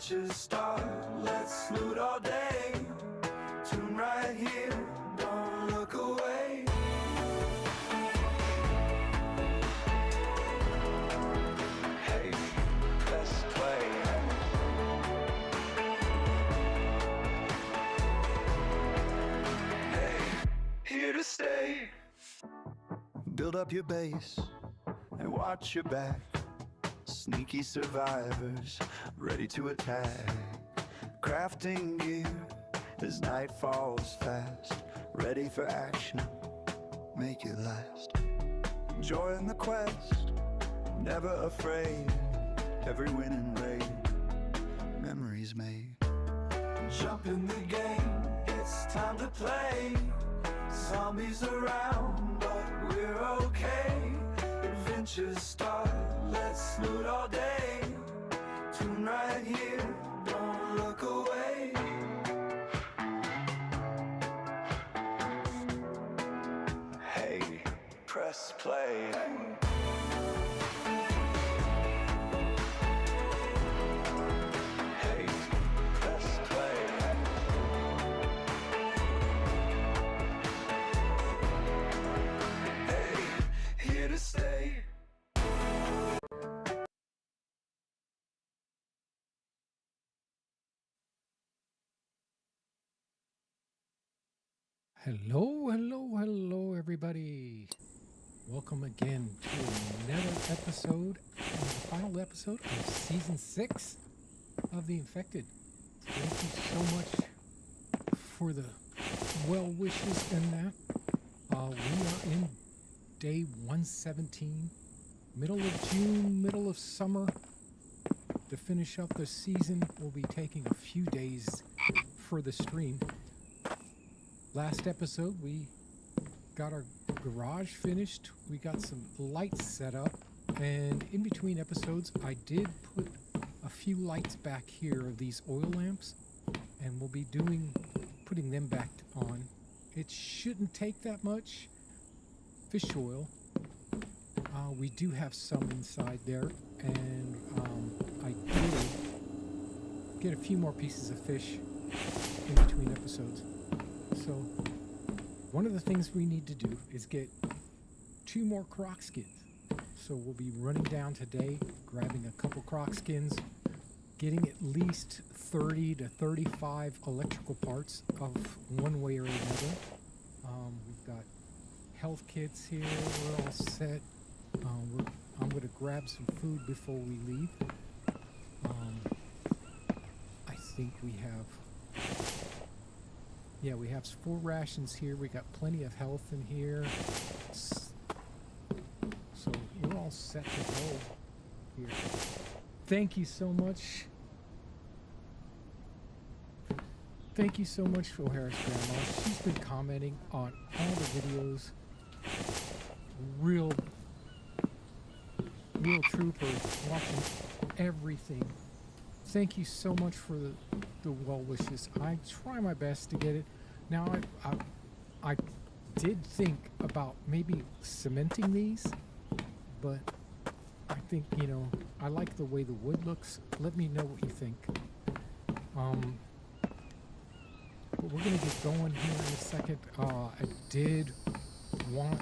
Adventures start, let's loot all day. Tune right here, don't look away. Hey, let's play. Hey, here to stay. Build up your base and watch your back. Sneaky survivors, ready to attack. Crafting gear as night falls fast. Ready for action, make it last. Join the quest, never afraid. Every winning raid, memories made. Jump in the game, it's time to play. Zombies around, but we're okay. Adventures start, let's loot all day. Tune right here, don't look away. Hey, press play. Hey, press play. Hey, here to stay. Hello, everybody. Welcome again to another episode, the final episode of Season 6 of The Infected. Thank you so much for the well wishes in that. We are in day 117, middle of June, middle of summer. To finish up the season, we'll be taking a few days for the stream. Last episode, we got our garage finished. We got some lights set up. And in between episodes, I did put a few lights back here of these oil lamps. And we'll be putting them back on. It shouldn't take that much fish oil. We do have some inside there. And I did get a few more pieces of fish in between episodes. So, one of the things we need to do is get 2 more croc skins. So we'll be running down today, grabbing a couple croc skins, getting at least 30 to 35 electrical parts of one way or another. We've got health kits here, we're all set. I'm going to grab some food before we leave. I think we have 4 rations here. We got plenty of health in here. So we're all set to go here. Thank you so much. Thank you so much for oharisgrammatikos. She's been commenting on all the videos. Real trooper, watching everything. Thank you so much for the well wishes. I try my best to get it. Now, I did think about maybe cementing these, but I think, I like the way the wood looks. Let me know what you think. But we're going to get going here in a second. I did want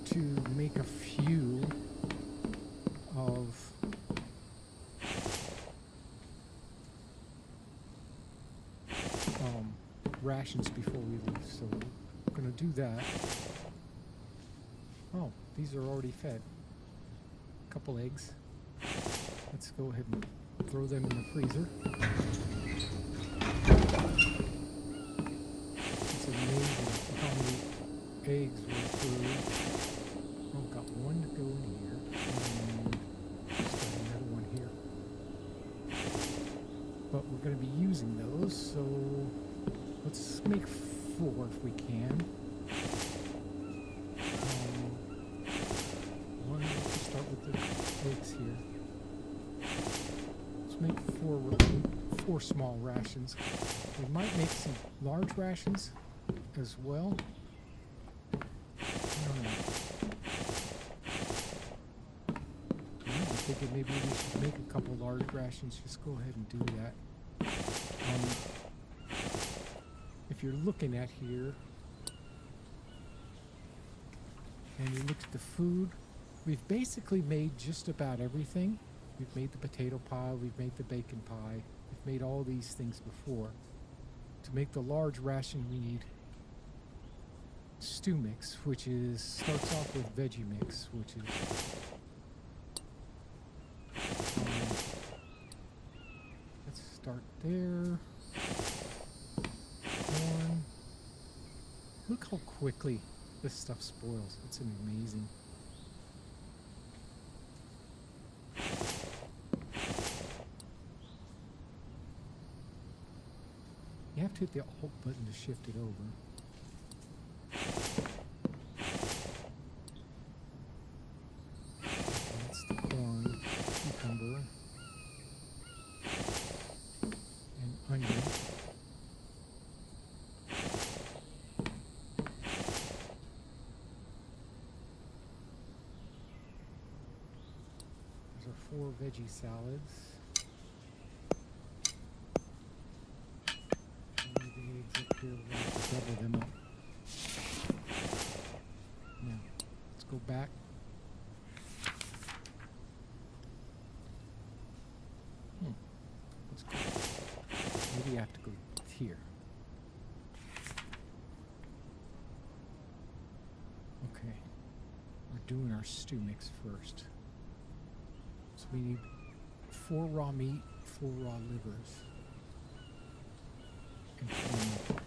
to make a few of rations before we leave, so we're going to do that. Oh, these are already fed. A couple eggs. Let's go ahead and throw them in the freezer. It's amazing how many eggs we're through. Oh, got one to go in here, and just got another one here. But we're going to be using those, so let's make 4 if we can. Let's start with the eggs here. Let's make 4 small rations. We might make some large rations as well. I don't know. thinking maybe we should make a couple large rations. Just go ahead and do that. If you're looking at here and you look at the food, we've basically made just about everything. We've made the potato pie, we've made the bacon pie, we've made all these things before. To make the large ration, we need stew mix, which starts off with veggie mix, which is let's start there. Corn. Look how quickly this stuff spoils. It's amazing. You have to hit the Alt button to shift it over. That's the corn, cucumber, and onion. Those are 4 veggie salads. Here, we're going to double them up. Now, let's go back. Let's go. Maybe I have to go here. Okay. We're doing our stew mix first. So we need 4 raw meat, 4 raw livers. And 4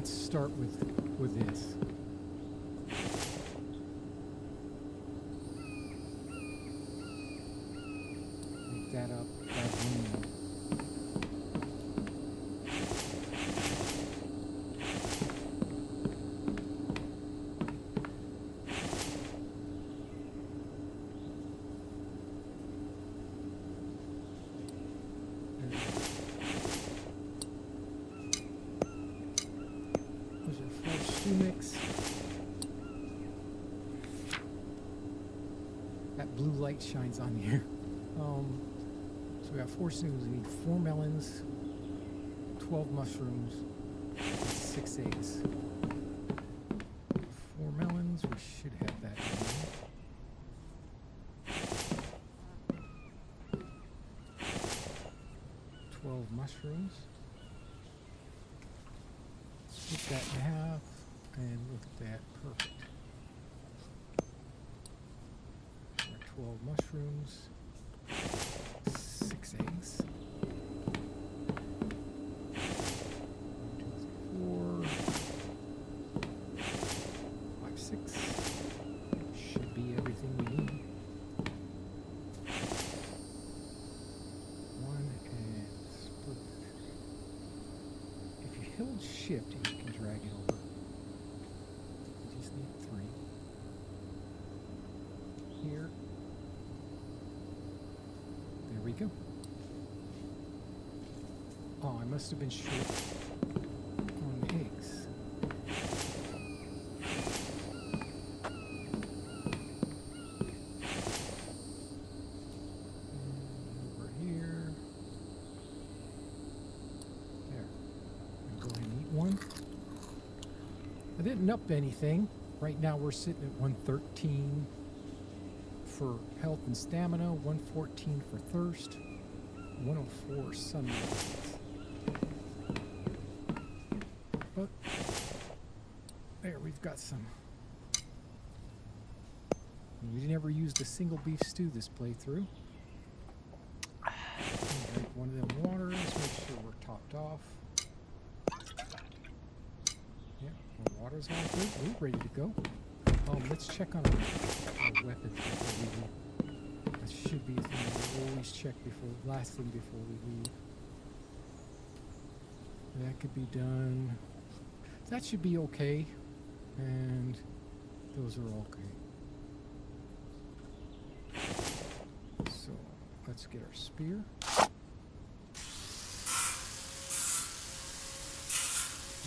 start with this. Make that up. Mix. That blue light shines on here. So we got 4 stews. We need 4 melons, 12 mushrooms, and 6 eggs. 4 melons. We should have that in there. 12 mushrooms. Split that in half. And look at that, perfect. Our 12 mushrooms, 6 eggs. 1, 2, 3, 4, 5, 6. Should be everything we need. 1 and split. If you hold shift, you can drag it over. 3 here. There we go. Oh, I must have been short on the eggs. And over here. There. Go ahead and eat one. I didn't up anything. Right now we're sitting at 113 for health and stamina, 114 for thirst, 104 sunlight. But there, we've got some. We never used a single beef stew this playthrough. Drink one of them waters, make sure topped off. Yeah, our water's all good. We're ready to go. Let's check on our weapons before we leave. That should be a thing we always check before, last thing before we leave. That could be done. That should be okay. And those are okay. So let's get our spear.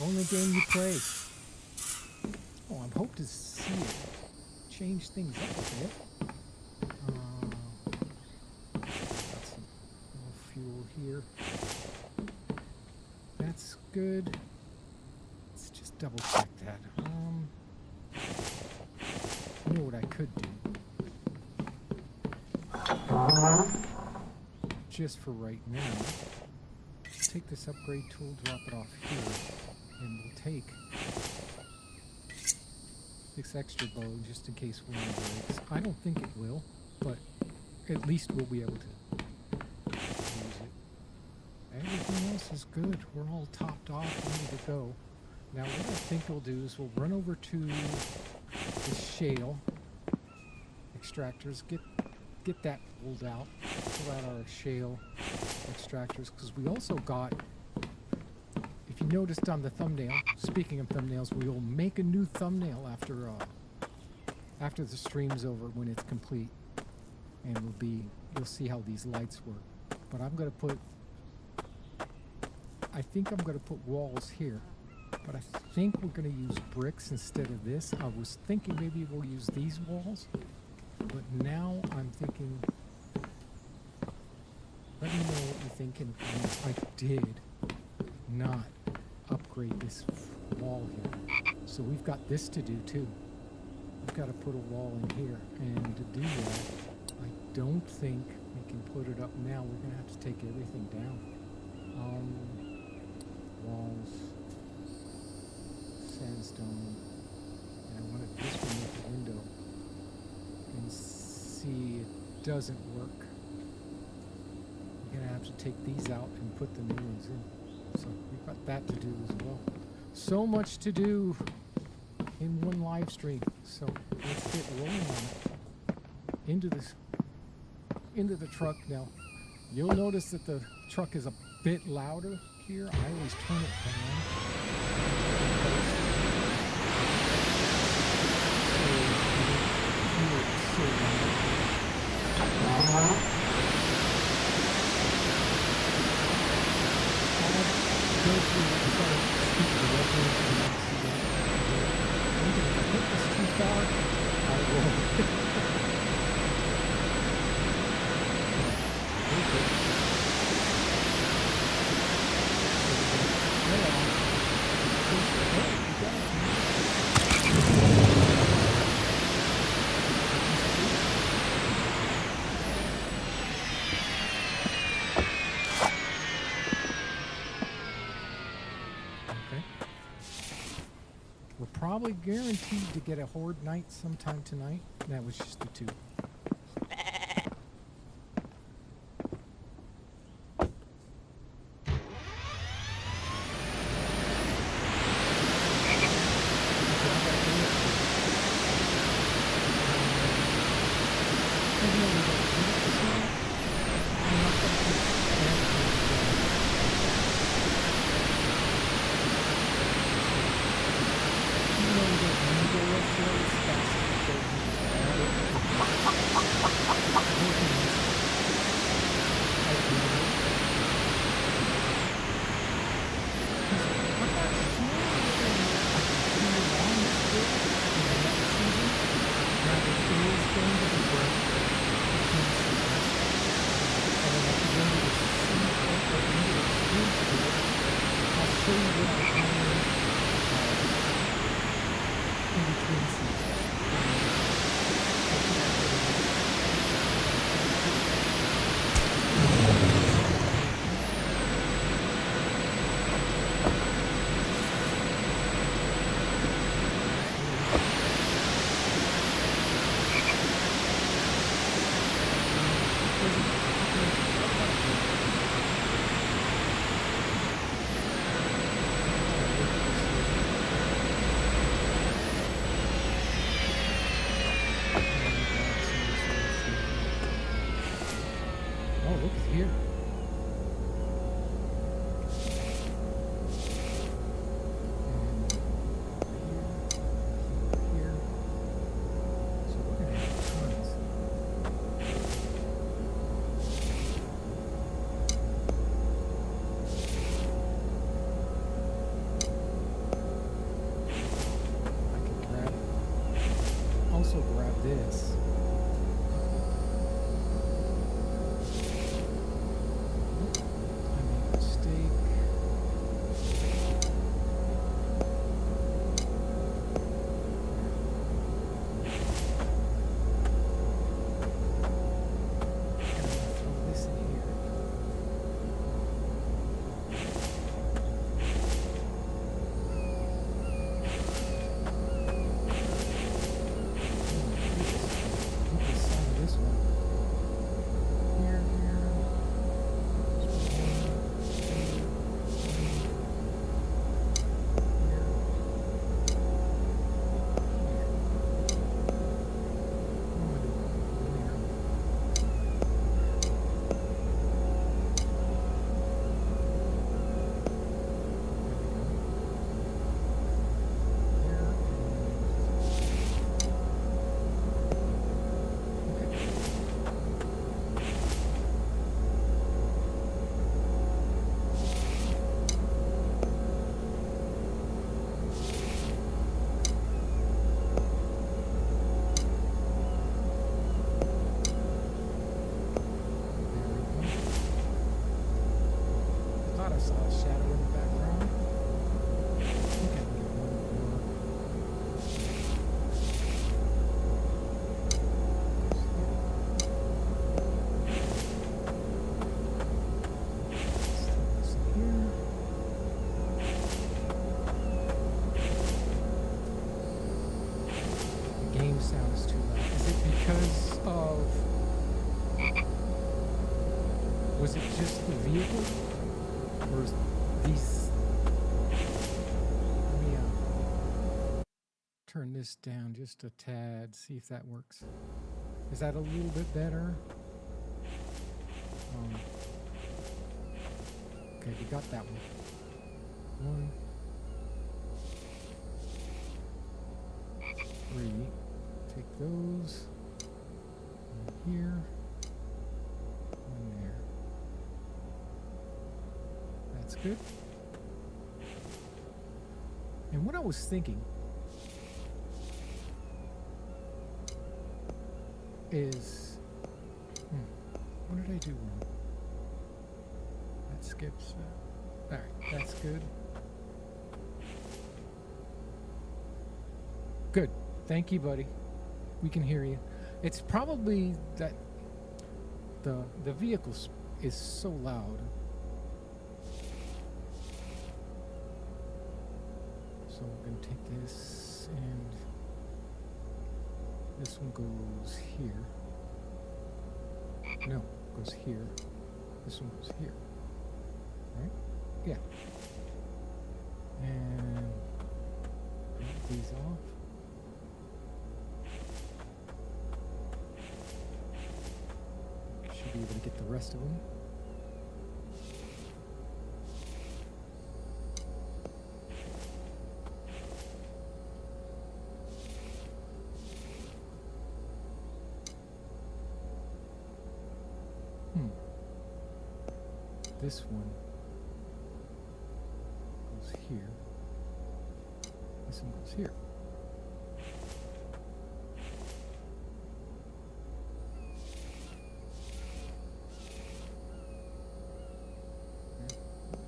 Only game you play. Oh, I'm hoping to see it change things up a bit. Got some more fuel here. That's good. Let's just double check that. You know what I could do? Just for right now, take this upgrade tool, drop it off here, and we'll take this extra bow just in case one breaks. I don't think it will, but at least we'll be able to use it. Everything else is good. We're all topped off, ready to go. Now what I think we'll do is we'll run over to the shale extractors, get that pulled out, pull out our shale extractors, because we also got, if you noticed on the thumbnail, speaking of thumbnails, we will make a new thumbnail after the stream's over when it's complete, and you'll see how these lights work. But I'm gonna put, I think I'm gonna put walls here, but I think we're gonna use bricks instead of this. I was thinking maybe we'll use these walls, but now I'm thinking, let me know what you think in the comments. I did not upgrade this wall here, so we've got this to do too. We've got to put a wall in here, and to do that, I don't think we can put it up now. We're gonna have to take everything down. Walls, sandstone, and I wanted this one with the window, and see, it doesn't work. We're gonna have to take these out and put the new ones in. So we've got that to do as well. So much to do in one live stream. So let's get rolling on it. Into the truck now. You'll notice that the truck is a bit louder here. I always turn it down. So go through the speak the reference and see that. If I hit this too far, I will. Probably guaranteed to get a horde night sometime tonight. That was just the two. also grab this. I made a mistake. Sounds too loud. Is it because of... Was it just the vehicle? Or is these... Let me turn this down just a tad, see if that works. Is that a little bit better? Okay, we got that one. One. 3. Take those. One here. One there. That's good. And what I was thinking is, what did I do wrong? That skips. All right, that's good. Good. Thank you, buddy. We can hear you. It's probably that the vehicle is so loud. So we're going to take this, and this one goes here. No, goes here. This one goes here. Right? Yeah. And drop these off. Should be able to get the rest of them. This one goes here. This one goes here.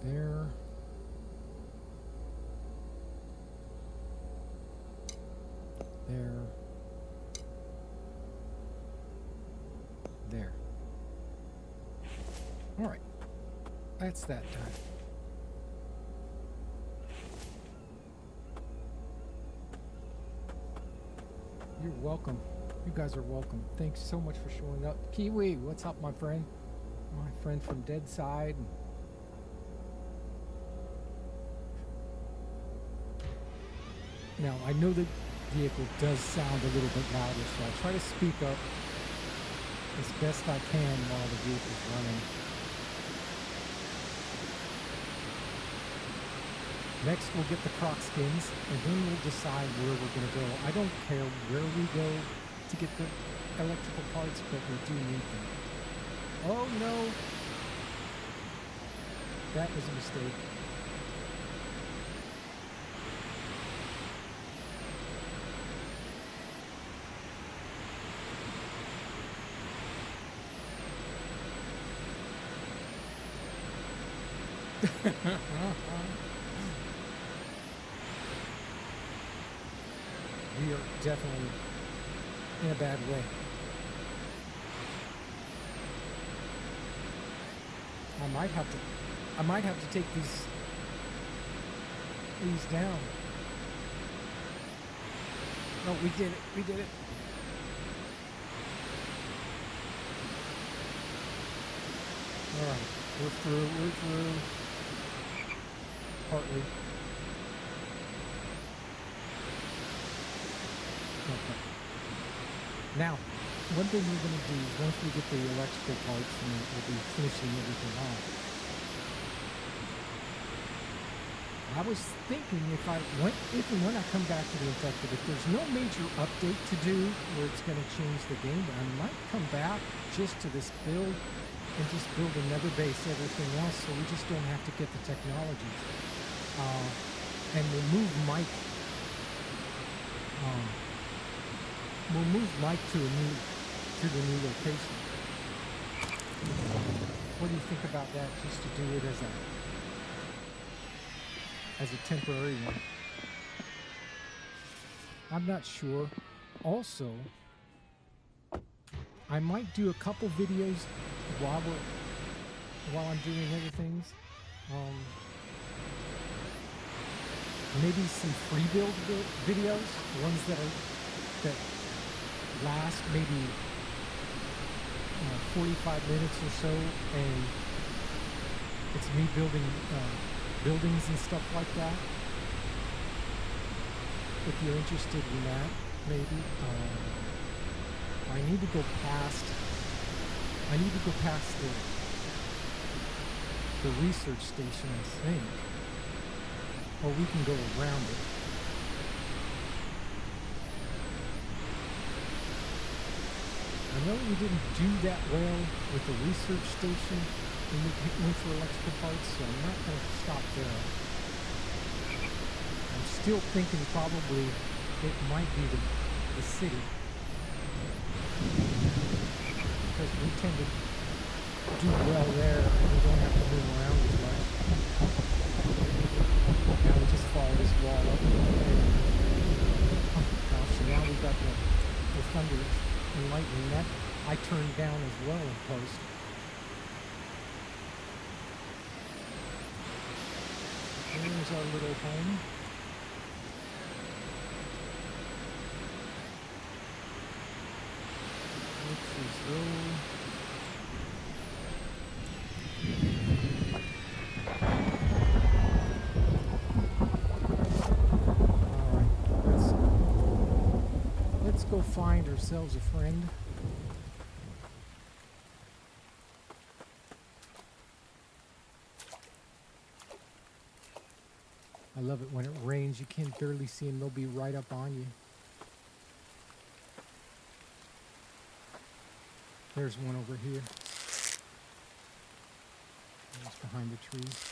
There. There. There. All right. That's that done. You're welcome. You guys are welcome. Thanks so much for showing up. Kiwi, what's up, my friend? My friend from Dead Side. Now, I know the vehicle does sound a little bit louder, so I'll try to speak up as best I can while the vehicle's running. Next, we'll get the croc skins, and then we'll decide where we're going to go. I don't care where we go to get the electrical parts, but we do need them. Oh, no. That was a mistake. We are definitely in a bad way. I might have to take these down. No, we did it. We did it. All right, we're through. We're through. Partly. Okay. Now, one thing we're going to do is once we get the electrical parts, and we'll be finishing everything off. I was thinking if and when I come back to the Infected, if there's no major update to do where it's going to change the game, I might come back just to this build and just build another base, everything else, so we just don't have to get the technologies. And we'll move Mike. We'll move Mike to the new location. What do you think about that? Just to do it as a temporary one. I'm not sure. Also, I might do a couple videos while I'm doing other things. Maybe some free build videos, ones that last maybe 45 minutes or so, and it's me building buildings and stuff like that. If you're interested in that, maybe. I need to go past the research station, I think, or we can go around it. I know we didn't do that well with the research station when we went for electrical parts, so I'm not going to stop there. I'm still thinking probably it might be the city, because we tend to do well there and we don't have to move around as much. Now we just follow this wall up, and oh gosh, so now we've got the thunder and lightning that I turned down as well in post. There's our little home. Which is road. Alright, let's go find ourselves a friend. I love it when it rains. You can barely see them. They'll be right up on you. There's one over here. It's behind the trees.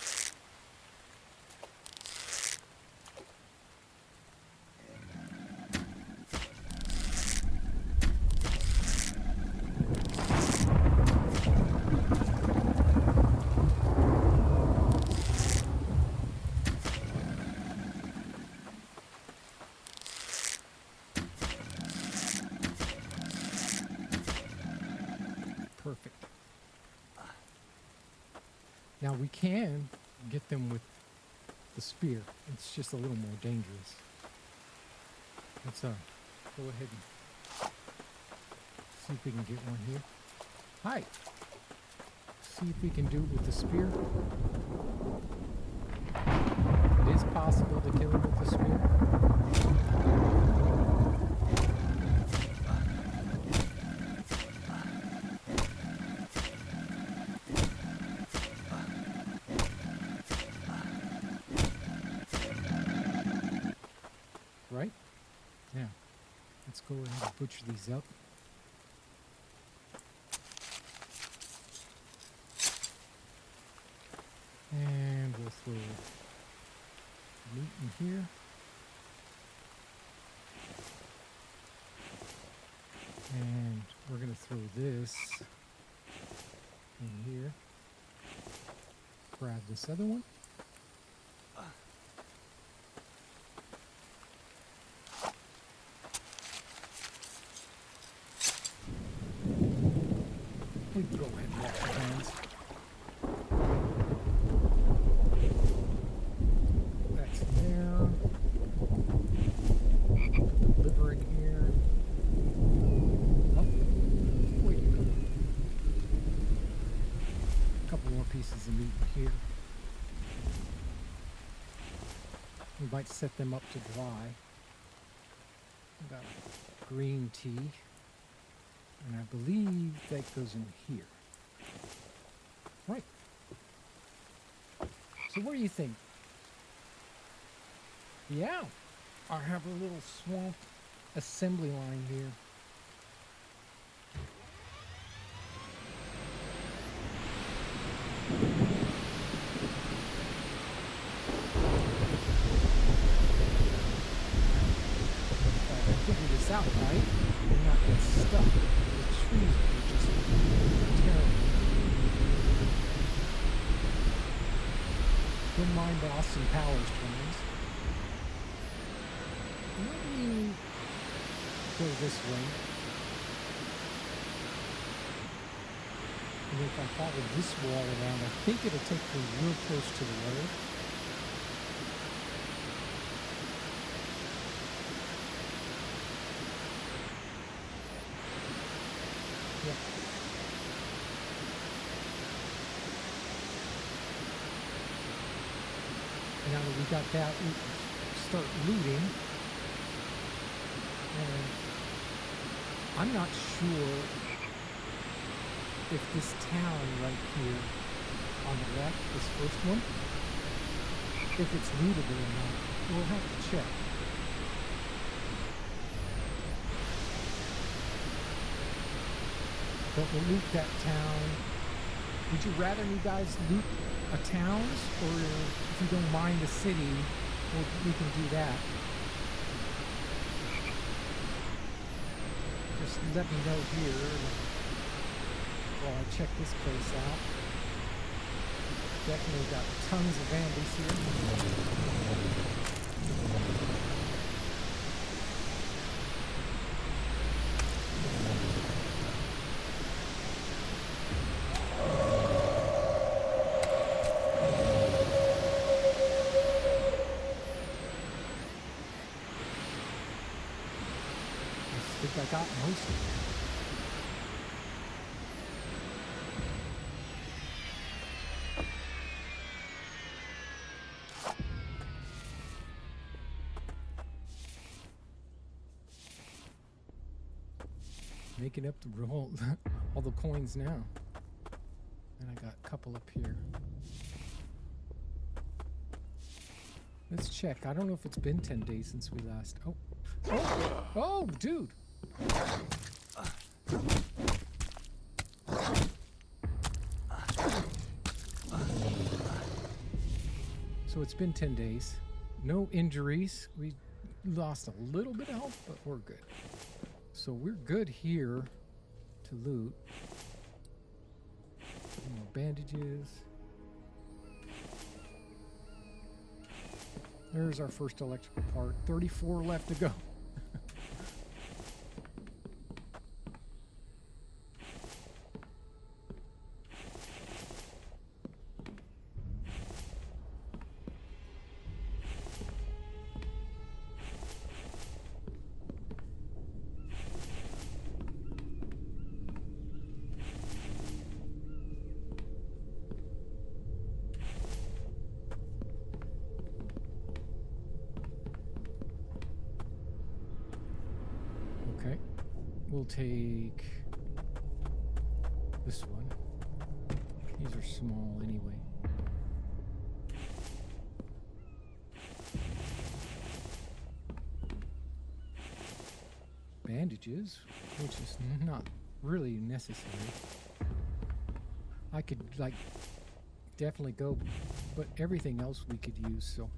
Perfect. Now we can get them with the spear. It's just a little more dangerous. Let's go ahead and see if we can get one here. Hi. See if we can do it with the spear. It is possible to kill him with the spear. Right? Yeah. Let's go ahead and butcher these up. And we'll throw meat in here. And we're going to throw this in here. grab this other one. We can go ahead and wash our hands. That's there. Put the liver in here. Oh, wait. A couple more pieces of meat in here. We might set them up to dry. We got green tea. And I believe that goes in here. Right. So what do you think? Yeah. I have a little swamp assembly line here. I figured this out, right? You're not getting stuck. Trees are just terrible. Don't mind the Austin Powers twins. Maybe go this way. And if I follow this wall around, I think it'll take me real close to the road. Yeah. And now that we got that, we can start looting. And I'm not sure if this town right here on the left, this first one, if it's lootable or not. We'll have to check. But we'll loot that town. Would you rather me guys loot a towns, or if you don't mind the city, we can do that. Just let me know here while I check this place out. Definitely got tons of Vambies here. I think I got most of it. Making up the roll, all the coins now. And I got a couple up here. Let's check. I don't know if it's been 10 days since we last. Oh, dude. So it's been 10 days. No injuries. We lost a little bit of health, but we're good. So we're good here to loot. More bandages. There's our first electrical part. 34 left to go. Okay, we'll take this one. These are small anyway. Bandages, which is not really necessary. I could, like, definitely go, but everything else we could use, so.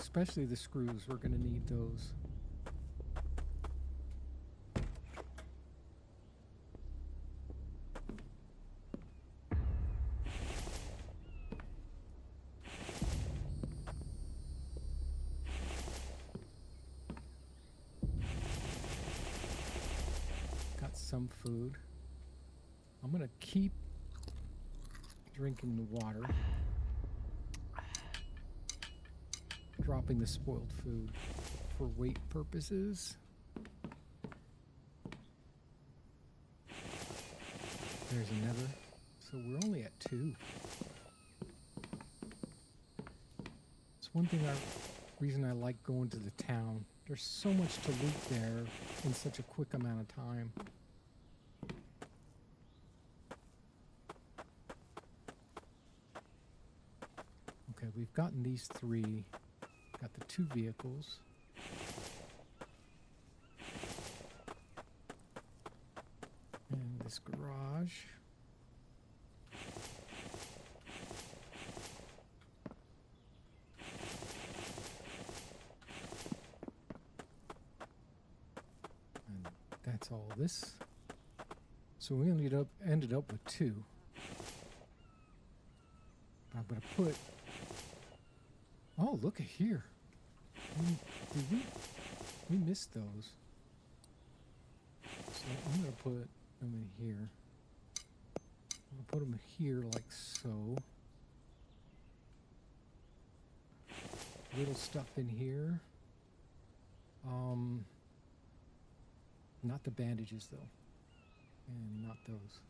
Especially the screws, we're gonna need those. some food. I'm going to keep drinking the water. Dropping the spoiled food for weight purposes. There's another. So we're only at 2. It's one thing reason I like going to the town. There's so much to loot there in such a quick amount of time. Okay, we've gotten these 3. Got the 2 vehicles. And this garage. And that's all this. So we ended up with 2. I'm going to put... Oh, look at here. We missed those. So I'm going to put them in here. I'm going to put them here like so. Little stuff in here. Not the bandages though. And not those.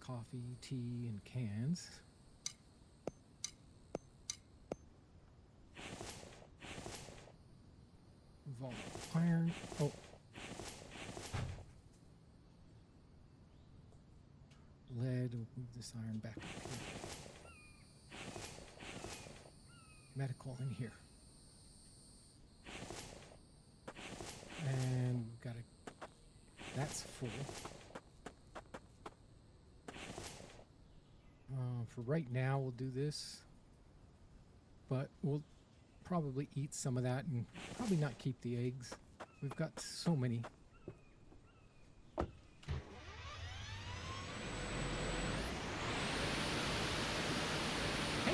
Coffee, tea, and cans. Involve iron. Oh. Lead. We'll move this iron back up here. Medical in here. And we've got that's full. For right now, we'll do this, but we'll probably eat some of that and probably not keep the eggs. We've got so many. Hey,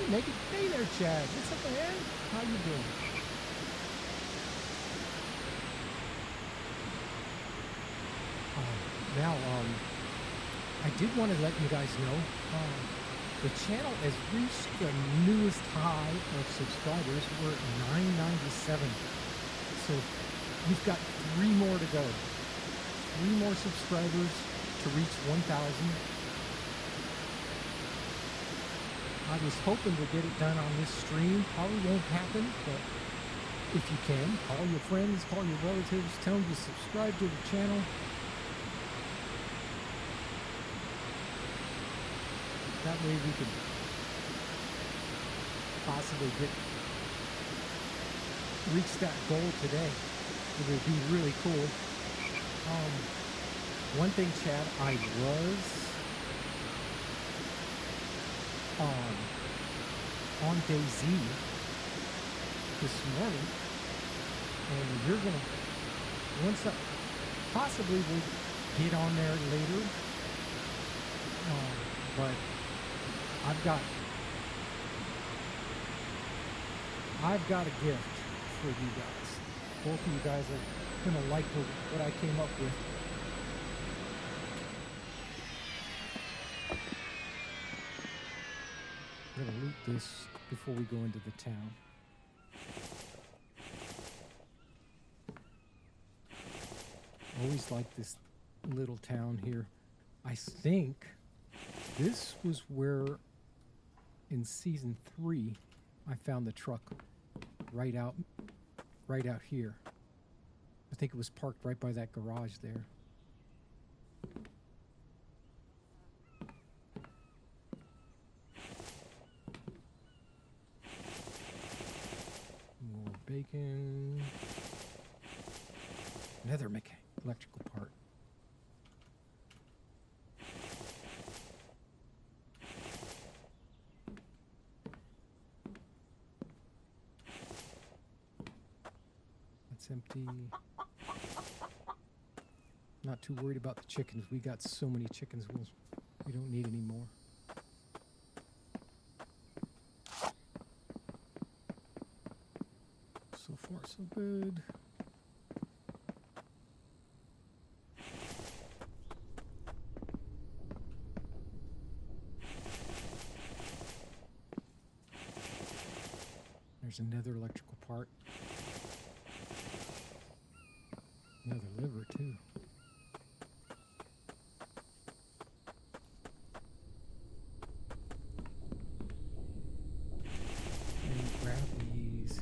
Megan. Hey there, Chad. What's up, man? How you doing? Now, I did want to let you guys know, the channel has reached the newest high of subscribers. We're at 997. So we've got 3 more to go. 3 more subscribers to reach 1,000. I was hoping to get it done on this stream. Probably won't happen, but if you can, call your friends, call your relatives, tell them to subscribe to the channel. That way we can possibly reach that goal today. It would be really cool. One thing, Chad, I was on DayZ this morning, and you're gonna possibly we'll get on there later, but I've got a gift for you guys. Both of you guys are gonna like what I came up with. I'm gonna loot this before we go into the town. Always like this little town here. I think this was where in season 3 I found the truck right out here. I think it was parked right by that garage there. More bacon. Another electrical part. Empty. Not too worried about the chickens. We got so many chickens, we don't need any more. so good. There's another electrical part. Another liver, too. And grab these.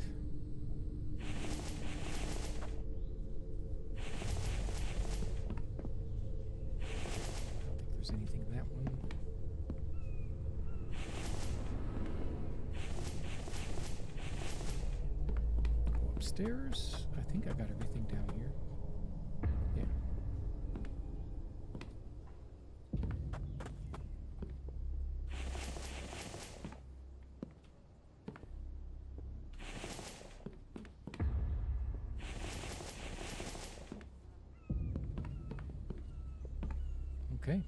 I don't think there's anything in that one. Go upstairs. I think I got everything down here. Yeah. Okay.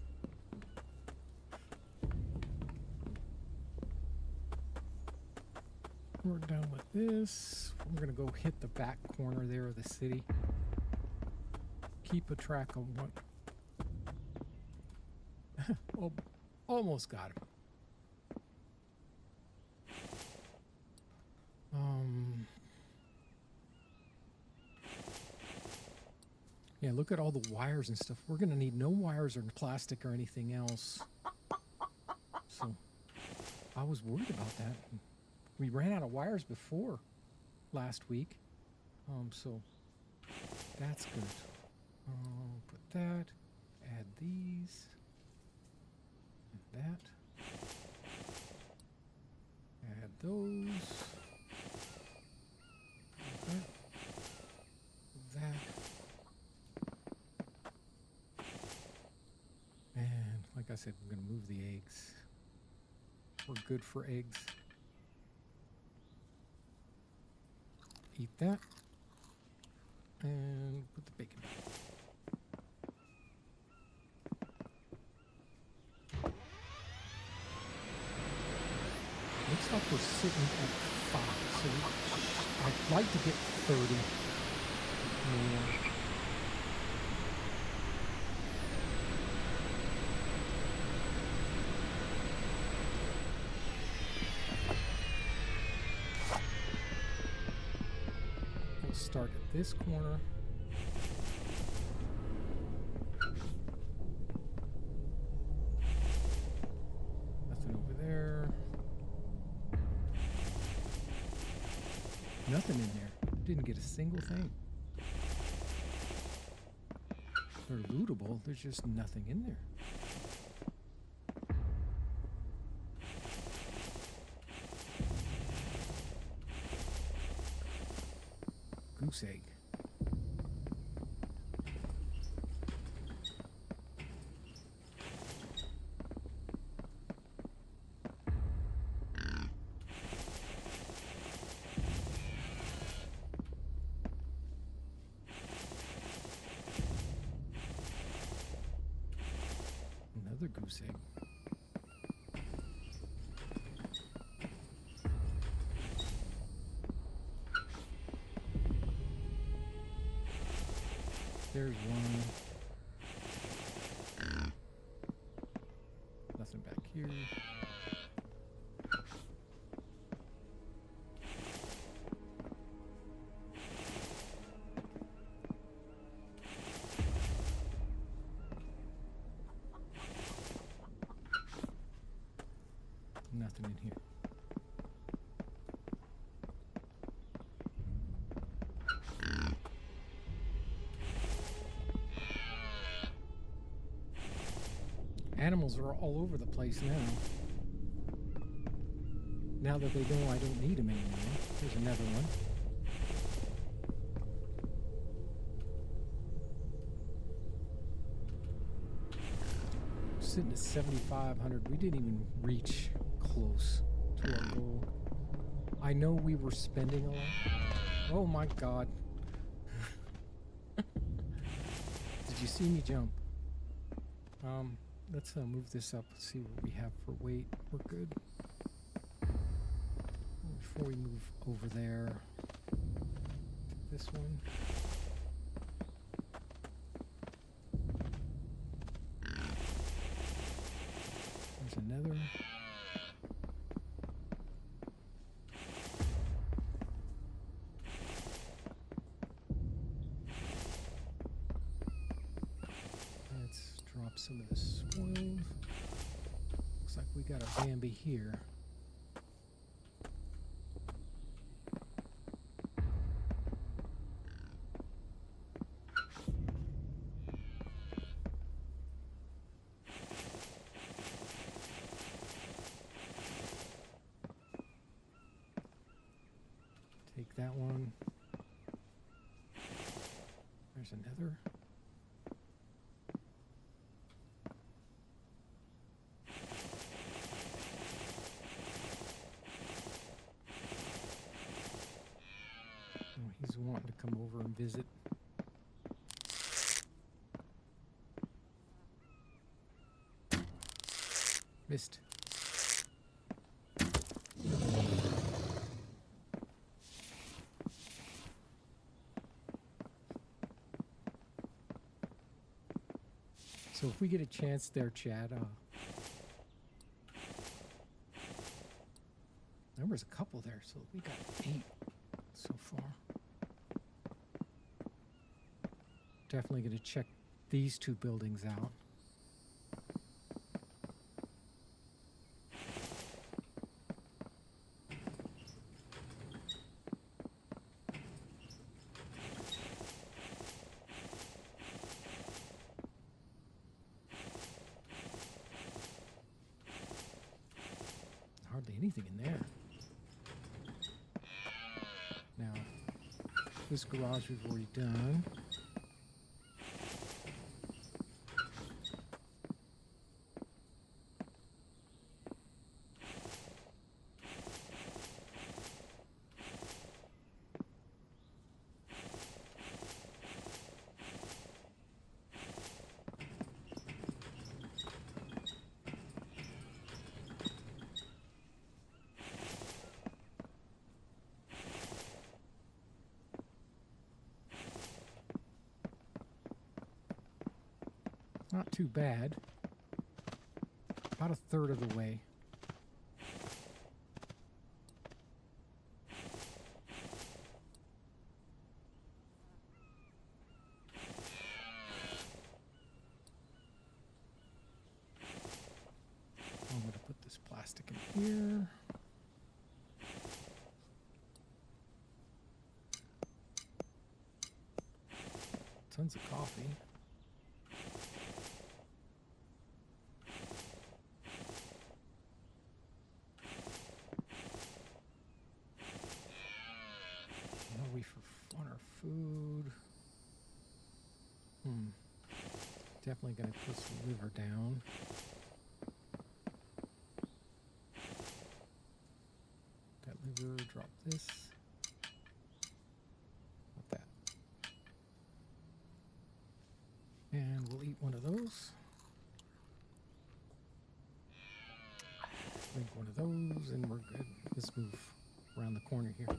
We're done with this. We're going to go hit the back corner there of the city. Keep a track of what... Oh, almost got him. Yeah, look at all the wires and stuff. We're going to need no wires or plastic or anything else. So I was worried about that. We ran out of wires before last week. So that's good. Put that, add these, and that, add those, that, and like I said, we're going to move the eggs. We're good for eggs. Eat that, and put the bacon back. Looks like we're sitting at 5, so I'd like to get 30 more. We'll start at this corner. Nothing over there. Nothing in there. Didn't get a single thing. They're lootable. There's just nothing in there. Goose egg. Another goose egg. There's one. Nothing back here. Nothing in here. Animals are all over the place now. Now that they know I don't need them anymore. Here's another one. Sitting at 7,500. We didn't even reach close to our goal. I know we were spending a lot. Oh my God. Did you see me jump? Let's move this up. See what we have for weight. We're good. Before we move over there, this one. There's another. Let's drop some of the spoils. Looks like we got a Bambi here. Take that one. There's another. Oh, he's wanting to come over and visit. Missed. So if we get a chance there, Chad, there was a couple there, so we got 8 so far. Definitely going to check these 2 buildings out. Hardly anything in there. Now, this garage we've already done. Not too bad. About a third of the way. I'm going to put this plastic in here. Tons of coffee. On our food. Definitely going to put some liver down. That liver, drop this. Not that. And we'll eat one of those. Drink one of those, and we're good. Let's move around the corner here.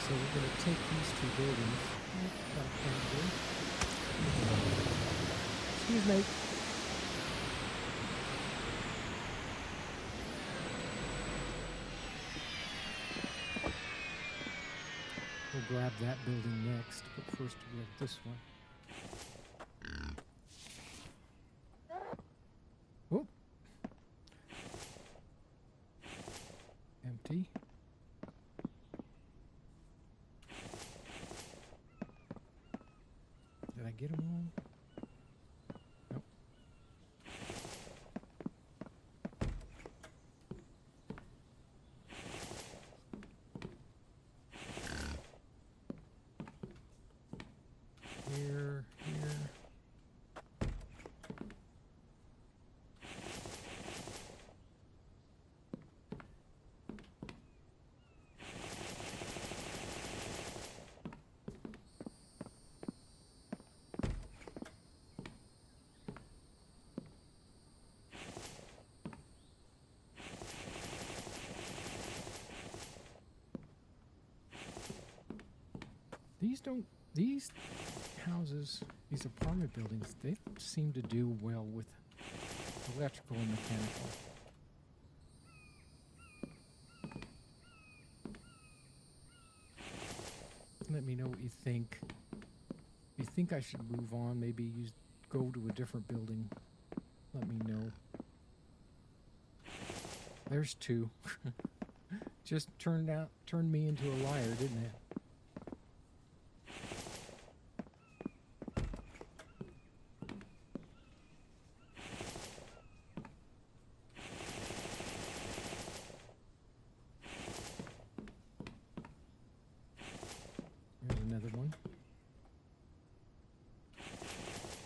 So we're going to take these 2 buildings. Excuse me. We'll grab that building next, but first we'll grab this one. Oh. Empty. Did I get them all? Nope. Here. These houses, these apartment buildings, they don't seem to do well with electrical and mechanical. Let me know what you think. If you think I should move on, maybe you go to a different building. Let me know. There's two. Just turned me into a liar, didn't it? There's another one.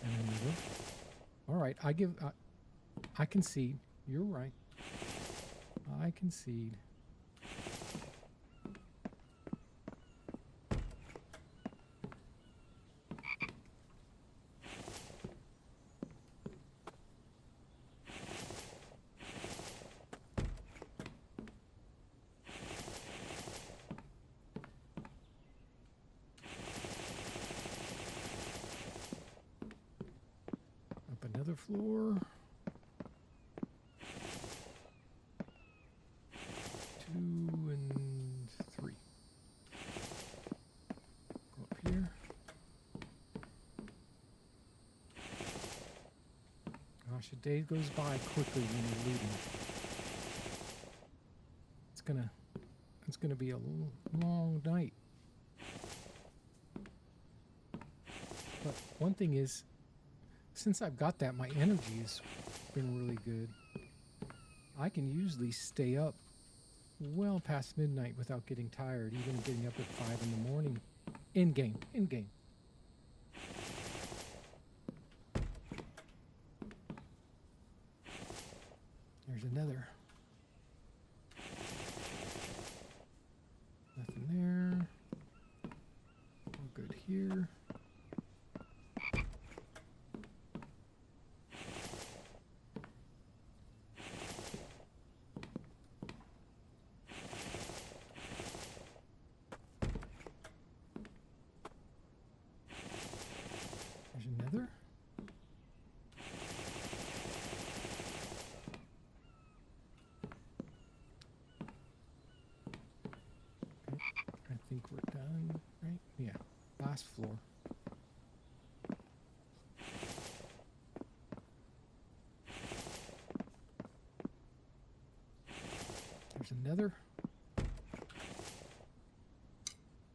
And another. All right, I concede. You're right. I concede. Up another floor. 2 and 3. Go up here. Gosh, a day goes by quickly when you're looting. It's gonna be a long night. But one thing is, since I've got that, my energy has been really good. I can usually stay up well past midnight without getting tired, even getting up at 5 in the morning. In game. There's another. Nothing there. All good here. There's another. I think we're done, right? Yeah, last floor. There's another.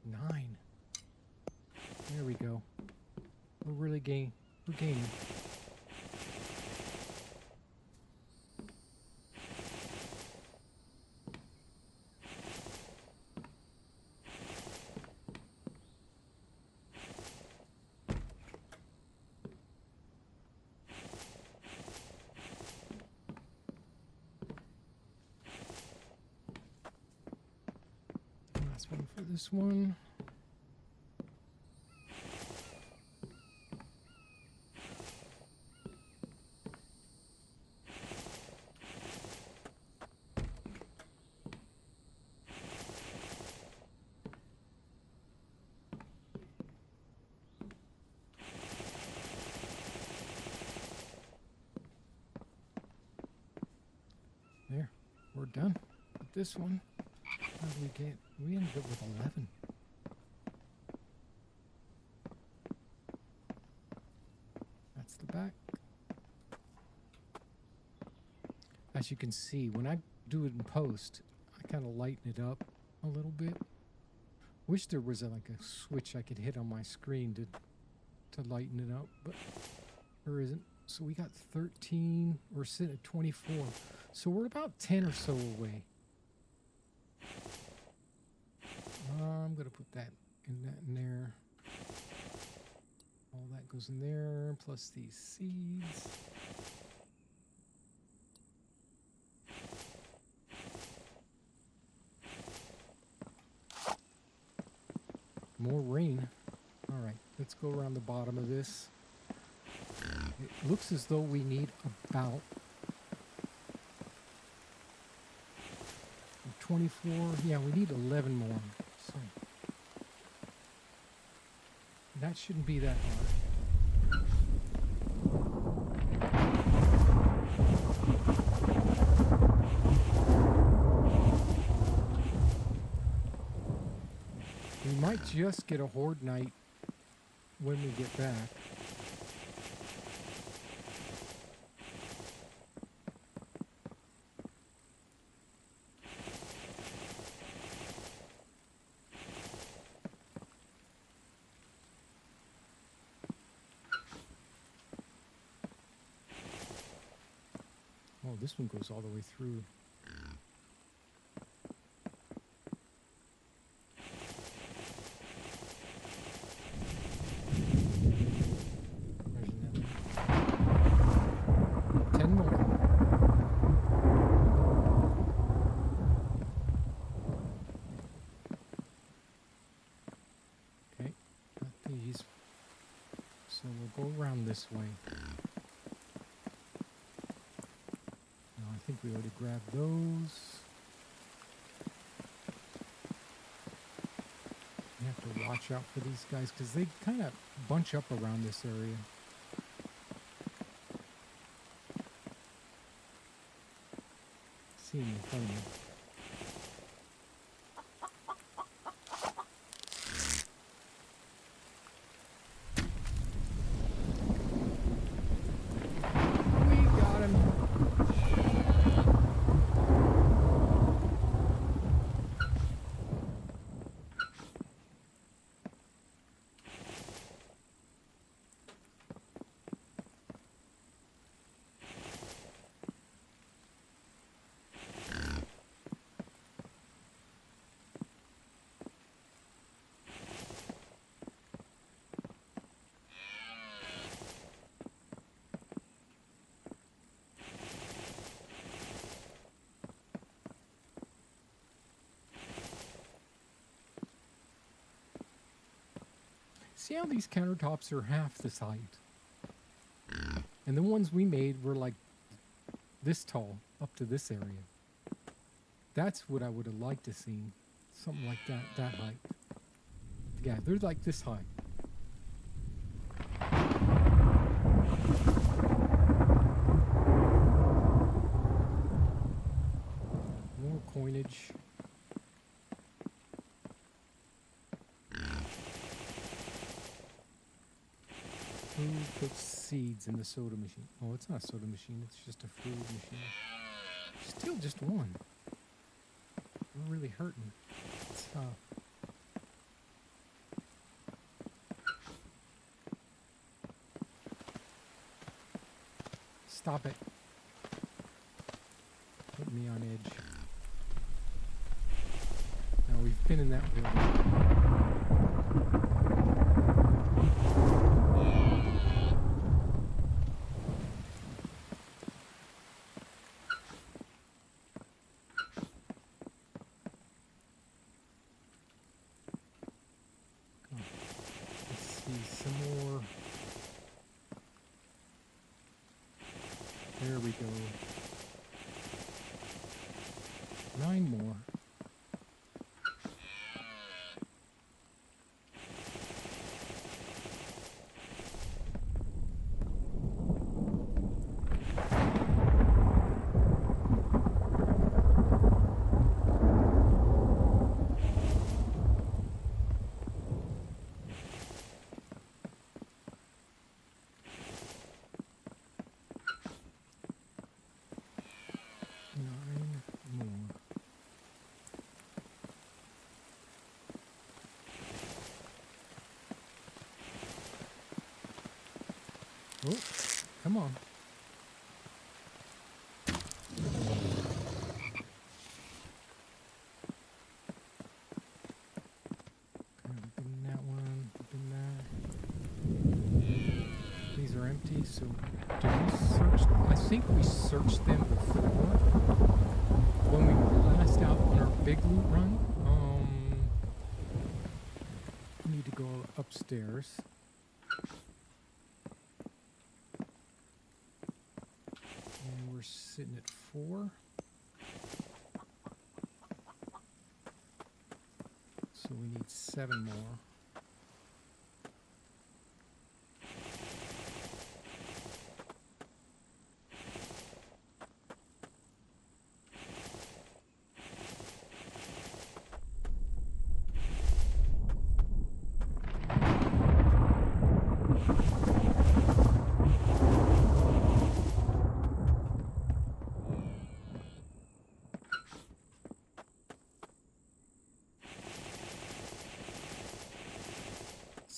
9. There we go. We're really gaining. We're gaining. Last one for this one. There, we're done with this one. How did we get? We ended up with 11. That's the back. As you can see, when I do it in post, I kind of lighten it up a little bit. Wish there was like a switch I could hit on my screen to lighten it up, but there isn't. So we got 13. We're sitting at 24. So we're about 10 or so away. I'm going to put that in there. All that goes in there, plus these seeds. More rain. All right, let's go around the bottom of this. It looks as though we need about 24. Yeah, we need 11 more. So that shouldn't be that hard. We might just get a horde night when we get back. Oh, this one goes all the way through. There's another. 10 more. Okay, got these. So we'll go around this way. I think we already grabbed those. You have to watch out for these guys because they kind of bunch up around this area. See them in front of me. We got him. See how these countertops are half this height? And the ones we made were like this tall, up to this area. That's what I would have liked to see. Something like that height. Yeah, they're like this high. More coinage. Who puts seeds in the soda machine? Oh, it's not a soda machine. It's just a food machine. Still just one. We're really hurting. Stop. Stop it. Put me on edge. Now we've been in that building. There we go. 9 more. Oh, come on. Open that one, open that. These are empty, so did we search? I think we searched them before. When we were last out on our big loot run. We need to go upstairs. Sitting at 4. So we need 7 more.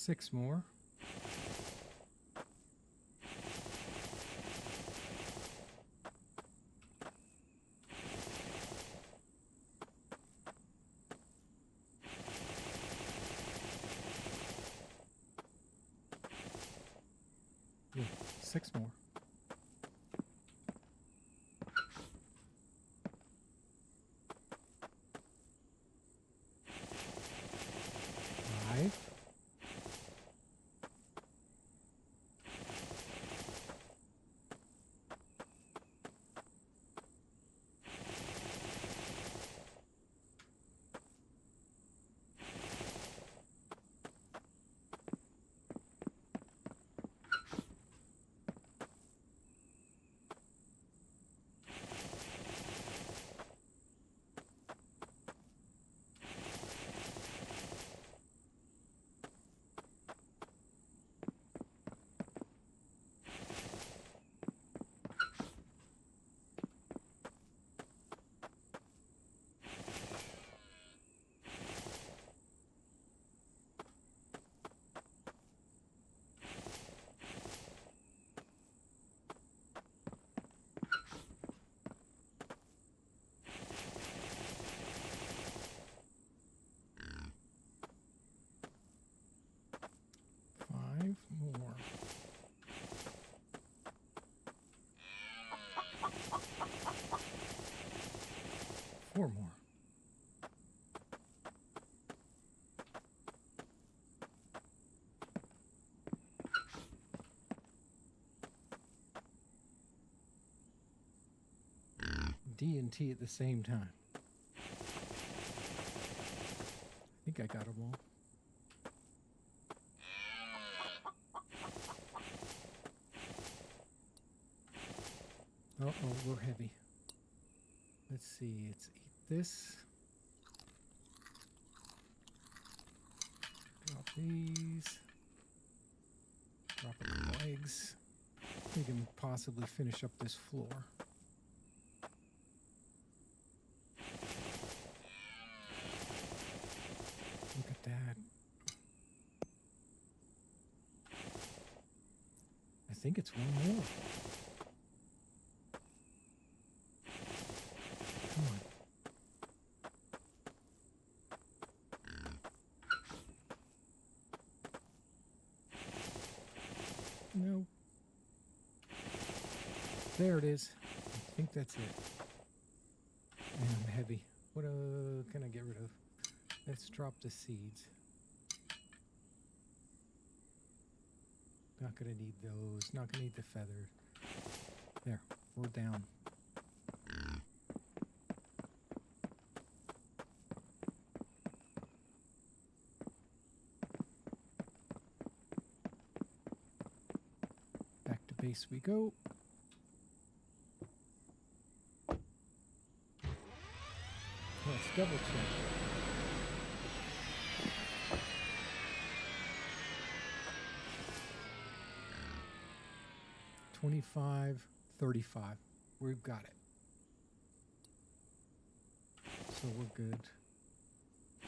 6 more. Yeah, 6 more. 5. 5 more. 4 more. D and T at the same time. I think I got them all. Uh-oh, we're heavy. Let's see, let's eat this. Drop these. Drop a couple eggs. We can possibly finish up this floor. Look at that. I think it's one more. Come on. No. There it is. I think that's it. Man, I'm heavy. What can I get rid of? Let's drop the seeds. Not gonna need those. Not gonna need the feather. There, we're down. Back to base we go. Let's double check. $25.35. We've got it. So we're good.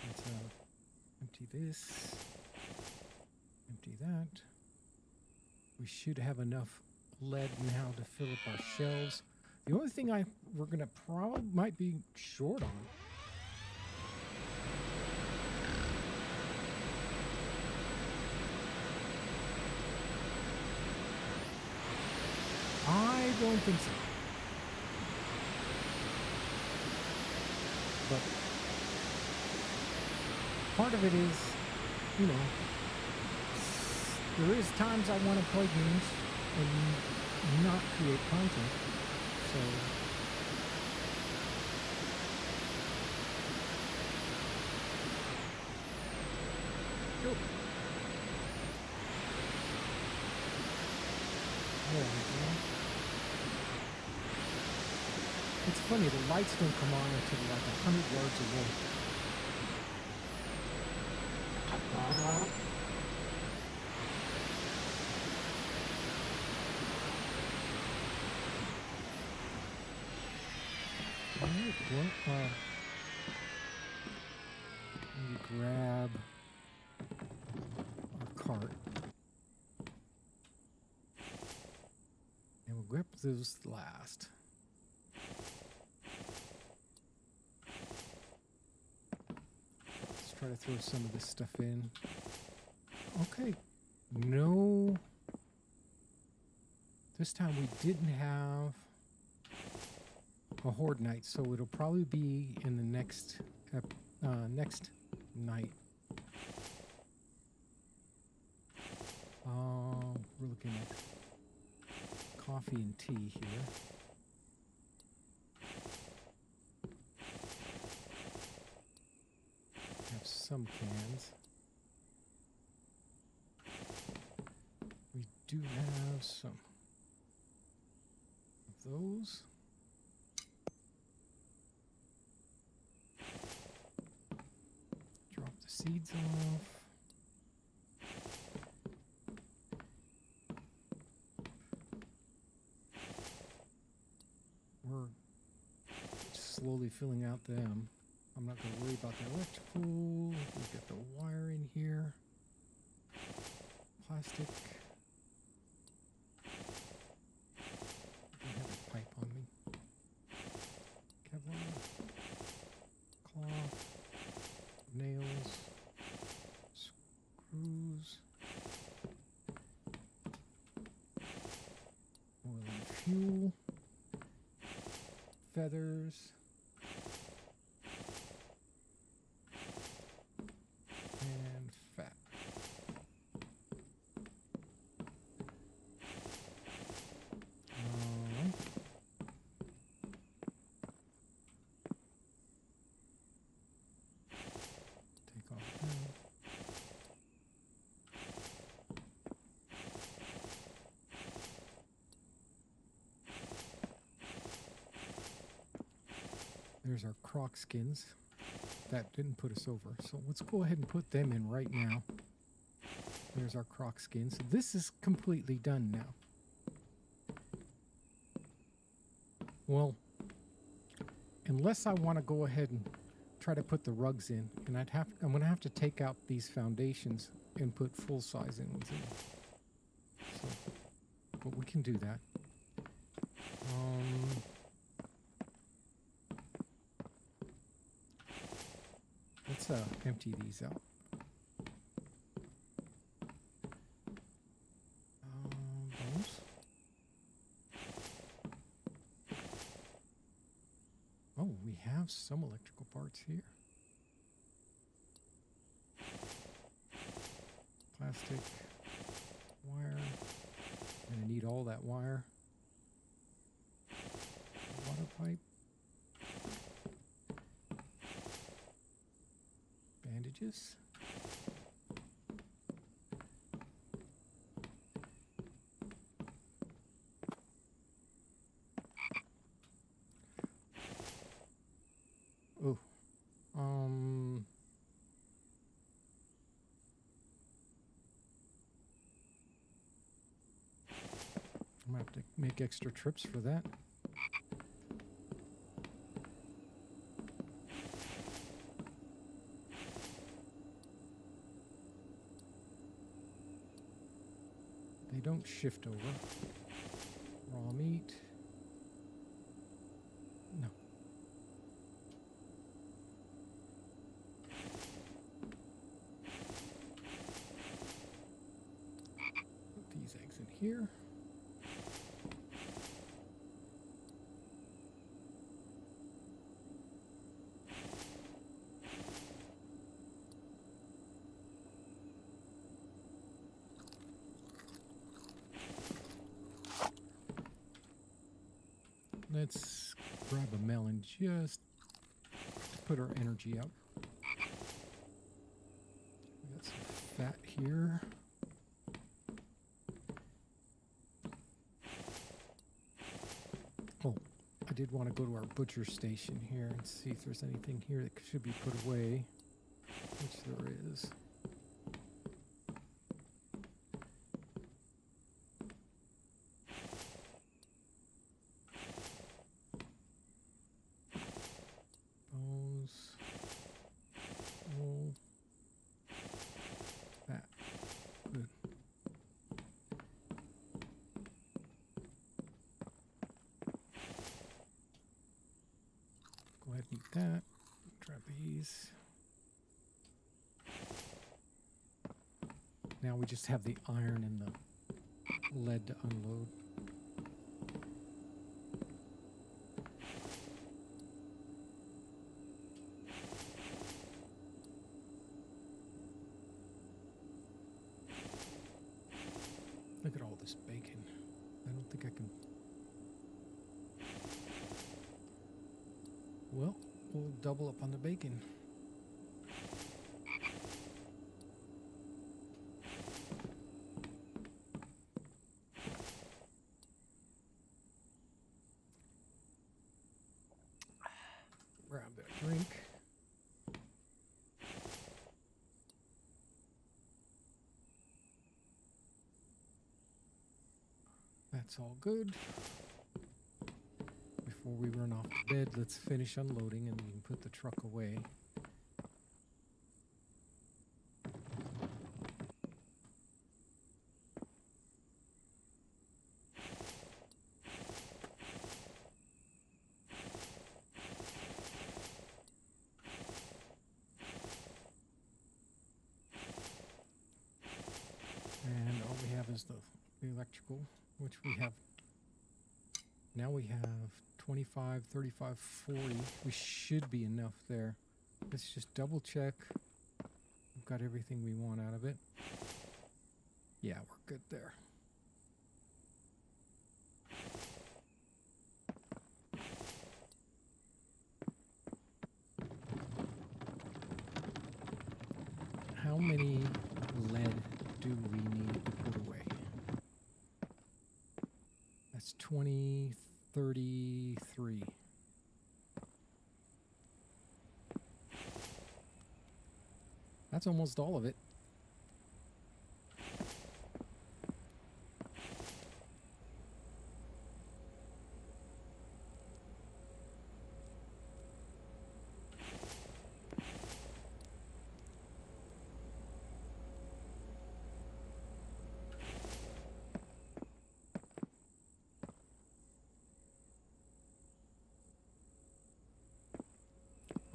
Let's empty this. Empty that. We should have enough lead now to fill up our shelves. The only thing we're gonna probably might be short on. I don't think so. But part of it is, you know, there is times I want to play games and not create content. So go. There we go. It's funny, the lights don't come on until like 100 yards away. Alright, well, let me grab our cart. And we'll grab those last. Let's try to throw some of this stuff in. Okay. No. This time we didn't have a horde night, so it'll probably be in the next night. We're looking at coffee and tea here. Have some cans. We do have some of those. Drop the seeds off. We're slowly filling out them. I'm not going to worry about the electrical. We'll get the wire in here. Plastic. I have a pipe on me. Kevlar. Cloth. Nails. Screws. Oil and fuel. Feathers. And fat. Take off that. There's our croc skins. That didn't put us over. So let's go ahead and put them in right now. There's our croc skins. So this is completely done now. Well, unless I want to go ahead and try to put the rugs in, and I'm going to have to take out these foundations and put full-size ones in. So, but we can do that. Let's empty these out. Those. Oh, we have some electrical parts here. Plastic, wire. I'm going to need all that wire. Water pipe. Bandages. Oh, I'm gonna have to make extra trips for that. They don't shift over. Raw meat. No. Put these eggs in here. Let's grab a melon just to put our energy up. We got some fat here. Oh, I did want to go to our butcher station here and see if there's anything here that should be put away, which there is. Good. that. Trapeze. Now we just have the iron and the lead to unload. Look at all this bacon. I don't think I can... Well, we'll double up on the bacon. Grab that drink. That's all good. Before we run off to bed, let's finish unloading and we can put the truck away. And all we have is the electrical, which we have. Now we have 25, 35, 40. We should be enough there. Let's just double check. We've got everything we want out of it. Yeah, we're good there. How many lead do we need to put away? That's 20, 33. That's almost all of it.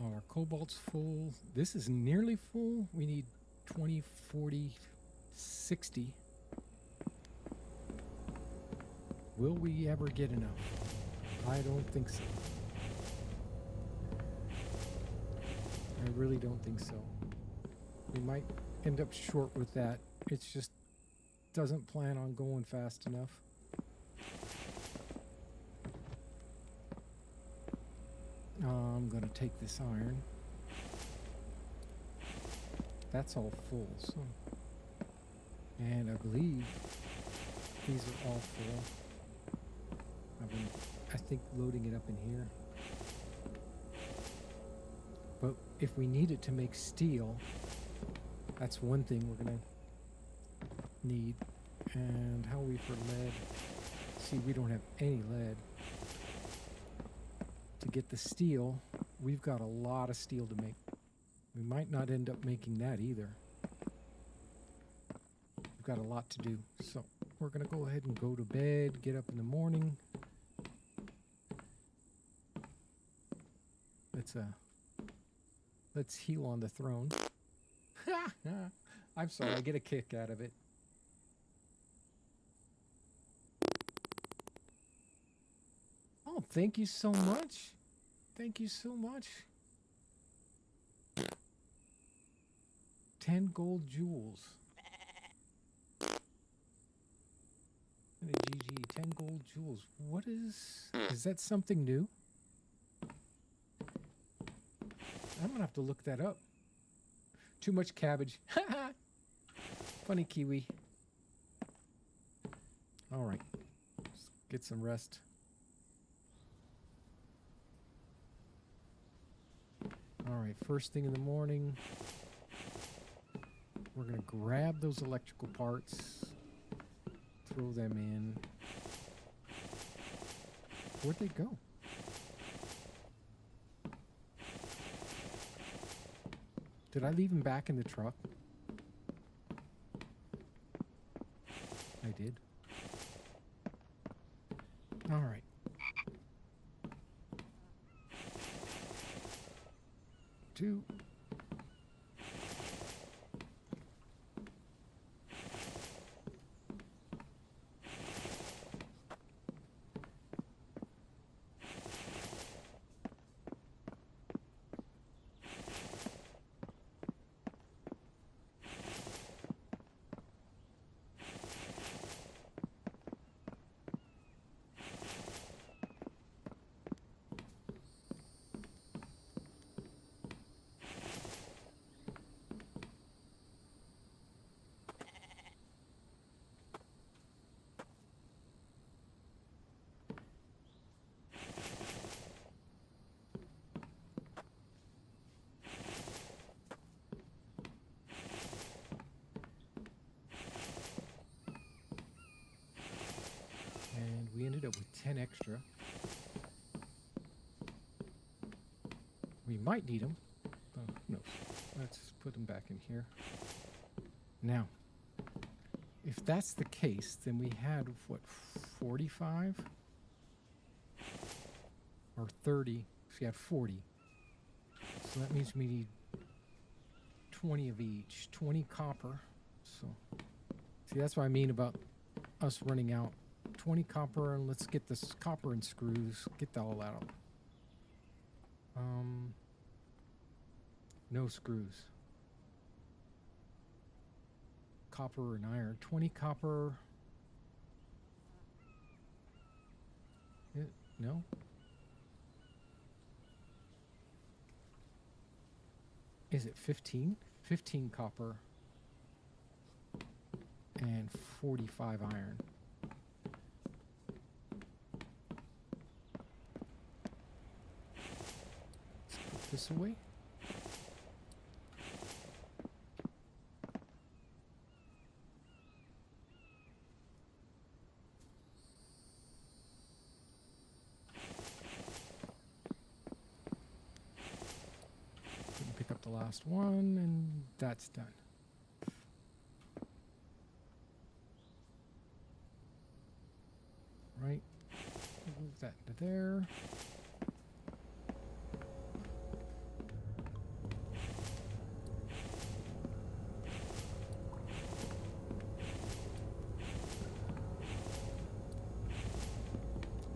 Our cobalt's full. This is nearly full. We need 20, 40, 60. Will we ever get enough? I don't think so. I really don't think so. We might end up short with that. It's just doesn't plan on going fast enough. I'm going to take this iron. That's all full, so. And I believe these are all full. I think loading it up in here. But if we need it to make steel, that's one thing we're going to need. And how are we for lead? See, we don't have any lead. To get the steel, we've got a lot of steel to make. We might not end up making that either. We've got a lot to do. So we're going to go ahead and go to bed, get up in the morning. Let's heal on the throne. I'm sorry, I get a kick out of it. Oh, thank you so much. Thank you so much. 10 gold jewels. And a GG, 10 gold jewels. What is that something new? I'm gonna have to look that up. Too much cabbage. Funny kiwi. All right, let's get some rest. All right, first thing in the morning, we're going to grab those electrical parts, throw them in. Where'd they go? Did I leave them back in the truck? I did. All right. 2. And we ended up with 10 extra. We might need them. Who knows? Let's put them back in here. Now, if that's the case, then we had, what, 45? Or 30. So we had 40. So that means we need 20 of each. 20 copper. So, see, that's what I mean about us running out. 20 copper, and let's get this copper and screws. Get that all out. No screws. Copper and iron. 20 copper. No? Is it 15? 15 copper and 45 iron. Let's put this away. Pick up the last one, and that's done. Right, move that to there.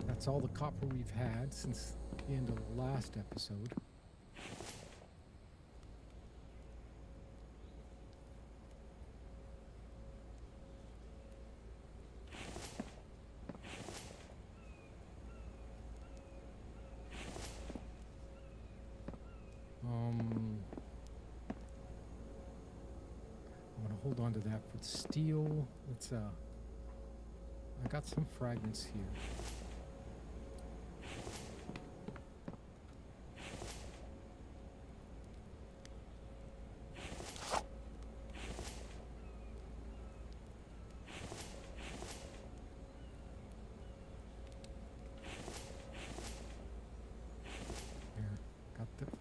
That's all the copper we've had since the end of the last episode. I'm gonna hold on to that for steel. Let's I got some fragments here.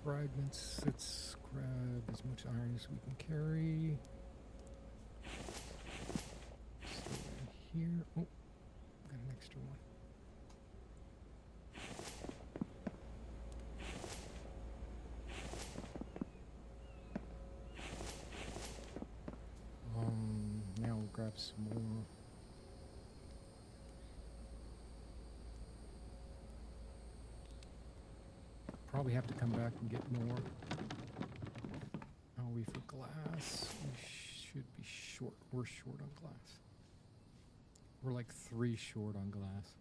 Fragments. Let's grab as much iron as we can carry. So in here. Oh, got an extra one. Now we'll grab some more. Probably have to come back and get more. How are we for glass? We should be short. We're short on glass. We're like 3 short on glass.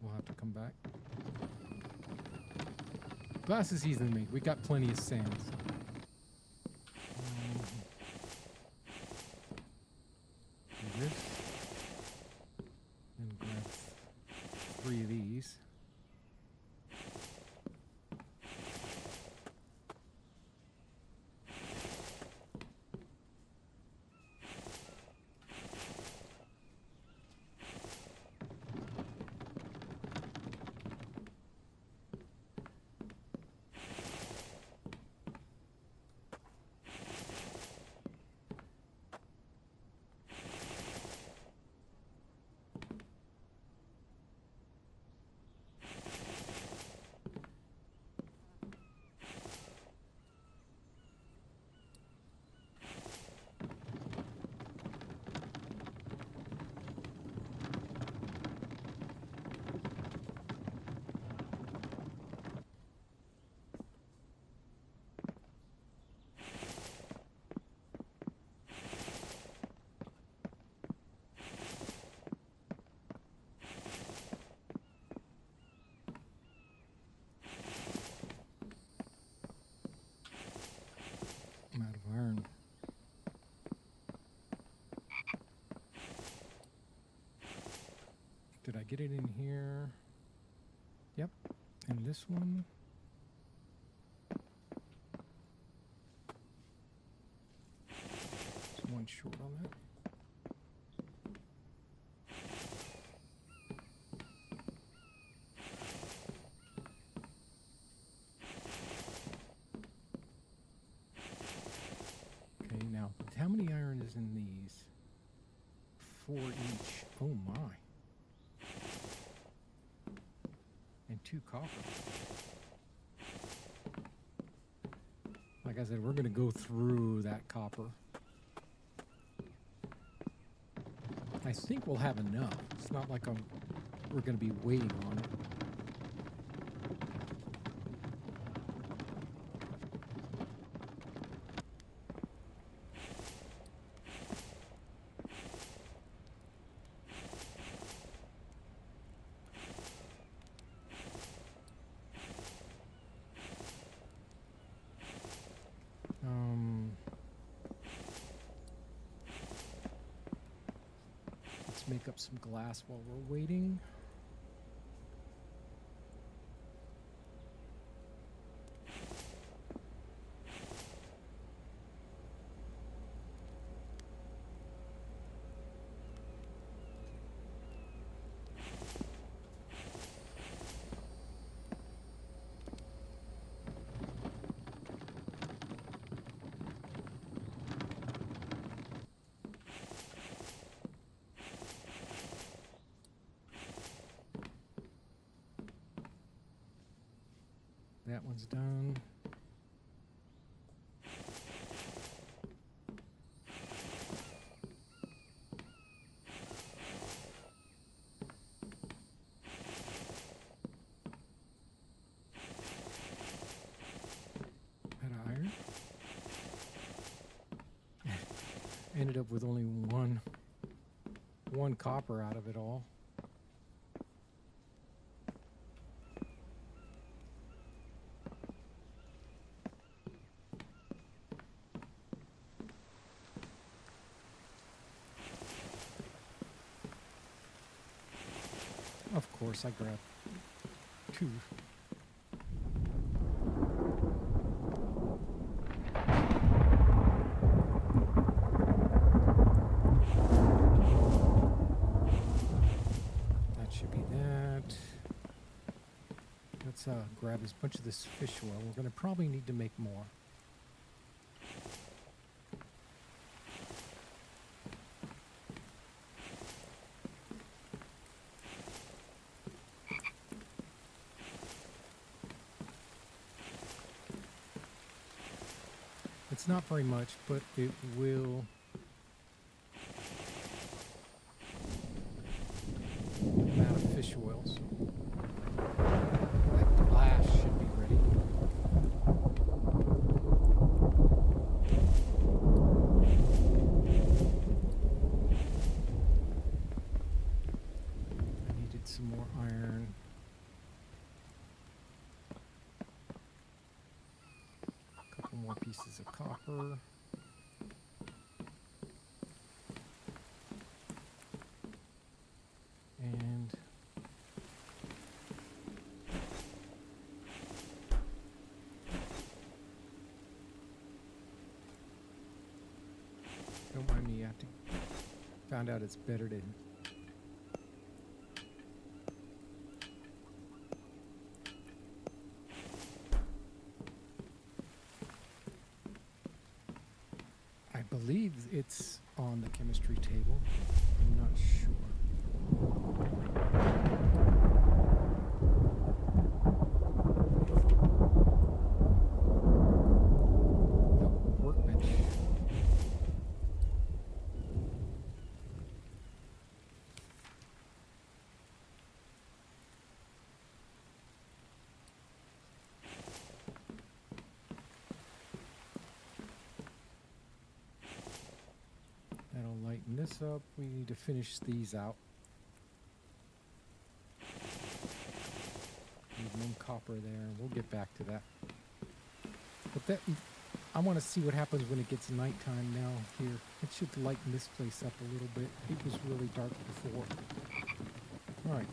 We'll have to come back. Glass is easy to make. We got plenty of sand. Do this. And grab 3 of these. get it in here. Yep. And this one. There's one short on that. Okay, now, how many iron is in these? 4 each. Oh my. And 2 copper. Like I said, we're going to go through that copper. I think we'll have enough. It's not like we're going to be waiting on it. Let's make up some glass while we're waiting. That one's done. Out of iron. Ended up with only one copper out of it all. Of course, I grabbed 2. That should be that. Let's grab as much of this fish oil. We're going to probably need to make more. It's not very much, but it will come out of fish oils. That glass should be ready. I needed some more iron. More pieces of copper. And don't mind me, found out it's better to I believe it's on the chemistry table. I'm not sure. The workbench. That'll lighten this up. We need to finish these out. Need 1 copper there. We'll get back to that. But that, I want to see what happens when it gets nighttime now here. It should lighten this place up a little bit. It was really dark before. All right.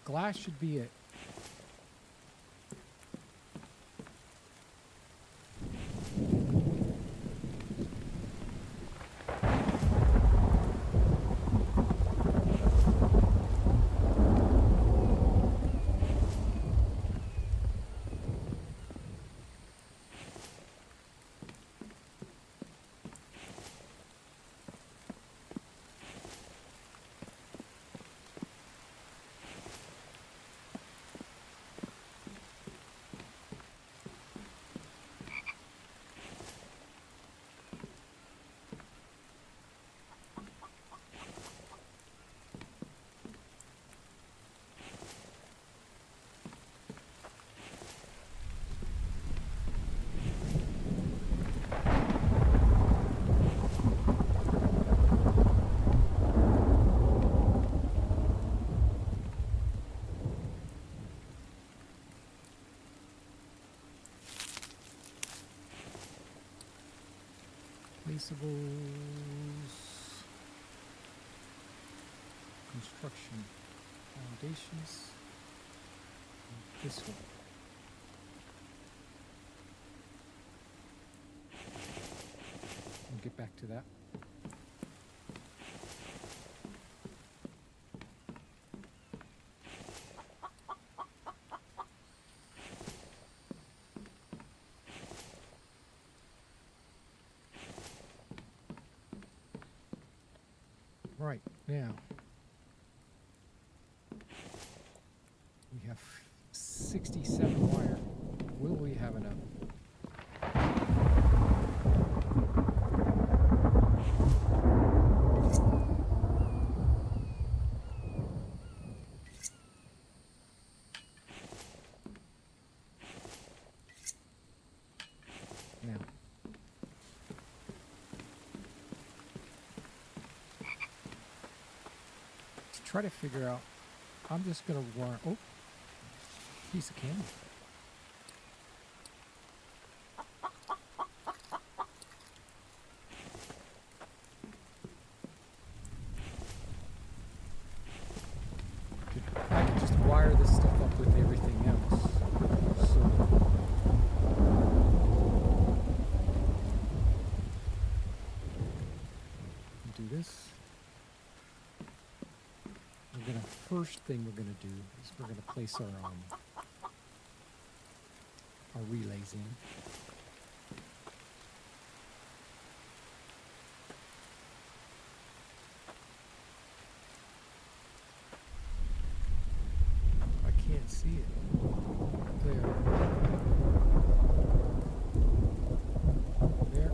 Glass should be it. Placeables, construction, foundations, and this one. We'll get back to that. Right, now we have 67 wire. Will we have enough? Now, try to figure out, I'm just going to warn, oh, piece of candy. I can just wire this stuff up with everything else. So, do this. First thing we're going to do is we're going to place our relays in. I can't see it. There. There.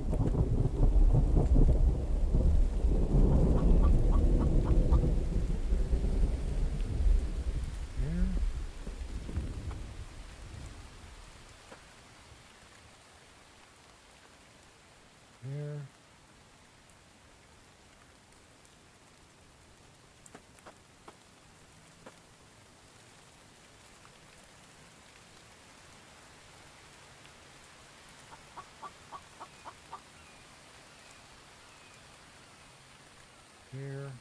Here.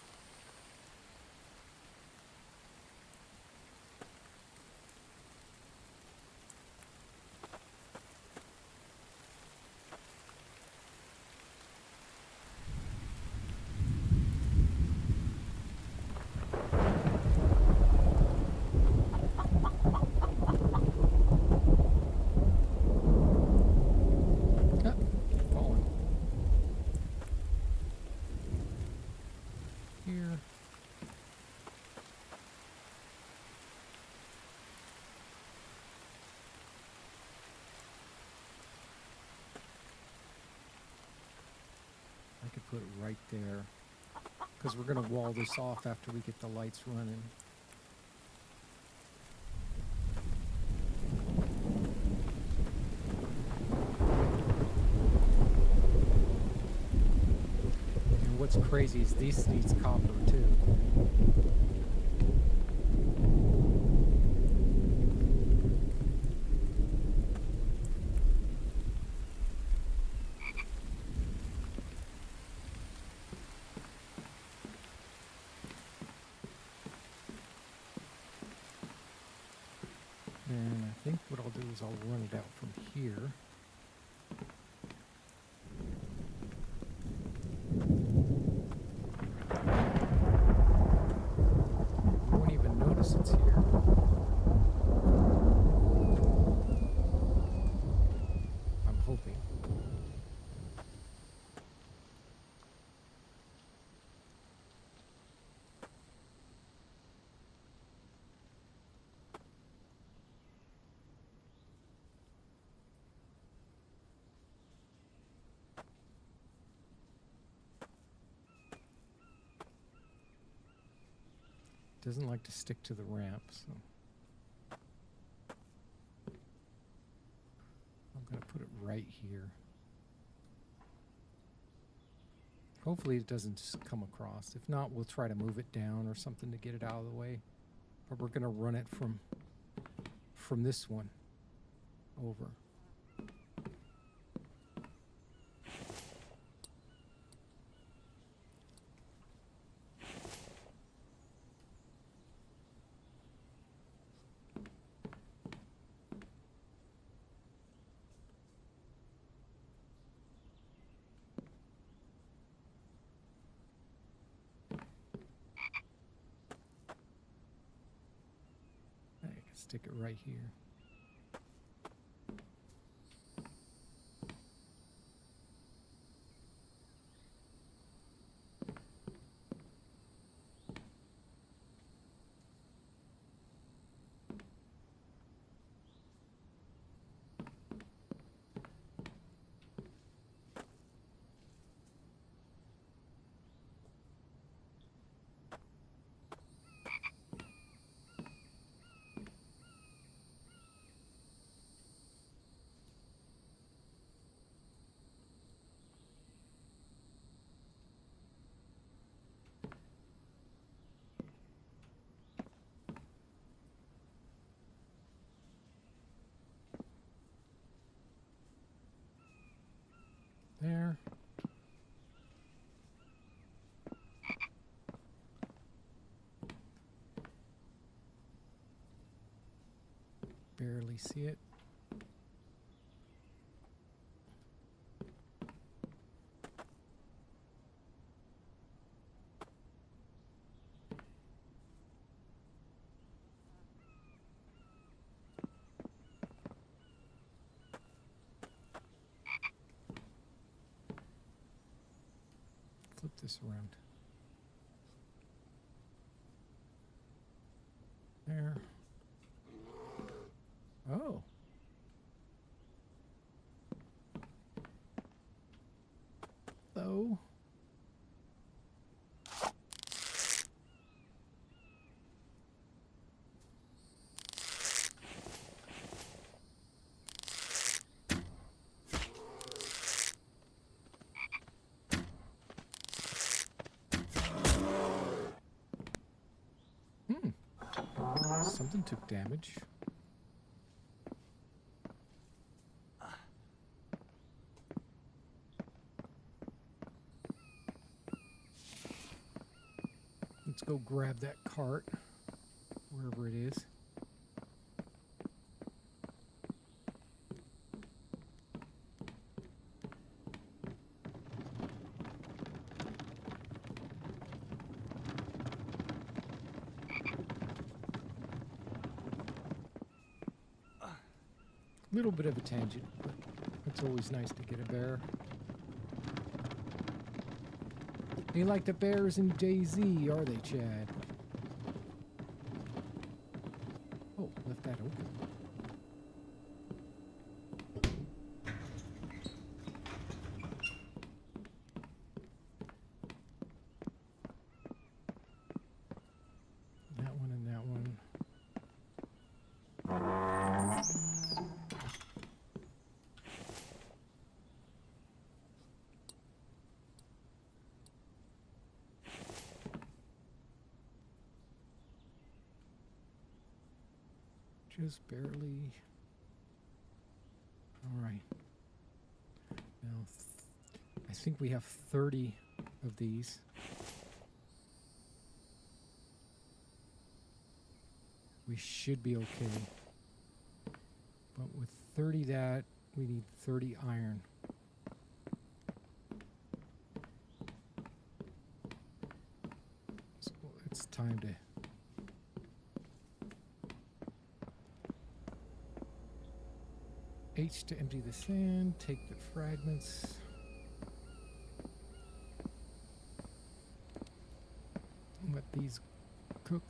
Put it right there, because we're going to wall this off after we get the lights running. And what's crazy is this needs copper too. is I'll run it out from here. You won't even notice it's here. I'm hoping. Doesn't like to stick to the ramp, so I'm going to put it right here. Hopefully it doesn't just come across. If not, we'll try to move it down or something to get it out of the way. But we're going to run it from this one over. Stick it right here. There. Barely see it. Flip this around. There. Oh. Hello. Something took damage. Let's go grab that cart, wherever it is. Little bit of a tangent, but it's always nice to get a bear. Ain't like the bears in DayZ, are they, Chad? Oh, left that open. That one and that one. Just barely. All right. Now, I think we have 30 of these. We should be okay. But with 30 that, we need 30 iron. So it's time to H to empty the sand, take the fragments. Let these cook.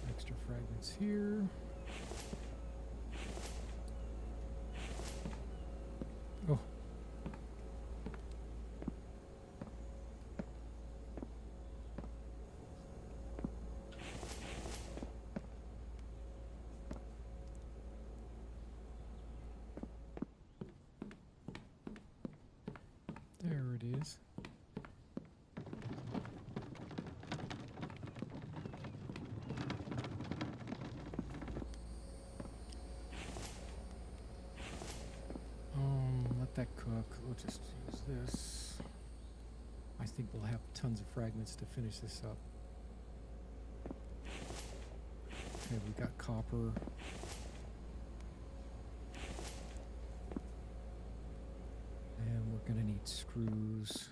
Extra fragments here. Oh. There it is. Let that cook. We'll just use this. I think we'll have tons of fragments to finish this up. Okay, we got copper. And we're gonna need screws.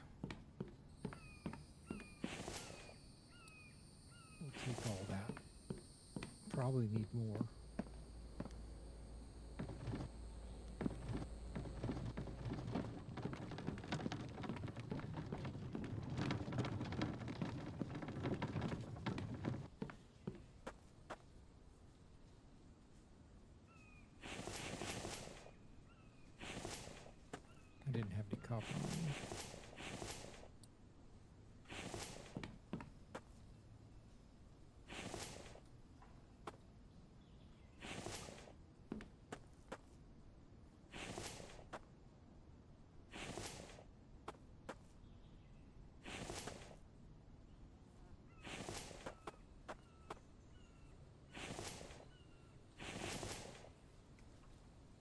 We'll take all that. Probably need more. I didn't have any copper on me.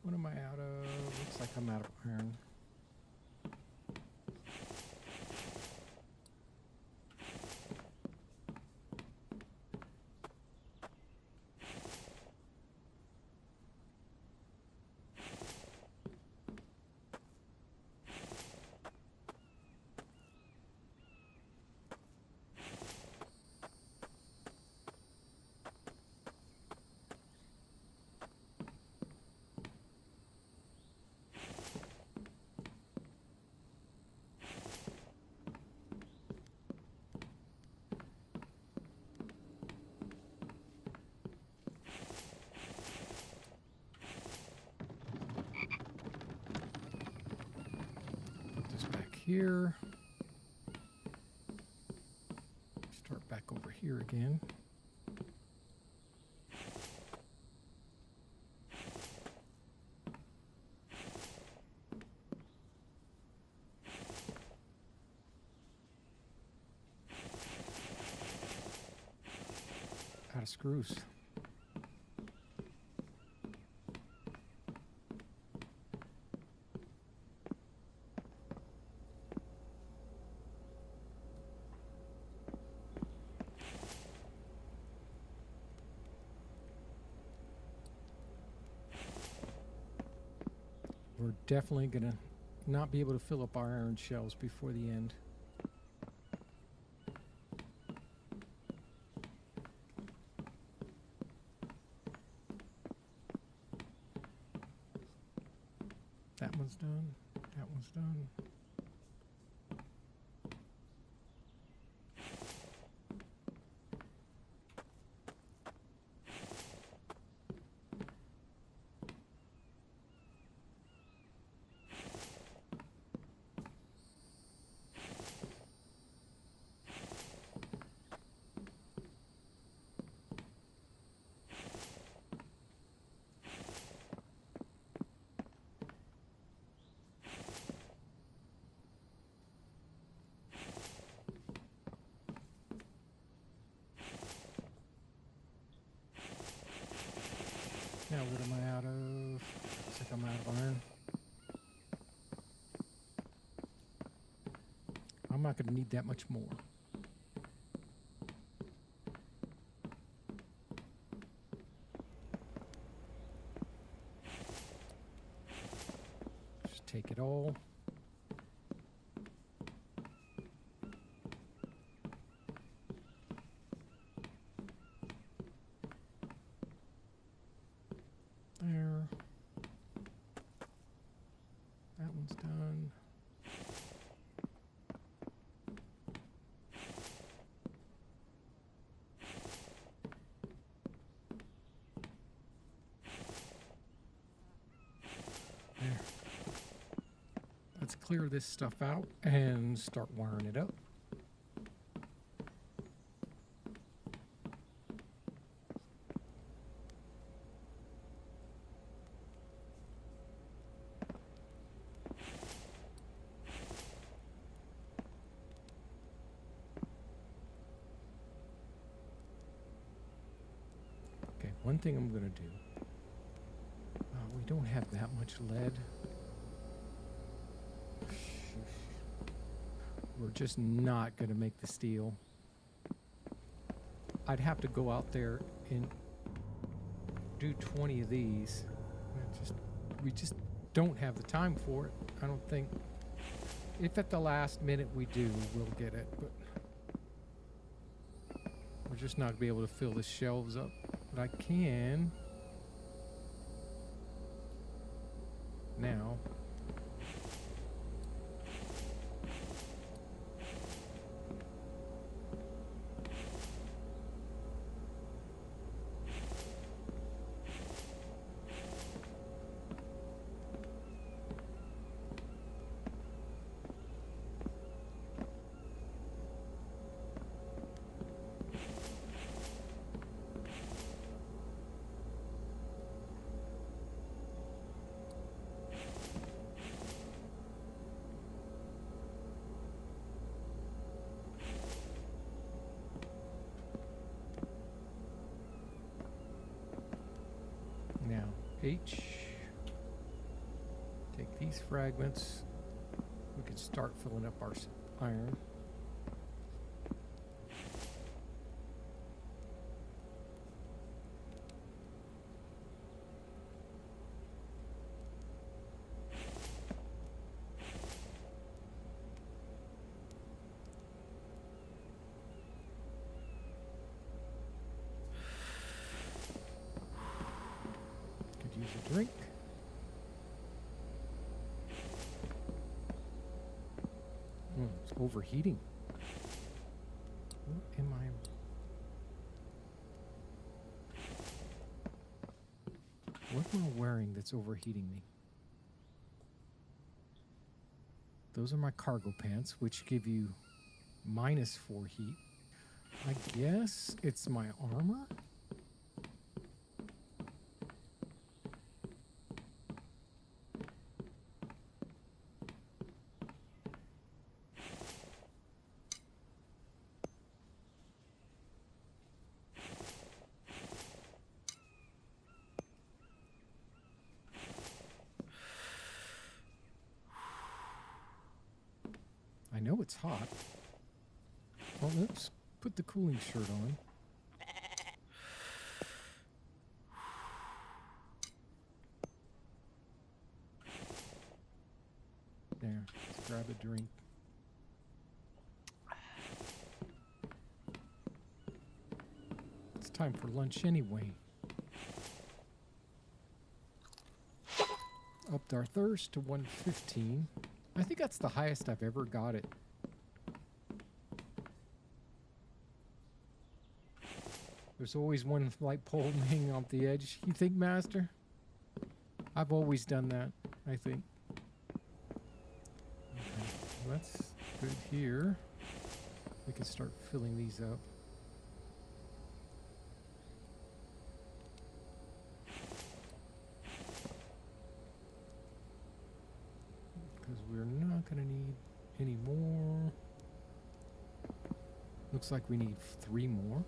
What am I out of? Looks like I'm out of iron. Put this back here. Start back over here again. Out of screws. We're definitely gonna not be able to fill up our iron shelves before the end. That one's done. That one's done. What am I out of? Looks like I'm out of iron. I'm not going to need that much more. Just take it all. There. That one's done. There. Let's clear this stuff out and start wiring it up. Okay, one thing I'm going to do. We don't have that much lead. We're just not going to make the steel. I'd have to go out there and do 20 of these. We just don't have the time for it. I don't think. If at the last minute we do, we'll get it. But we're just not going to be able to fill the shelves up. But I can now. Now, H, take these fragments. We can start filling up our iron. Use a drink. It's overheating. What am I wearing that's overheating me? Those are my cargo pants, which give you -4 heat. I guess it's my armor. I know it's hot. Well, let's put the cooling shirt on. There, let's grab a drink. It's time for lunch anyway. Upped our thirst to 115. I think that's the highest I've ever got it. There's always one light pole hanging off the edge. You think, Master? I've always done that, I think. Okay, well, that's good here. We can start filling these up. Because we're not going to need any more. Looks like we need 3 more.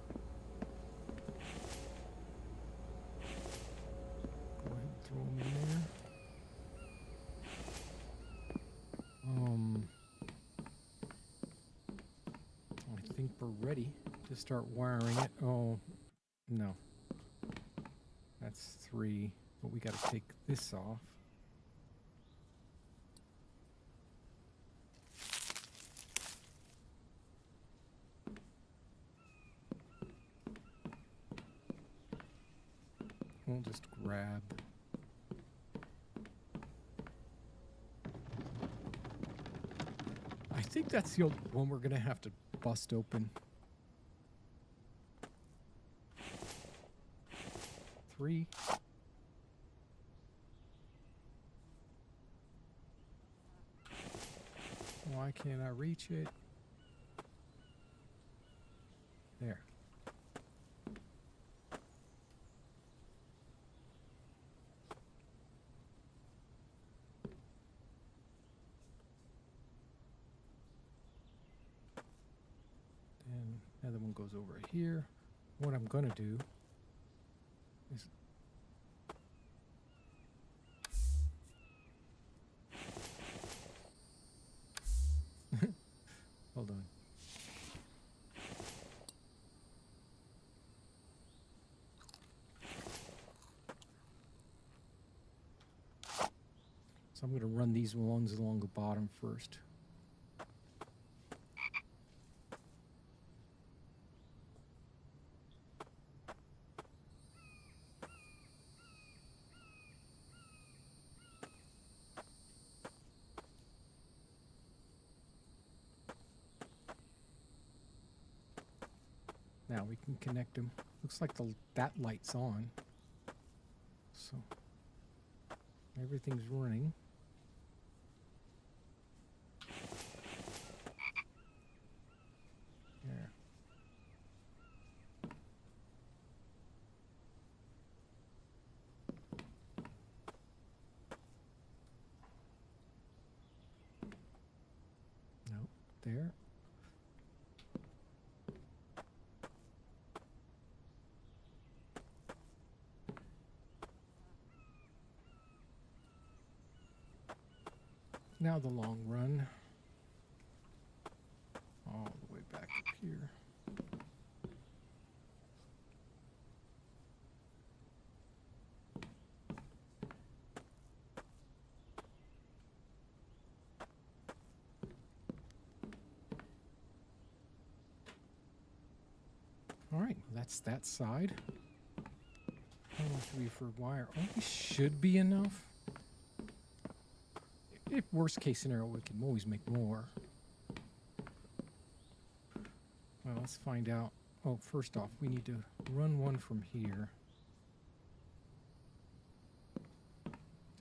we're ready to start wiring it. Oh, no. That's 3, but we got to take this off. We'll just grab. I think that's the only one we're going to have to bust open. 3. Why can't I reach it? There. And the other one goes over here. What I'm going to do is hold on. So I'm going to run these ones along the bottom first. Now we can connect them. Looks like that light's on. So everything's running. There. Nope, there. Now the long run. All the way back up here. All right, that's that side. How much do we for wire? Oh, we should be enough. If worst case scenario, we can always make more. Well, let's find out. Oh, first off, we need to run one from here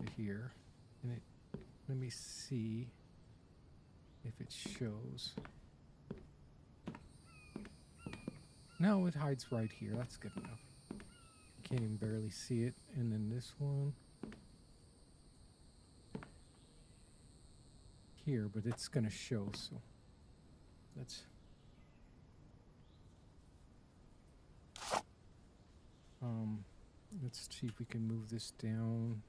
to here. And it, let me see if it shows. No, it hides right here. That's good enough. Can't even barely see it. And then this one here, but it's going to show. So that's let's see if we can move this down.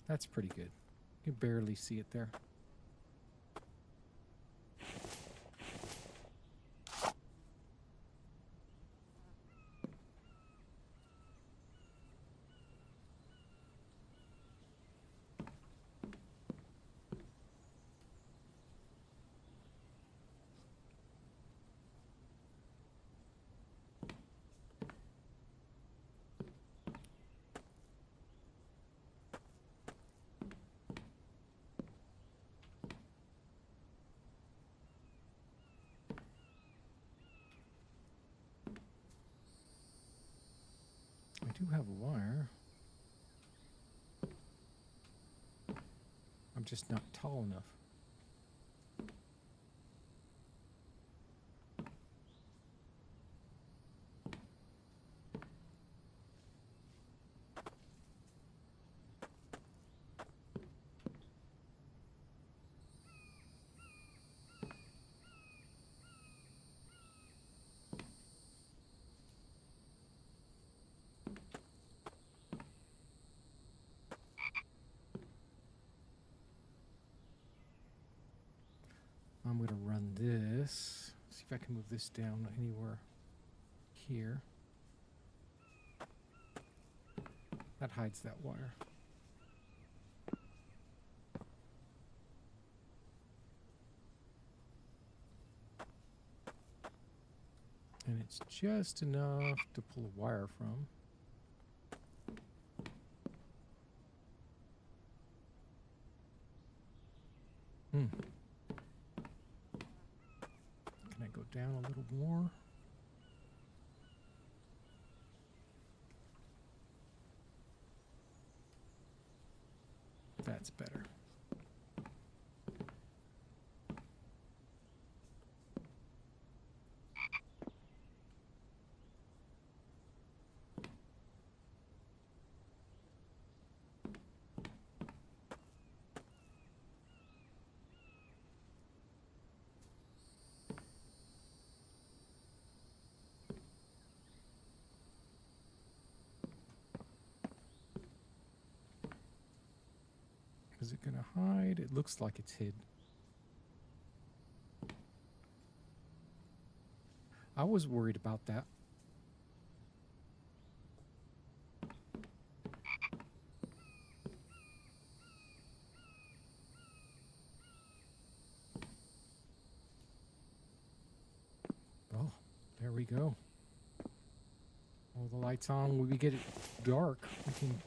That's pretty good. You can barely see it there. I do have a wire. I'm just not tall enough. I'm going to run this. See if I can move this down anywhere here. That hides that wire. And it's just enough to pull a wire from. Can I go down a little more? That's better. Is it going to hide? It looks like it's hid. I was worried about that. Oh, there we go. All the lights on. When we get it dark, we can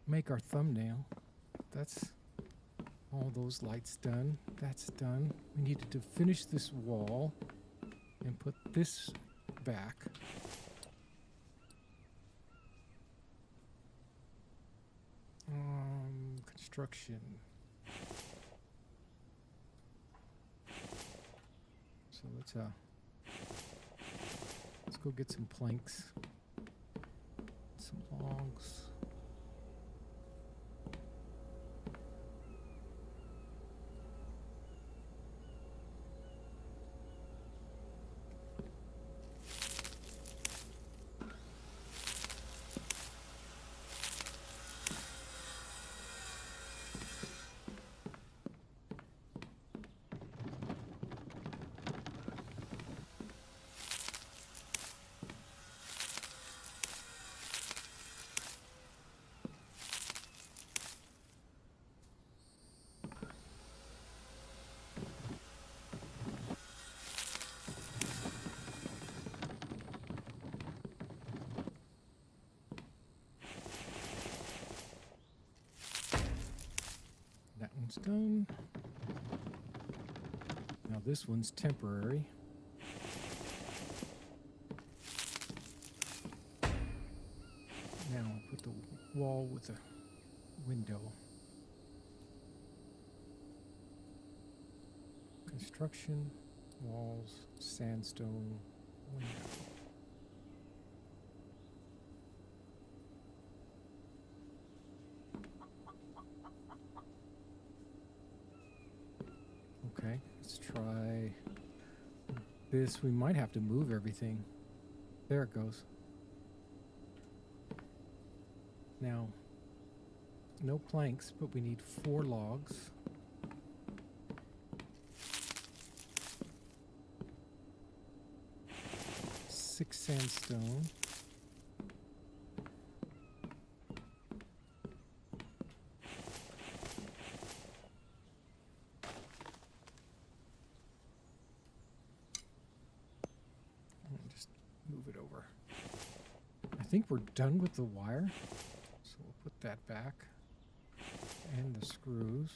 make our thumbnail. That's all those lights done. That's done. We needed to finish this wall and put this back. Construction. So let's go get some planks, some logs. That one's done. Now this one's temporary. Now I'll put the wall with a window. Construction, walls, sandstone, window. Okay, let's try this. We might have to move everything. There it goes. Now, no planks, but we need 4 logs. Six sandstone. Just move it over. I think we're done with the wire, so we'll put that back. And the screws.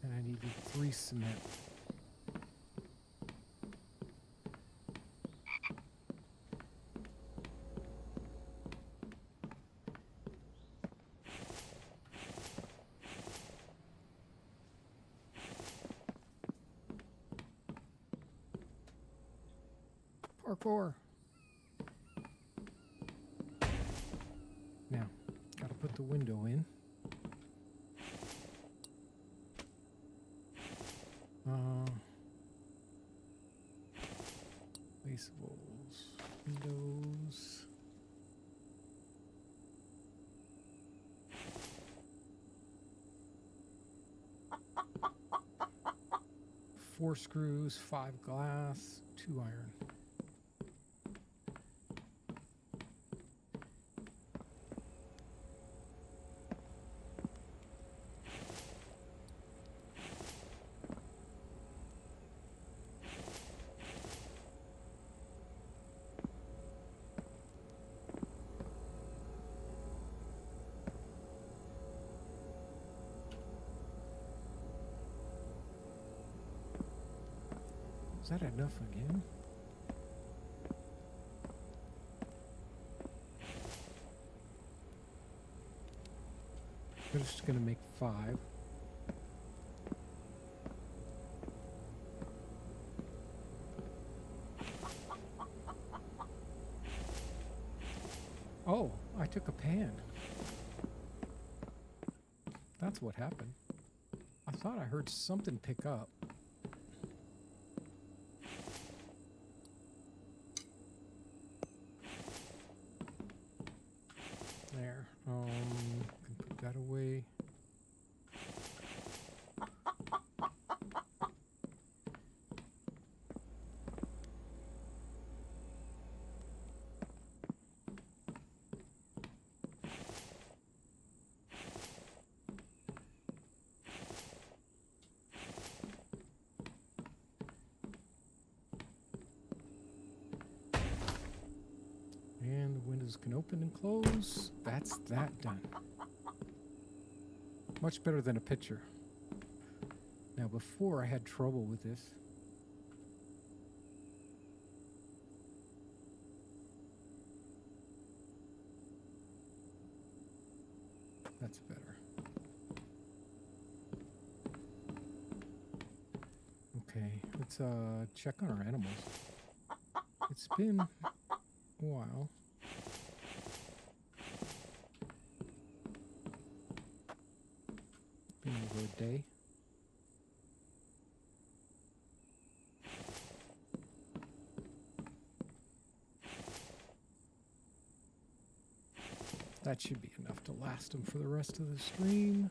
And I needed 3 cement. Parkour. Now, gotta put the window in. We Spaceables. Windows. 4 screws, 5 glass, 2 iron. Is that enough again? We're just gonna make 5. Oh, I took a pan. That's what happened. I thought I heard something pick up. There. Can put that away. And the windows can open and close. That's that done. Much better than a picture. Now before I had trouble with this. That's better. Okay, let's check on our animals. It's been a while. Been over a day. That should be enough to last them for the rest of the stream.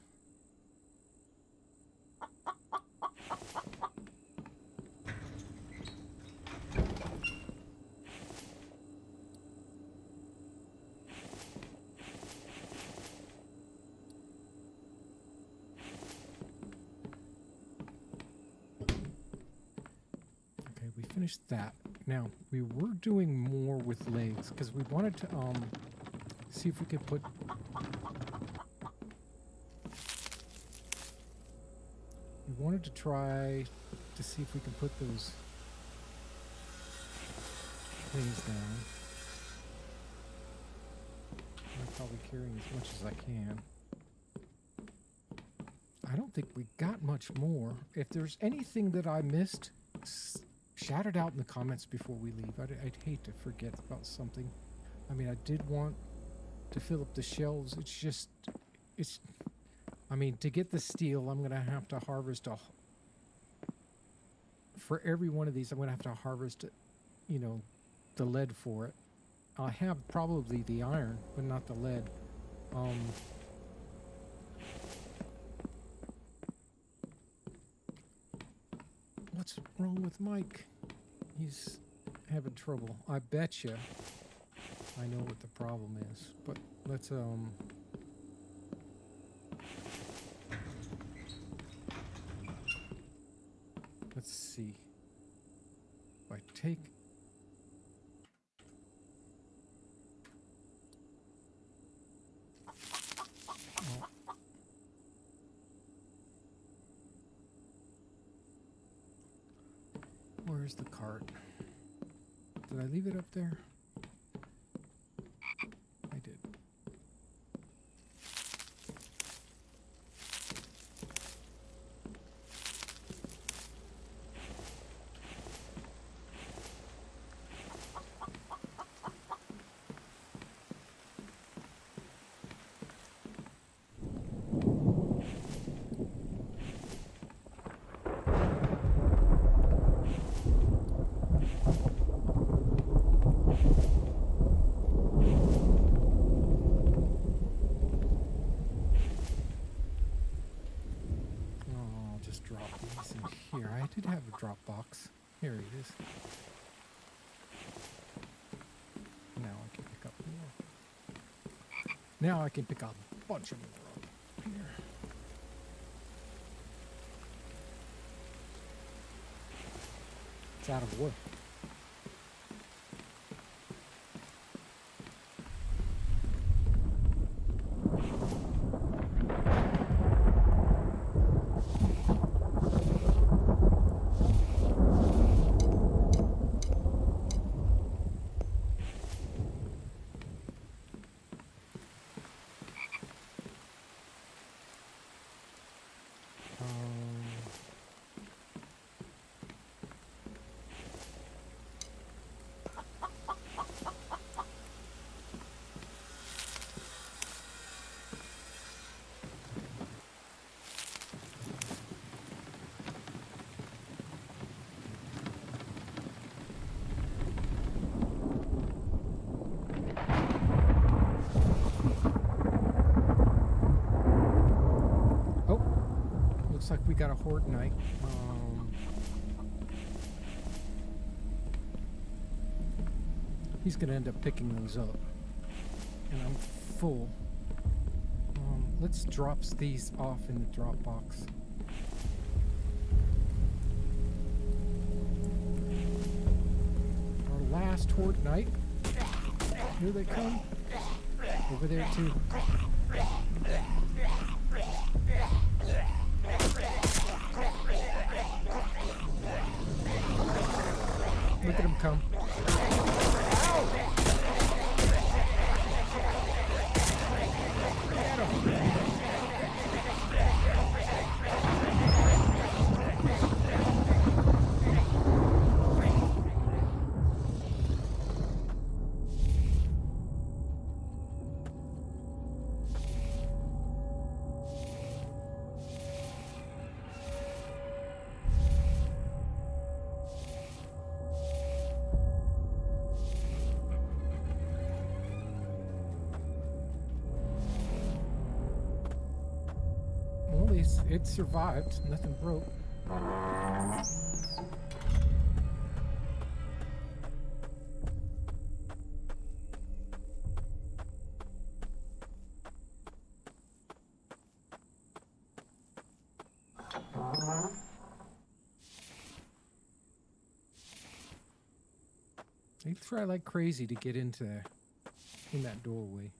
Okay, we finished that. Now, we were doing more with legs because we wanted to see if we could put to try to see if we can put those things down. I'm probably carrying as much as I can. I don't think we got much more. If there's anything that I missed, shout it out in the comments before we leave. I'd hate to forget about something. I mean, I did want to fill up the shelves. It's just, I mean, to get the steel, I'm going to have to harvest for every one of these, I'm going to have to harvest, you know, the lead for it. I have probably the iron, but not the lead. What's wrong with Mike? He's having trouble. I bet you I know what the problem is, but let's see. If I take where's the cart? Did I leave it up there? I did. here. I did have a drop box. Here it is. Now I can pick up more. Now I can pick up a bunch of more up here. It's out of wood. Looks like we got a horde knight. He's gonna end up picking those up, and I'm full. Let's drop these off in the drop box. Our last horde knight. Here they come. Over there too. Look at him come. It survived. Nothing broke. They try like crazy to get in that doorway.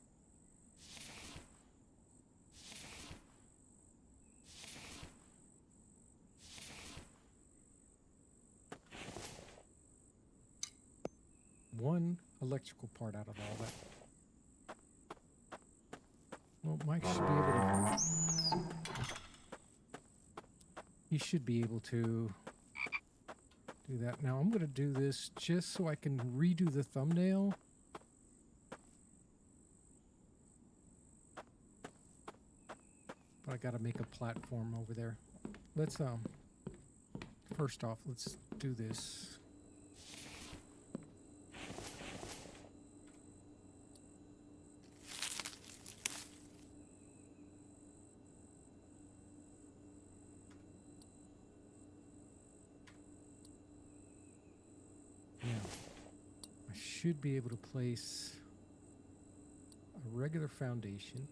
One electrical part out of all that. Well, Mike should be able to... He should be able to do that. Now I'm going to do this just so I can redo the thumbnail. But I got to make a platform over there. Let's, first off, let's do this. Should be able to place a regular foundation.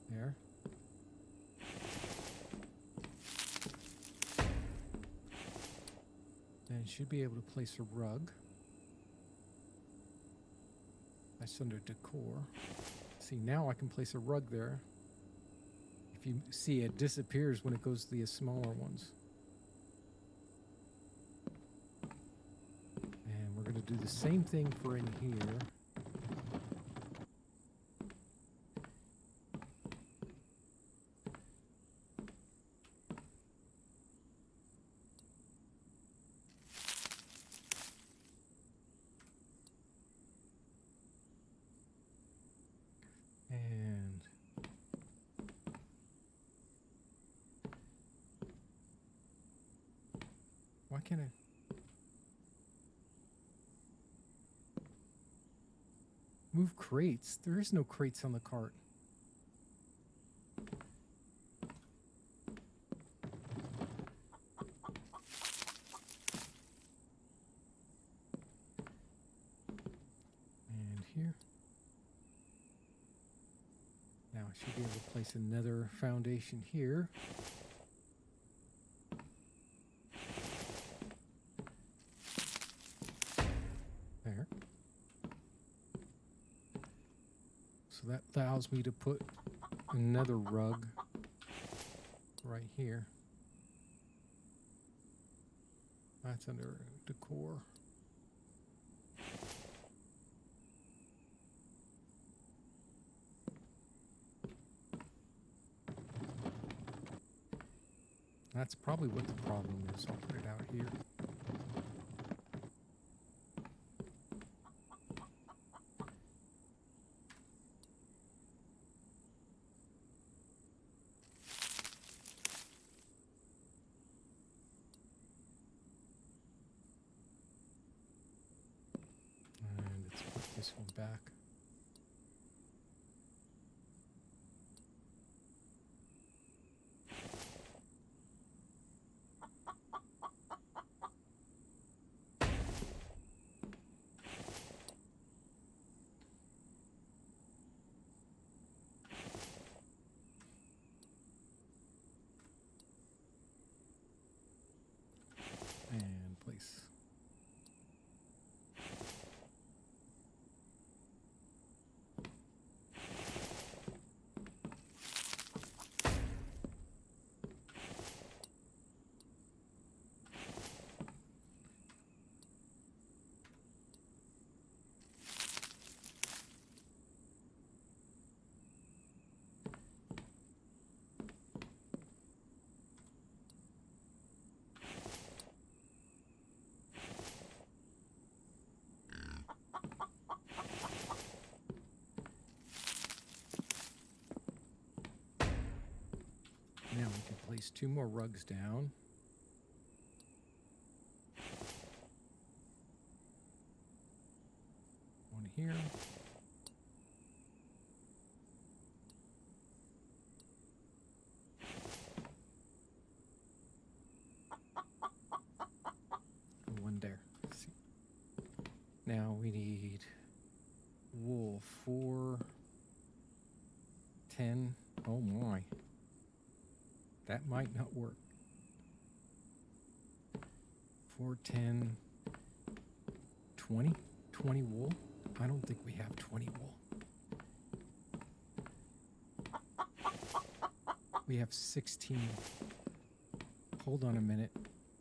There. Then should be able to place a rug. That's under decor. See, now I can place a rug there. If you see, it disappears when it goes to the smaller ones. We're going to do the same thing for in here. And why can't I? Move crates. There is no crates on the cart. I should be able to place another foundation here. There. So that allows me to put another rug right here. That's under decor. That's probably what the problem is. I'll put it out here. And let's put this one back. And place. Now we can place 2 more rugs down. One here. And one there. Let's see. Now we need wool 4, 10. Oh my. That might not work. 4, 10, 20? 20 wool? I don't think we have 20 wool. We have 16. Hold on a minute.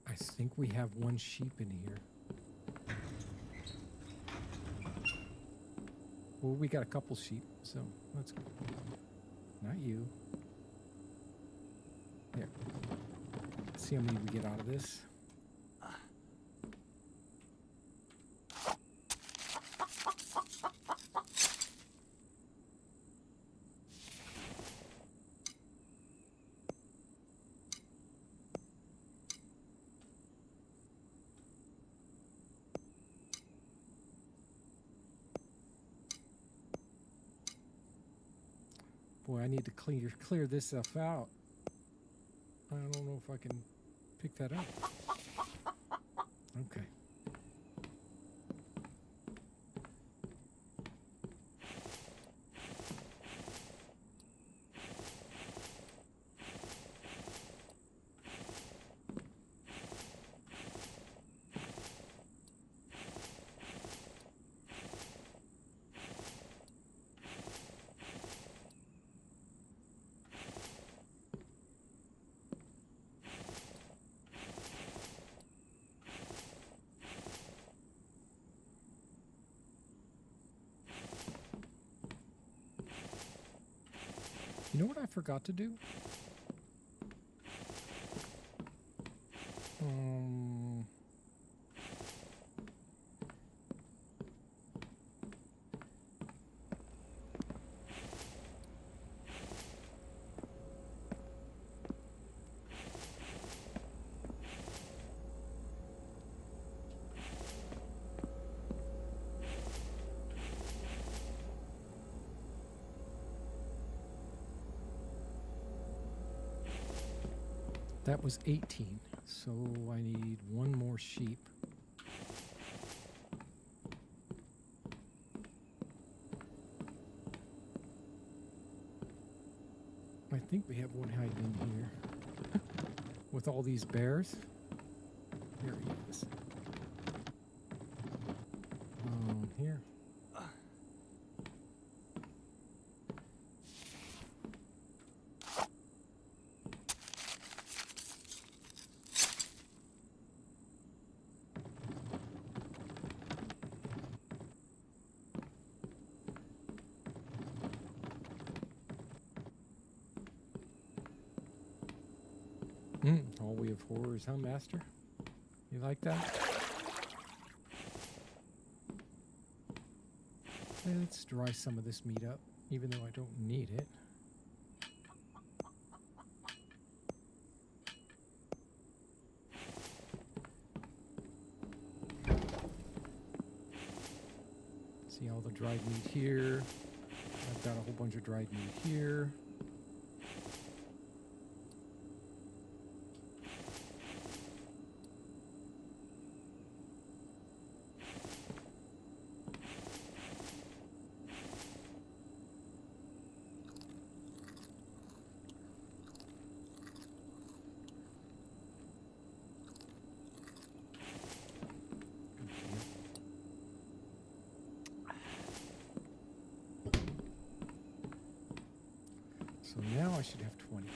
I think we have 1 sheep in here. Well, we got a couple sheep, so let's go. Not you. Here. Let's see how many we get out of this. Boy, I need to clear this stuff out. I don't know if I can pick that up. Okay. You know what I forgot to do? That was 18, so I need 1 more sheep. I think we have one hiding in here. With all these bears. Here he is. Here. Hallway of Horrors, huh, Master? You like that? Let's dry some of this meat up, even though I don't need it. See all the dried meat here. I've got a whole bunch of dried meat here. So now I should have 20.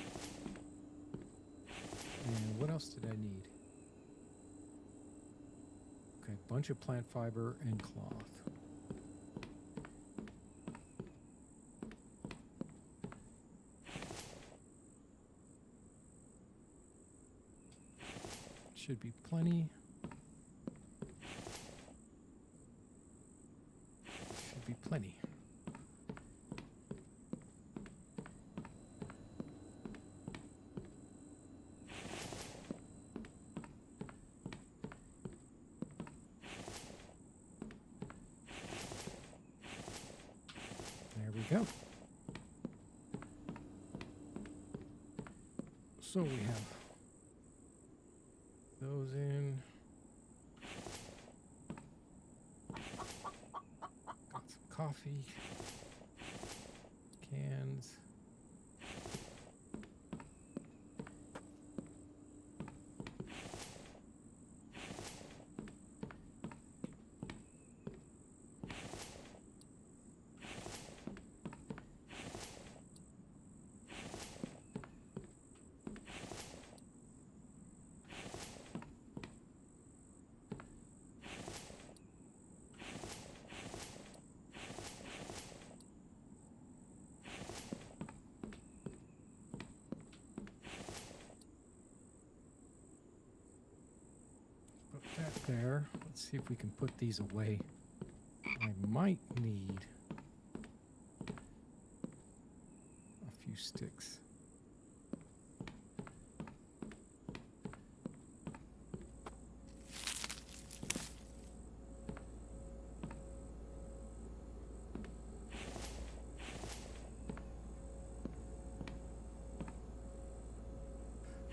And what else did I need? Okay, bunch of plant fiber and cloth. Should be plenty. Should be plenty. There we go. So we have those in. Got some coffee. Cans. That there. Let's see if we can put these away. I might need a few sticks.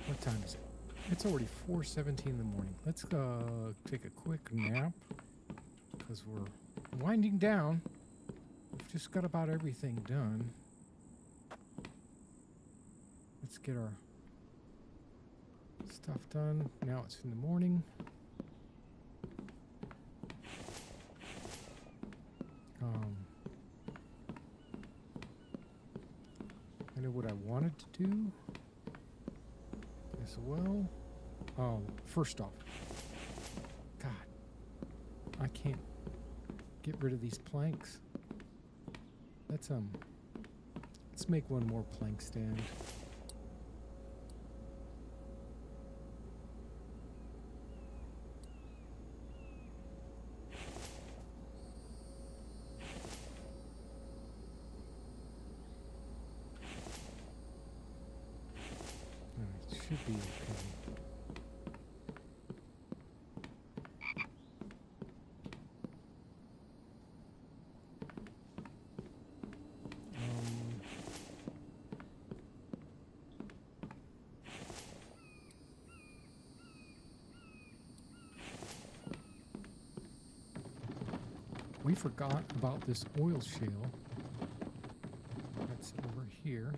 What time is it? It's already 4:17 in the morning. Let's take a quick nap because we're winding down. We've just got about everything done. Let's get our stuff done. Now it's in the morning. I know what I wanted to do as well. Oh, first off, God, I can't get rid of these planks. Let's make one more plank stand. It should be okay. We forgot about this oil shale that's over here.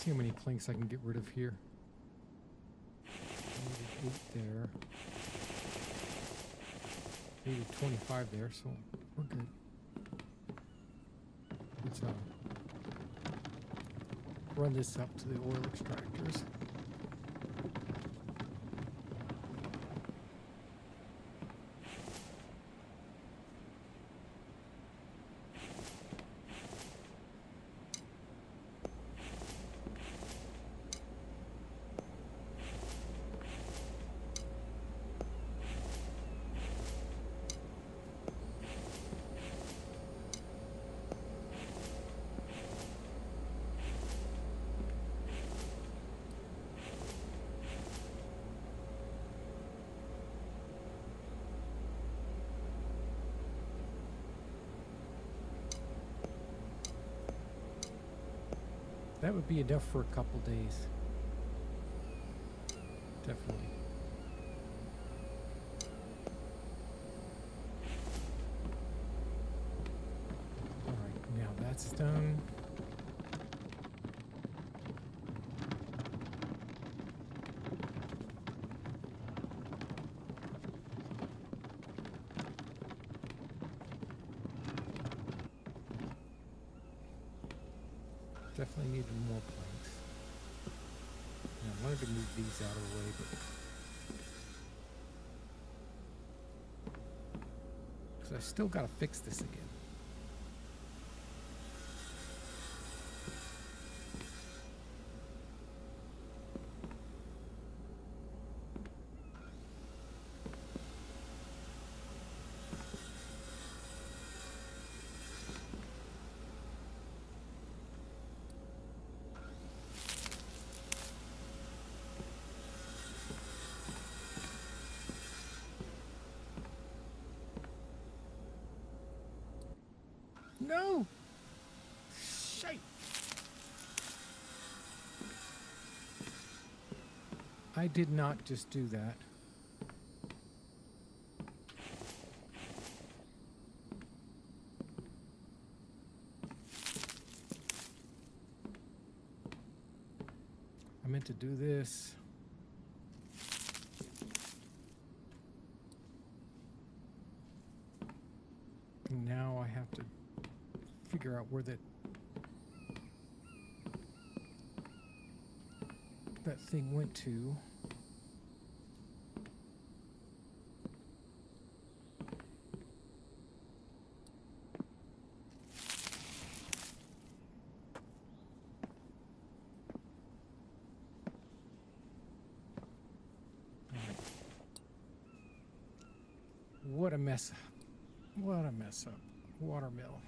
see how many planks I can get rid of here. 8 there. 25 there, so we're good. Let's run this up to the oil extractors. That would be enough for a couple days. Definitely. All right, now that's done. Definitely needed more planks. And I wanted to move these out of the way, but because I still got to fix this again. No! Shite! I did not just do that. I meant to do this. And now I have to figure out where that thing went to. All right. What a mess. What a mess up. Watermill.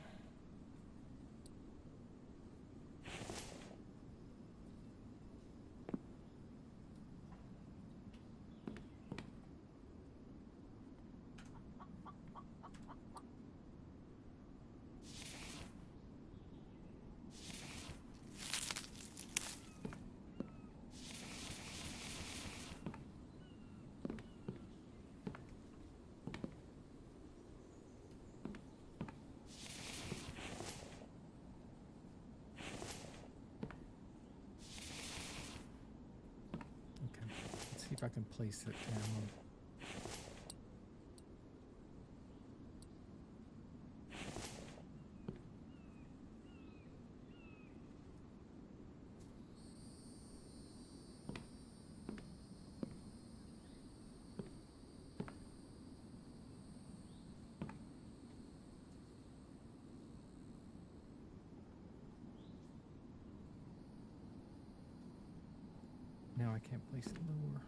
See if I can place it down. Now I can't place it lower.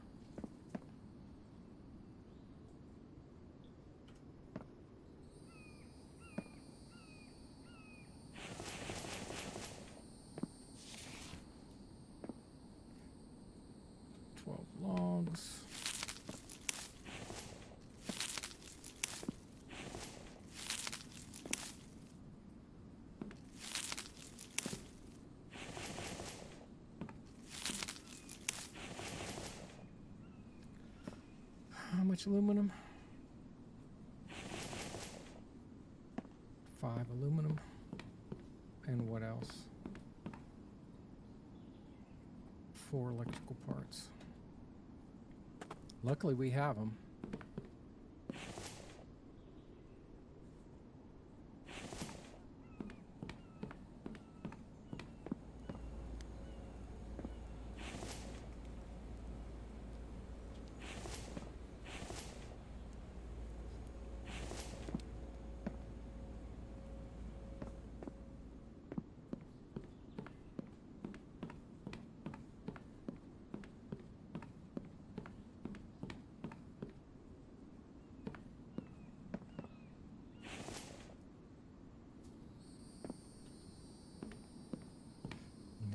Logs. How much aluminum? 5 aluminum. And what else? 4 electrical parts. Luckily we have them.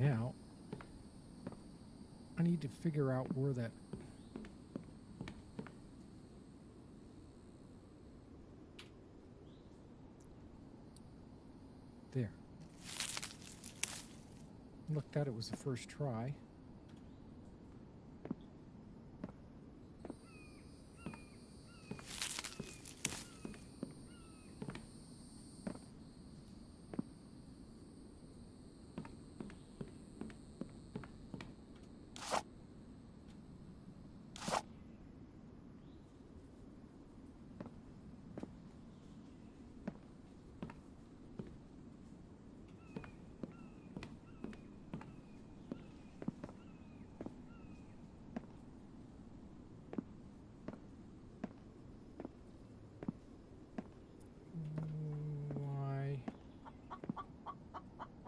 Now, I need to figure out where that... There. Looked at it was the first try.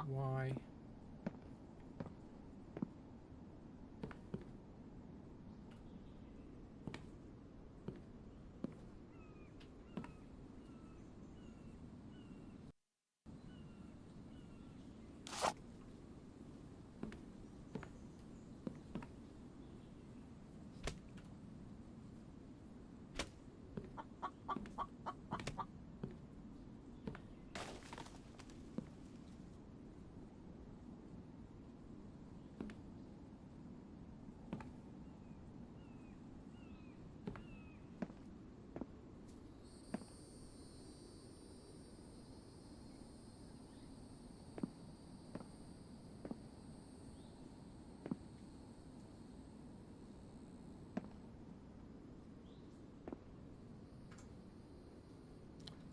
Why?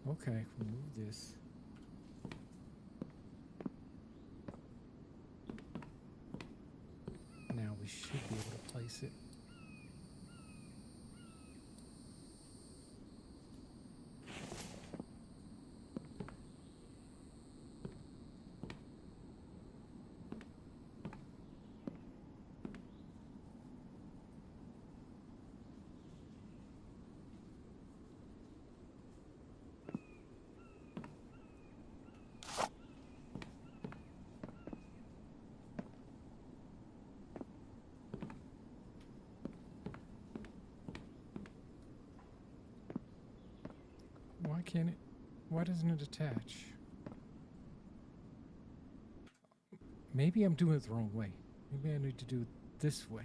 Okay, remove this. Now we should be able to place it. Why can't it? Why doesn't it attach? Maybe I'm doing it the wrong way. Maybe I need to do it this way.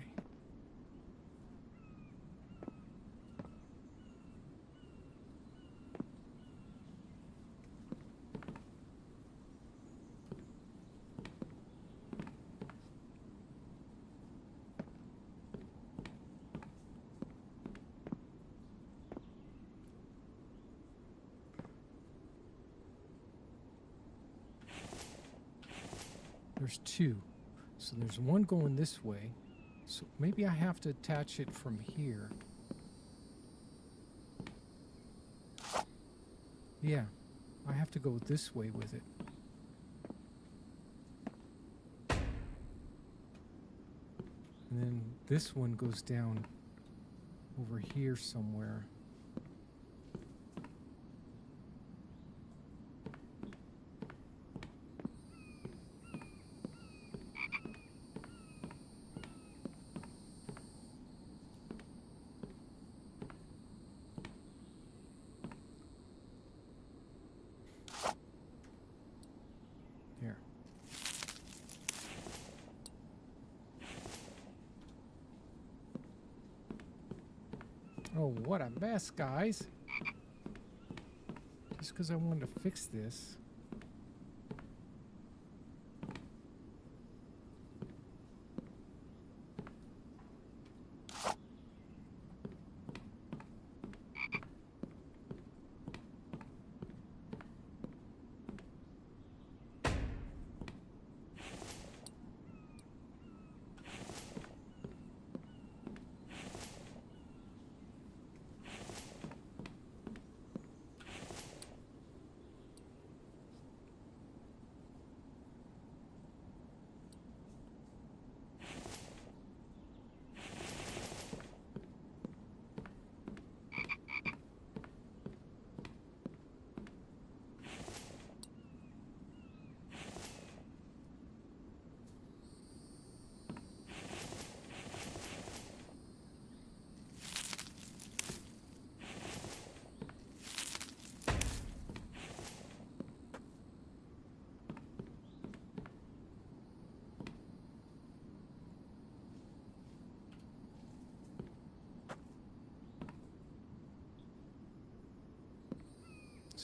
There's two. So there's one going this way. So maybe I have to attach it from here. Yeah, I have to go this way with it. And then this one goes down over here somewhere. There. Oh, what a mess, guys. Just because I wanted to fix this.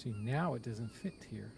See, now it doesn't fit here.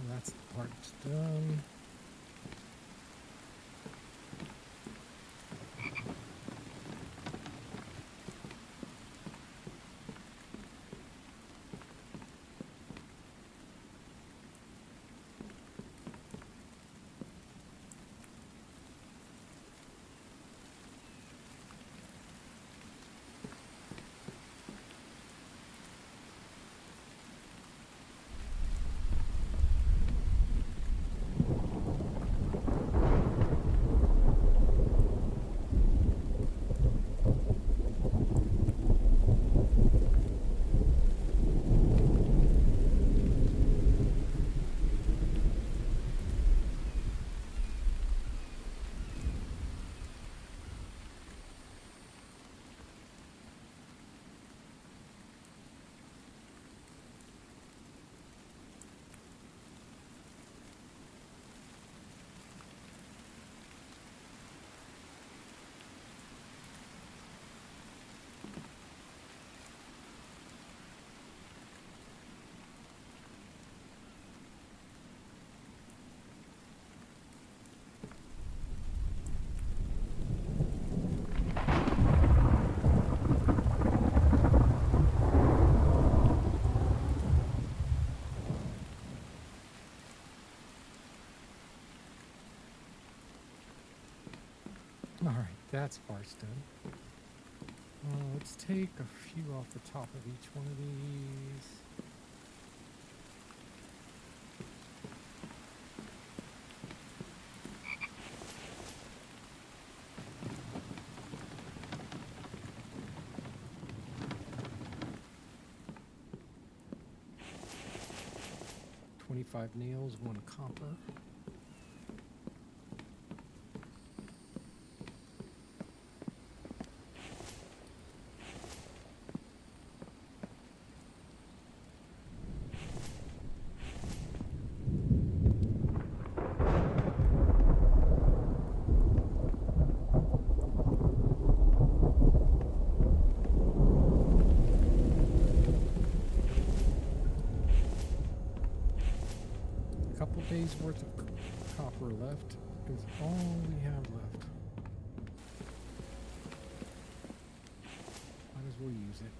That's the part that's done. All right, that's parts done. Let's take a few off the top of each one of these. $25 nails, 1 copper. Couple days worth of copper left is all we have left. Might as well use it.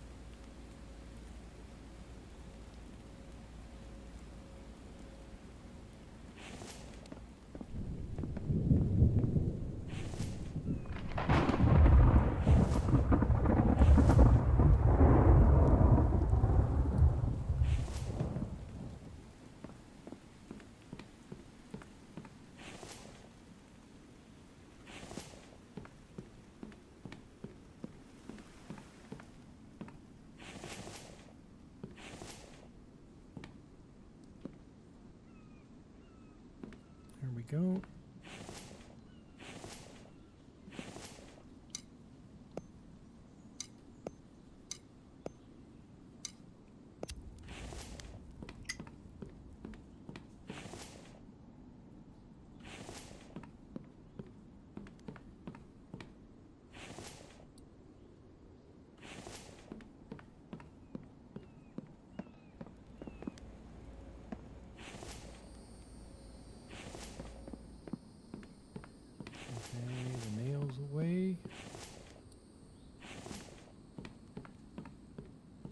There we go.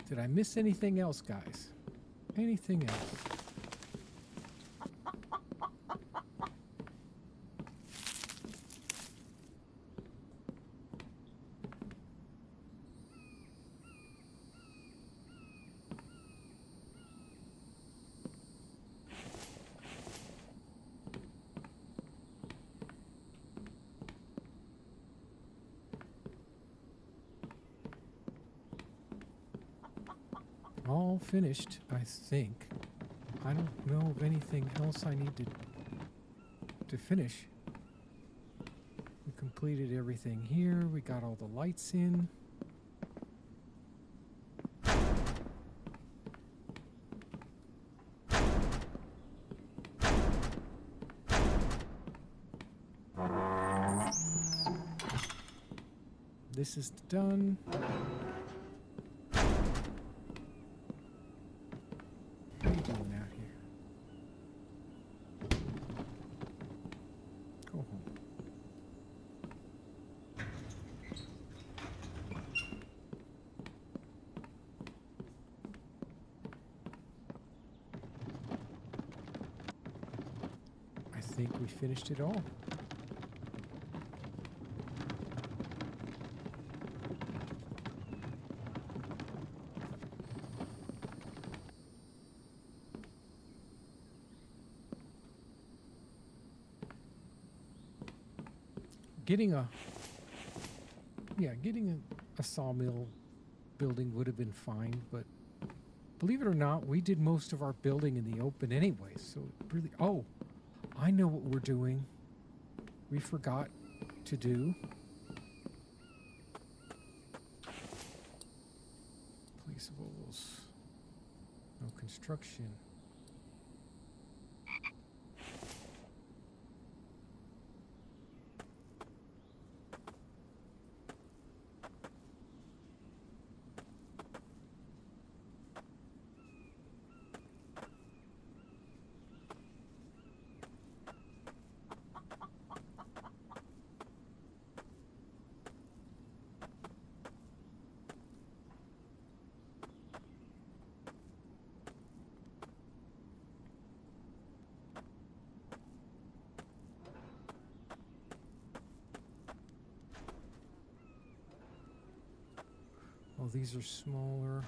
Did I miss anything else, guys? Anything else? all finished, I think. I don't know of anything else I need to finish. We completed everything here. We got all the lights in. This is done. What are you doing out here? Go home. I think we finished it all. Getting a sawmill building would have been fine, but believe it or not, we did most of our building in the open anyway, so it really... Oh, I know what we're doing. We forgot to do. Placeables. No construction. Oh, these are smaller.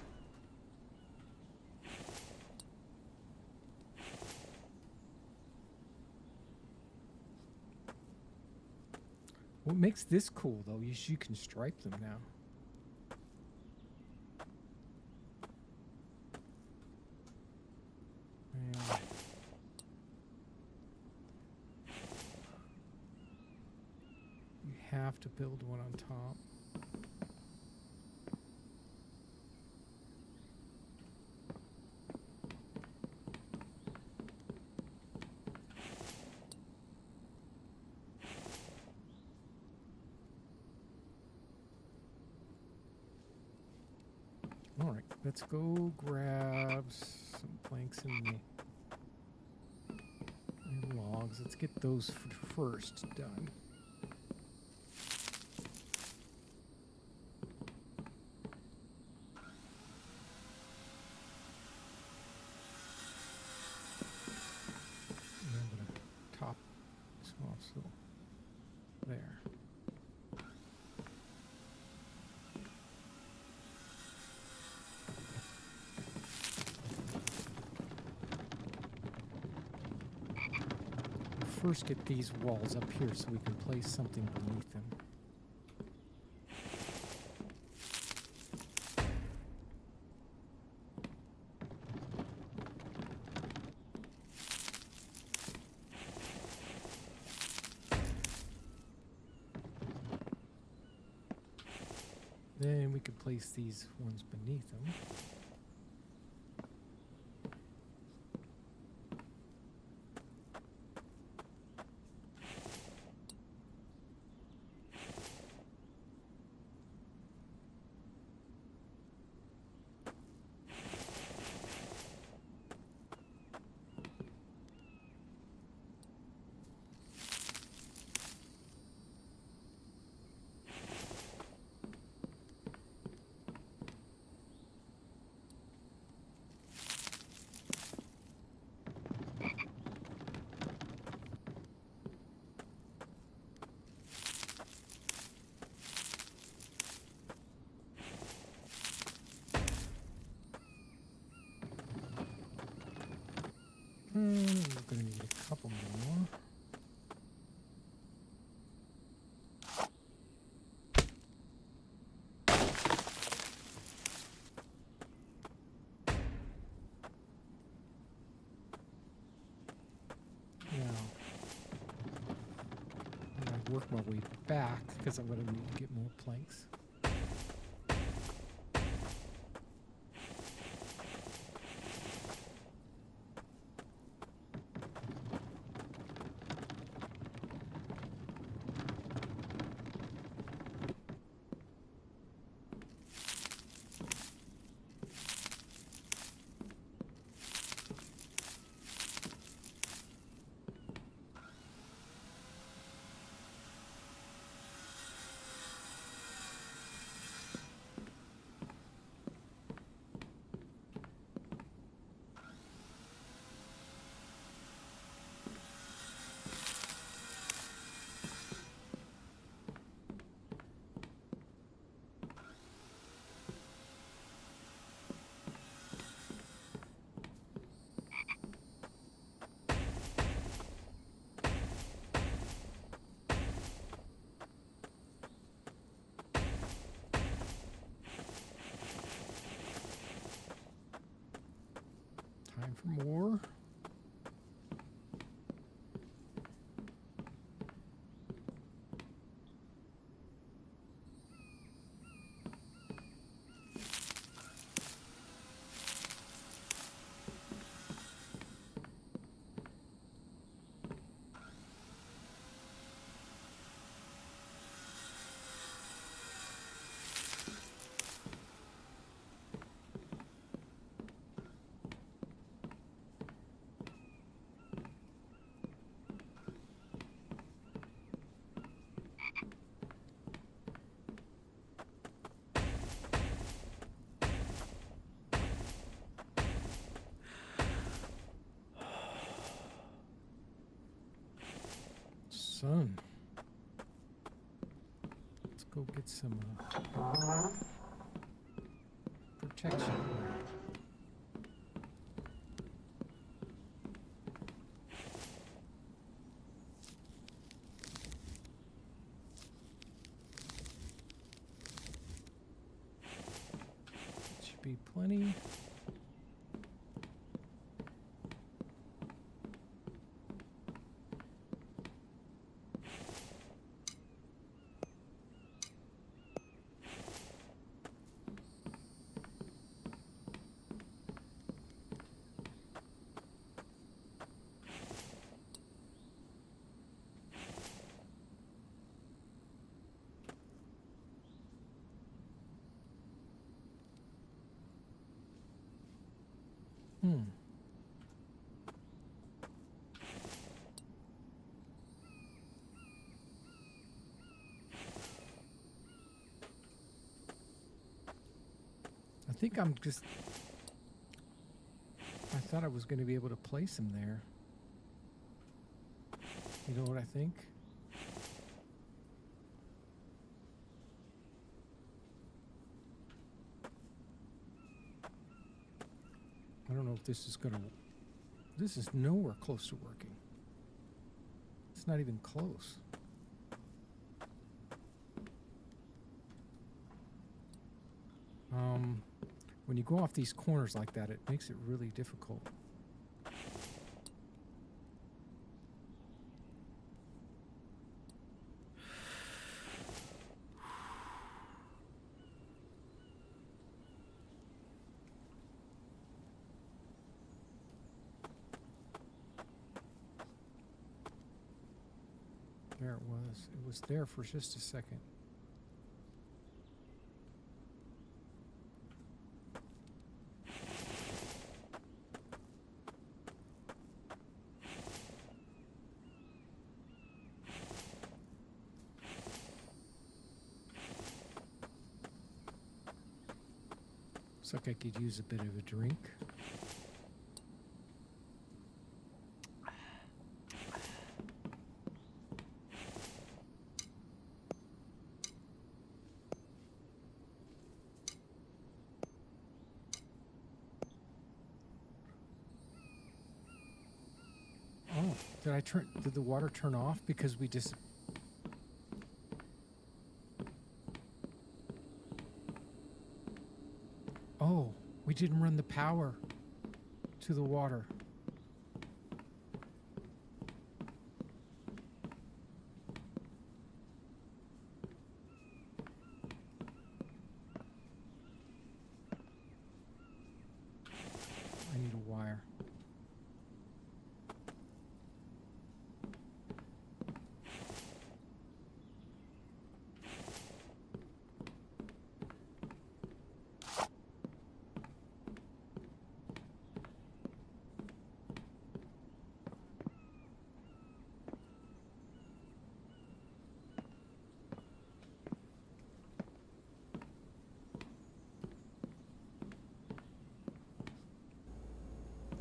What makes this cool, though, is you can stripe them now. And you have to build one on top. All right, let's go grab some planks and logs. Let's get those first done. And I'm gonna top this off, so there. First get these walls up here so we can place something beneath them. Then we can place these ones beneath them. We're gonna need a couple more. work my way back because I'm going to need to get more planks. Time for more. Son. Let's go get some protection. Should be plenty. I think I thought I was going to be able to place him there. You know what I think? I don't know if this is going to... This is nowhere close to working. It's not even close. When you go off these corners like that, it makes it really difficult. There it was. It was there for just a second. Looks like I could use a bit of a drink. Oh, did the water turn off because we just... Oh, we didn't run the power to the water.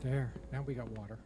There, now we got water.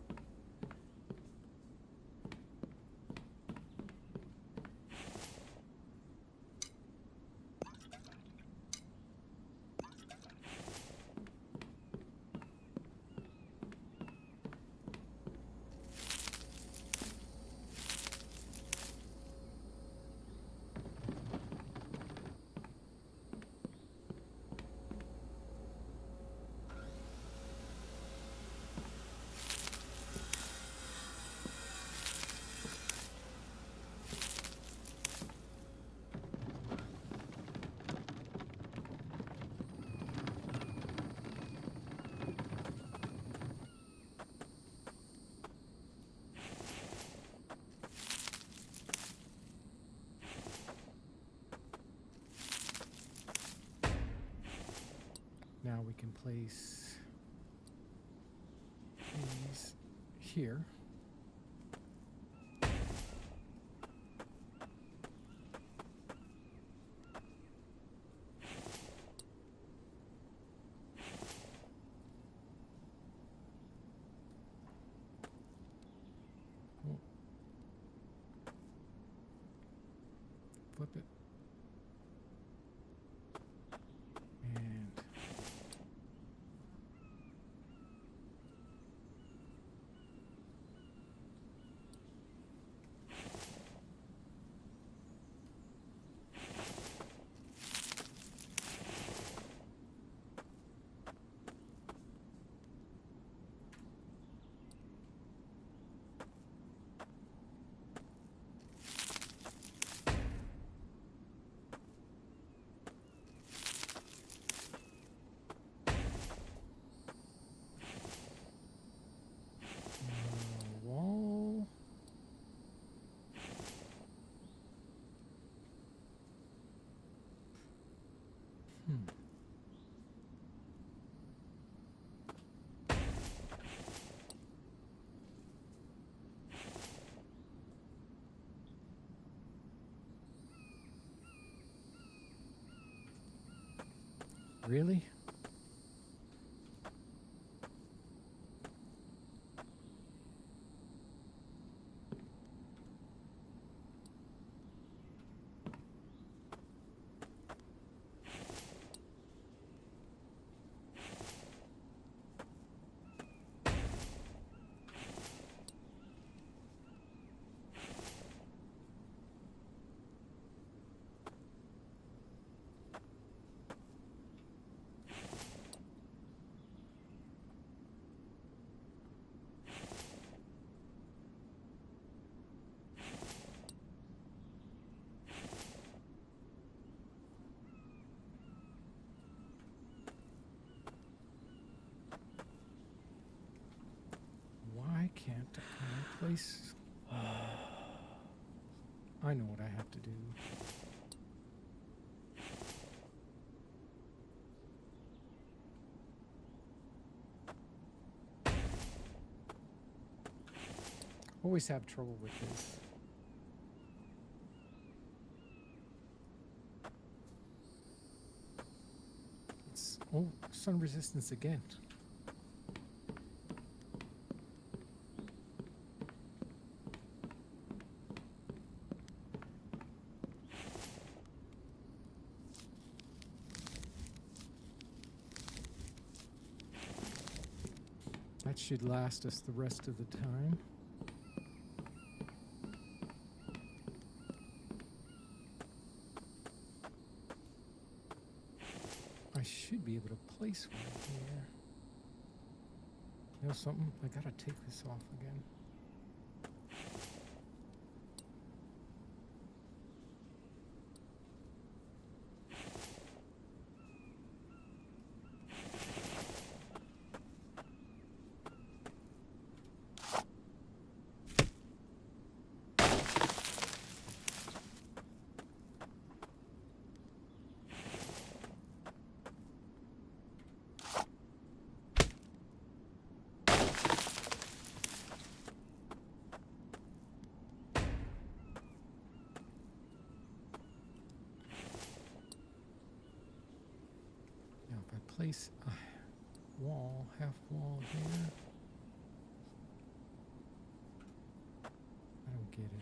Now we can place these here. Oh. Flip it. And wall. Really? Why can't I place? I know what I have to do. Always have trouble with this. It's, oh, sun resistance again. That should last us the rest of the time. I should be able to place one here. You know something? I gotta take this off again. Now if I place a wall, half wall here. Forget it.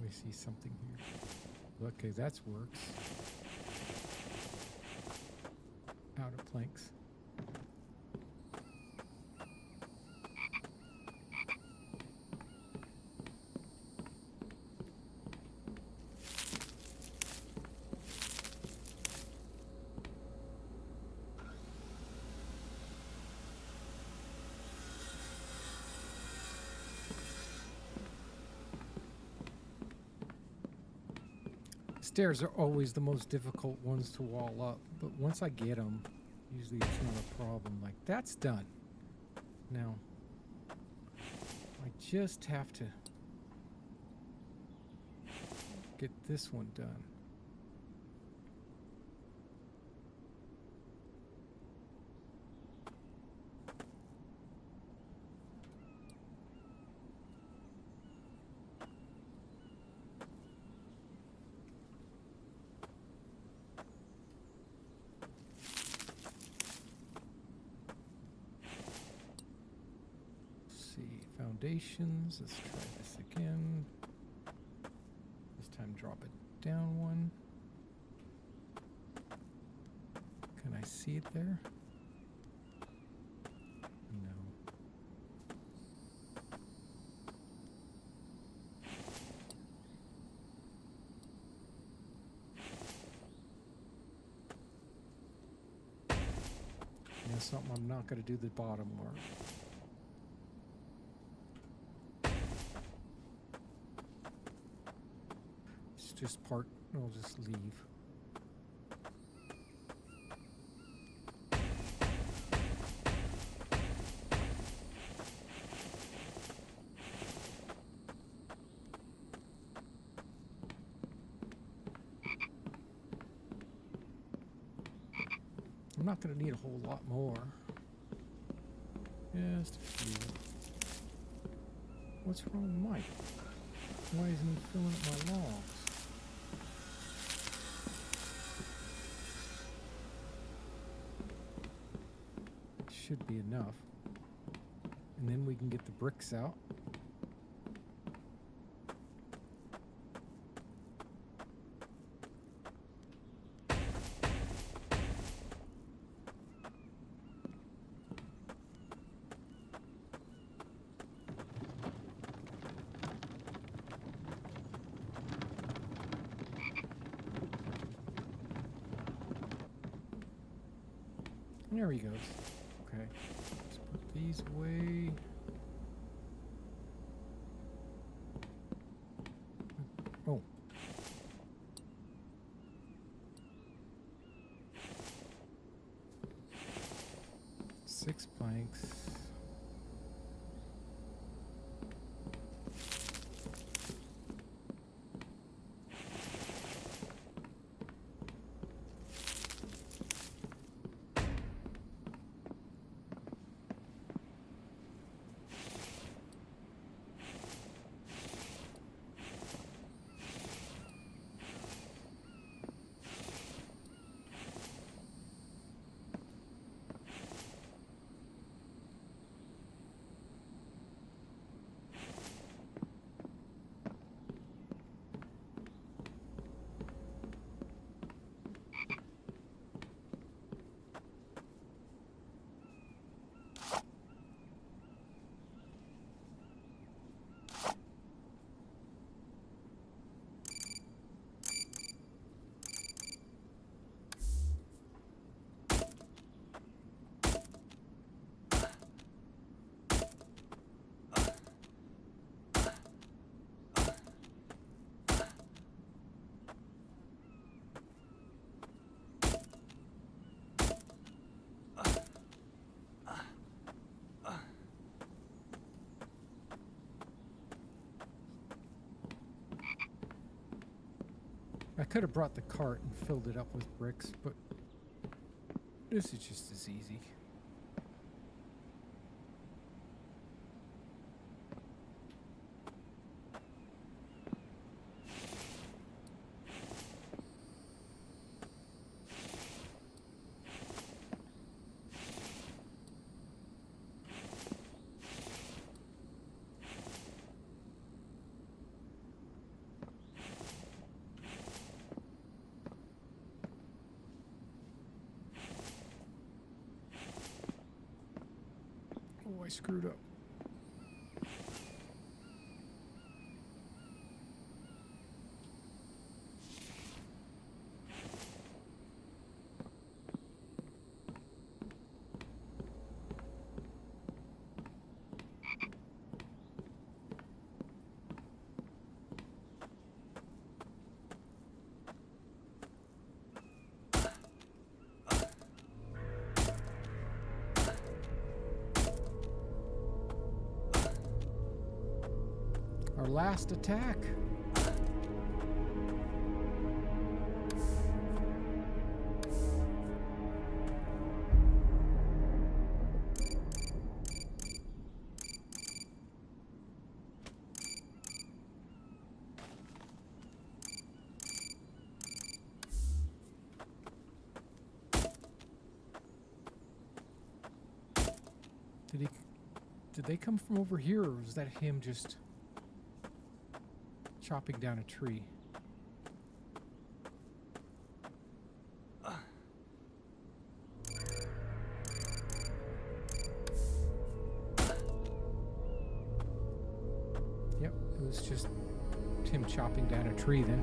We see something here. Okay, that works. Out of planks. Stairs are always the most difficult ones to wall up, but once I get them, usually it's not a problem. Like, that's done. Now, I just have to get this one done. Foundations. Let's try this again. This time drop it down one. Can I see it there? No. You know something, I'm not going to do the bottom work. Just part, I'll just leave. I'm not going to need a whole lot more. Just a few. What's wrong with Mike? Why isn't he filling up my logs? Should be enough. And then we can get the bricks out. There he goes. Okay. Let's put these away. Oh. Six planks. I could have brought the cart and filled it up with bricks, but this is just as easy. Oh, I screwed up. Our last attack. Did they come from over here, or was that him just chopping down a tree? Yep, it was just him chopping down a tree then.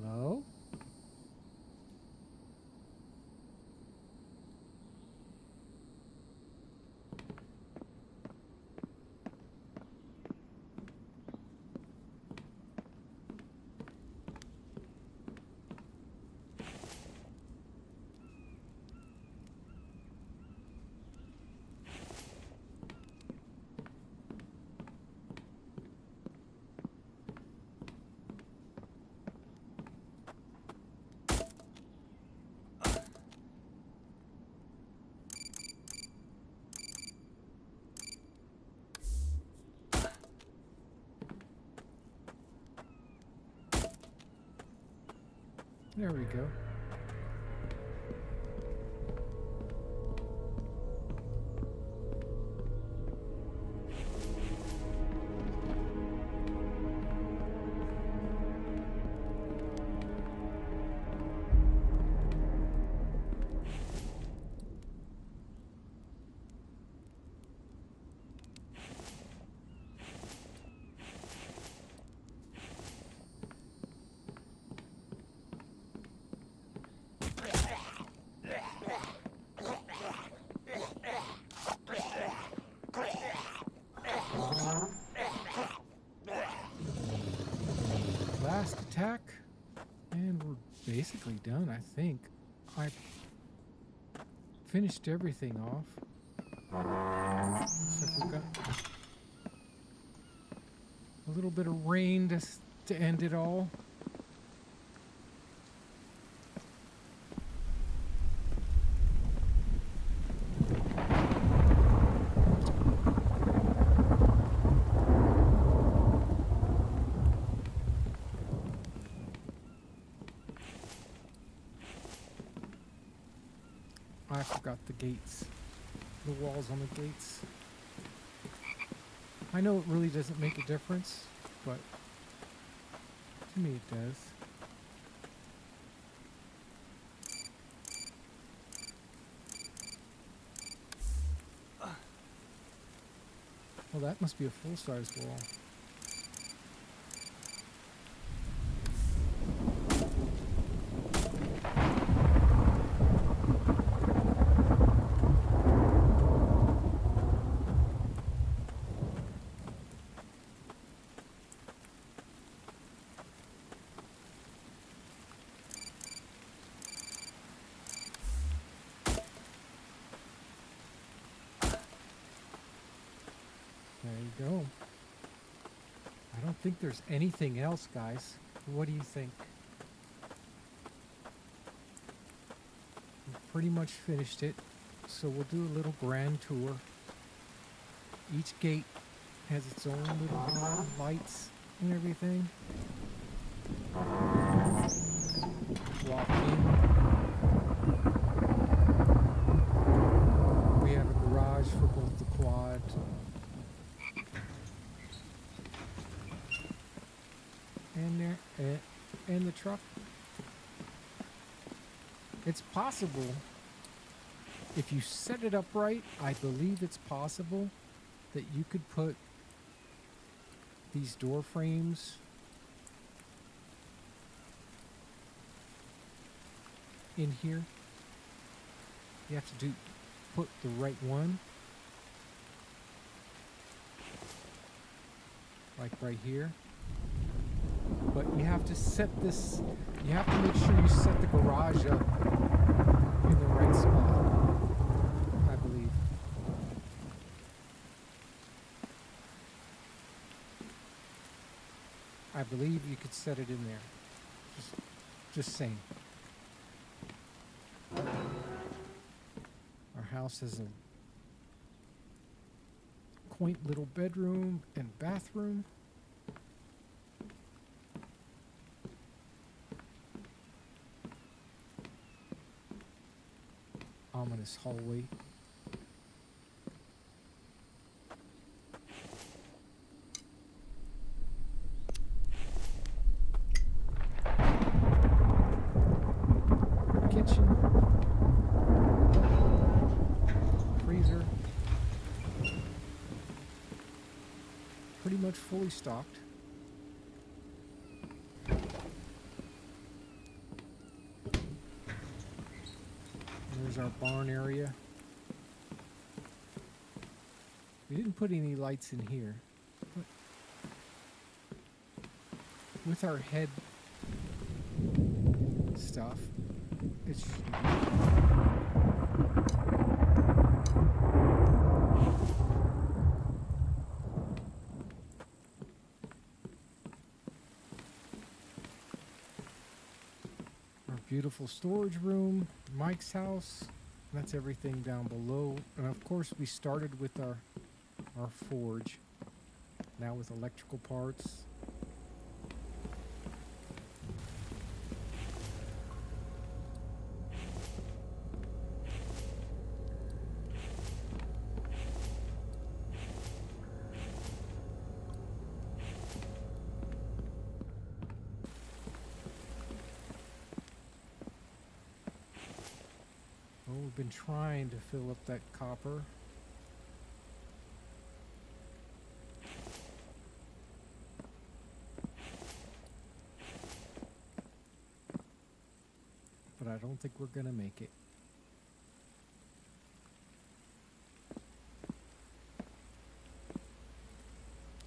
Hello? There we go. Last attack, and we're basically done, I think. I finished everything off. Looks like we've got a little bit of rain to end it all. I forgot the gates. The walls on the gates. I know it really doesn't make a difference, but to me it does. Well, that must be a full-size wall. you go. I don't think there's anything else, guys. What do you think? We've pretty much finished it. So we'll do a little grand tour. Each gate has its own little lights and everything. Walk in. We have a garage for both the quad and the truck. It's possible, if you set it up right, I believe it's possible that you could put these door frames in here. You have to put the right one, like right here. But you have to set this, you have to make sure you set the garage up in the right spot, I believe. I believe you could set it in there. Just saying. Our house has a quaint little bedroom and bathroom. Ominous hallway. Kitchen. Freezer. Pretty much fully stocked. There's our barn area. We didn't put any lights in here, but with our head stuff, it should be. Our beautiful storage room, Mike's house. That's everything down below. And of course we started with our forge. Now with electrical parts. Well, we've been trying to fill up that copper. But I don't think we're gonna make it.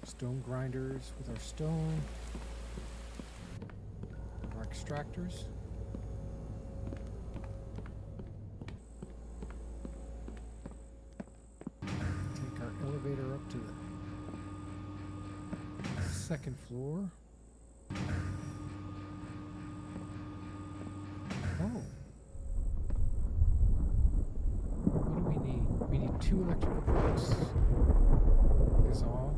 Stone grinders with our stone. Our extractors. Take our elevator up to the second floor. Oh. What do we need? We need 2 electrical parts. Is all.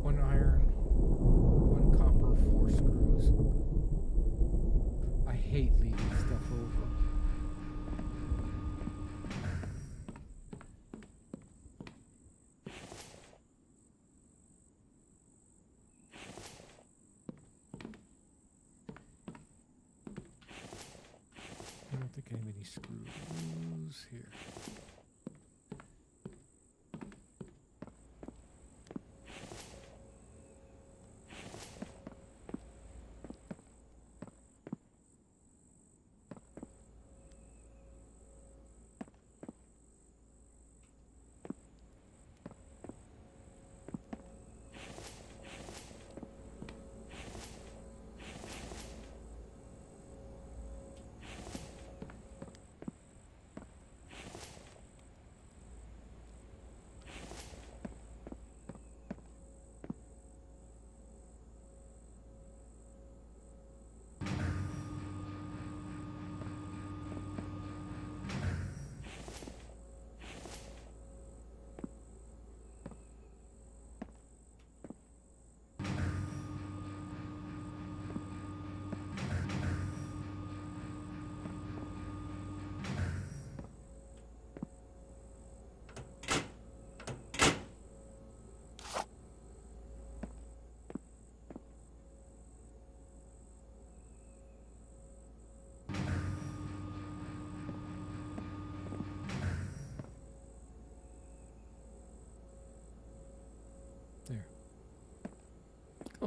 1 iron, 1 copper, 4 screws. I hate leaving stuff over. I don't think I have any screws here.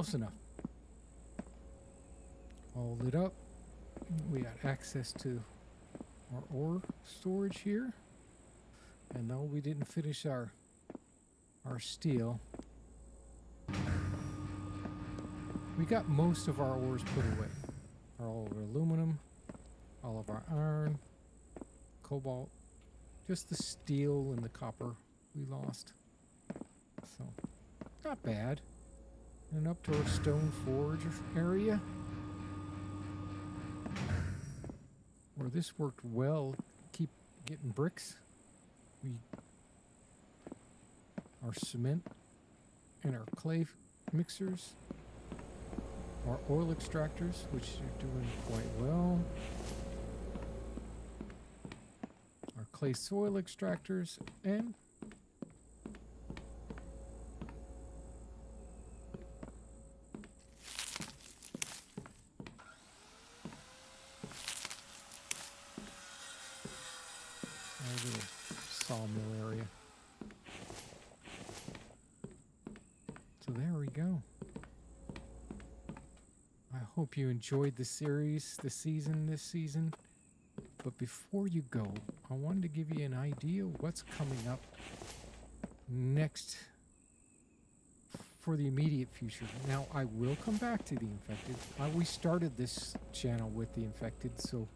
Close enough. All lit up. We got access to our ore storage here. And no, we didn't finish our steel. We got most of our ores put away. All of our aluminum, all of our iron, cobalt, just the steel and the copper we lost. So, not bad. And up to our stone forge area, where this worked well. Keep getting bricks. Our cement and our clay mixers, our oil extractors, which are doing quite well. Our clay soil extractors, and our little sawmill area. So there we go. I hope you enjoyed the series, this season. But before you go, I wanted to give you an idea of what's coming up next for the immediate future. Now, I will come back to the Infected. We started this channel with the Infected, so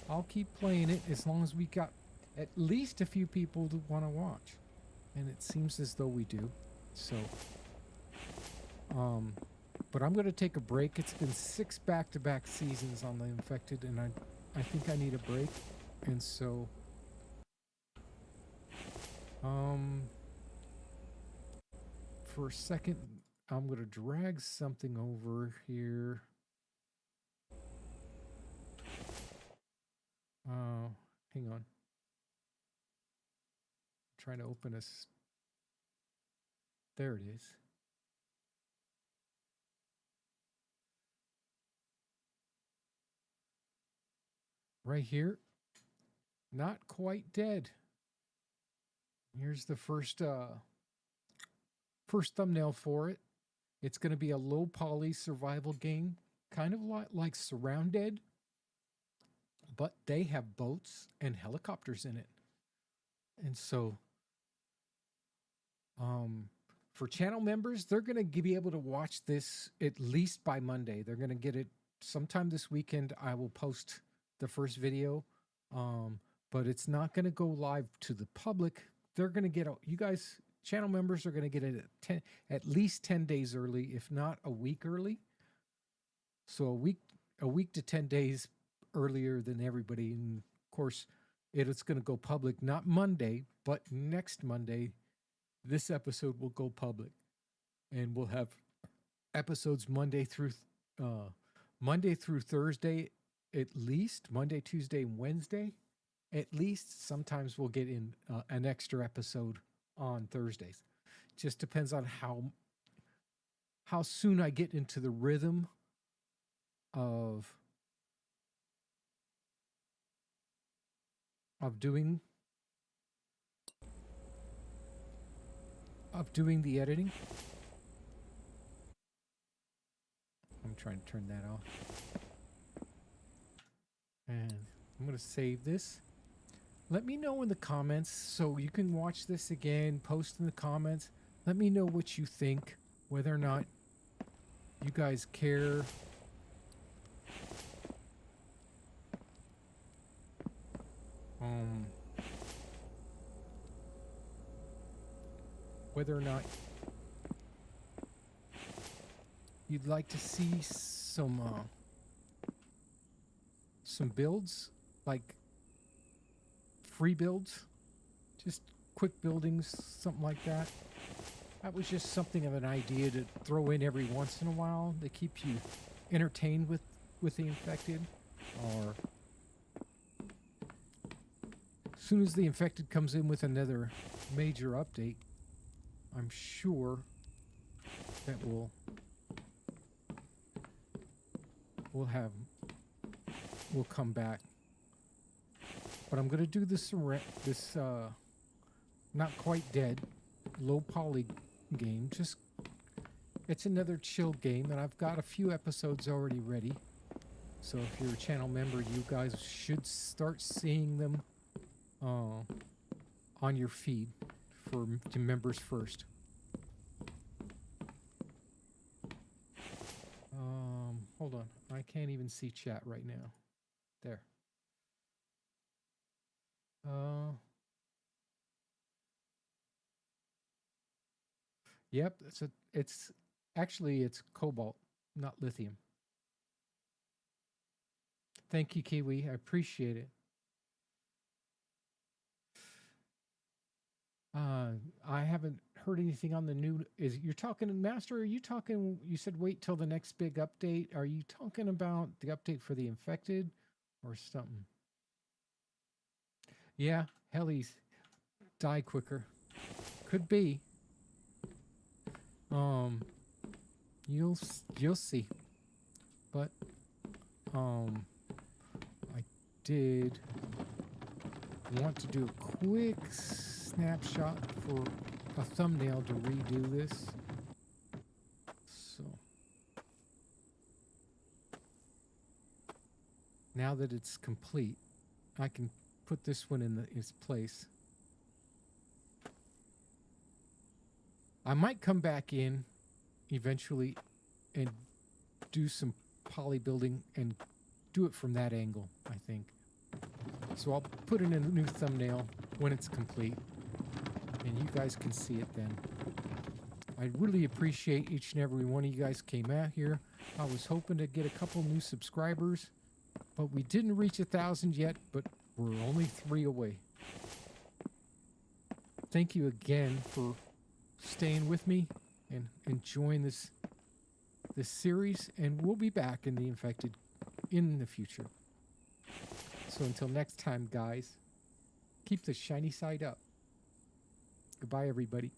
I'll keep playing it as long as we got at least a few people to want to watch. And it seems as though we do. So, but I'm going to take a break. It's been 6 back-to-back seasons on the Infected, and I think I need a break. And so, for a second, I'm going to drag something over here. Hang on. I'm trying to open this. There it is. Right here. Not quite dead. Here's the first thumbnail for it. It's going to be a low poly survival game, kind of like Surrounded, but they have boats and helicopters in it. And so, for channel members, they're going to be able to watch this at least by Monday. They're going to get it sometime this weekend. I will post the first video, but it's not going to go live to the public. They're going to get, you guys, channel members are going to get it at least 10 days early, if not a week early. So a week to 10 days earlier than everybody. And of course, it's going to go public, not Monday, but next Monday. This episode will go public, and we'll have episodes Monday through Thursday, at least Monday, Tuesday, and Wednesday. At least sometimes we'll get in an extra episode on Thursdays. Just depends on how soon I get into the rhythm of doing the editing. I'm trying to turn that off. And I'm going to save this. Let me know in the comments, so you can watch this again, post in the comments. Let me know what you think, whether or not you guys care. Whether or not you'd like to see some builds, like free builds, just quick buildings, something like that. That was just something of an idea to throw in every once in a while to keep you entertained with the Infected. Or as soon as the Infected comes in with another major update, I'm sure that we'll come back. But I'm going to do this not quite dead, low poly game, just It's another chill game, and I've got a few episodes already ready. So if you're a channel member, you guys should start seeing them on your feed to members first. Hold on. I can't even see chat right now. There. Yep, it's actually it's cobalt, not lithium. Thank you, Kiwi. I appreciate it. I haven't heard anything on the new. You're talking, Master? Are you talking? You said wait till the next big update. Are you talking about the update for the infected, or something? Yeah, helis die quicker. Could be. You'll see. But I did want to do a quick snapshot for a thumbnail to redo this. So now that it's complete, I can put this one in its place. I might come back in eventually and do some poly building and do it from that angle, I think. So I'll put in a new thumbnail when it's complete, and you guys can see it then. I really appreciate each and every one of you guys came out here. I was hoping to get a couple new subscribers, but we didn't reach 1,000 yet, but we're only 3 away. Thank you again for staying with me and enjoying this series, and we'll be back in the infected in the future. So until next time, guys, keep the shiny side up. Goodbye, everybody.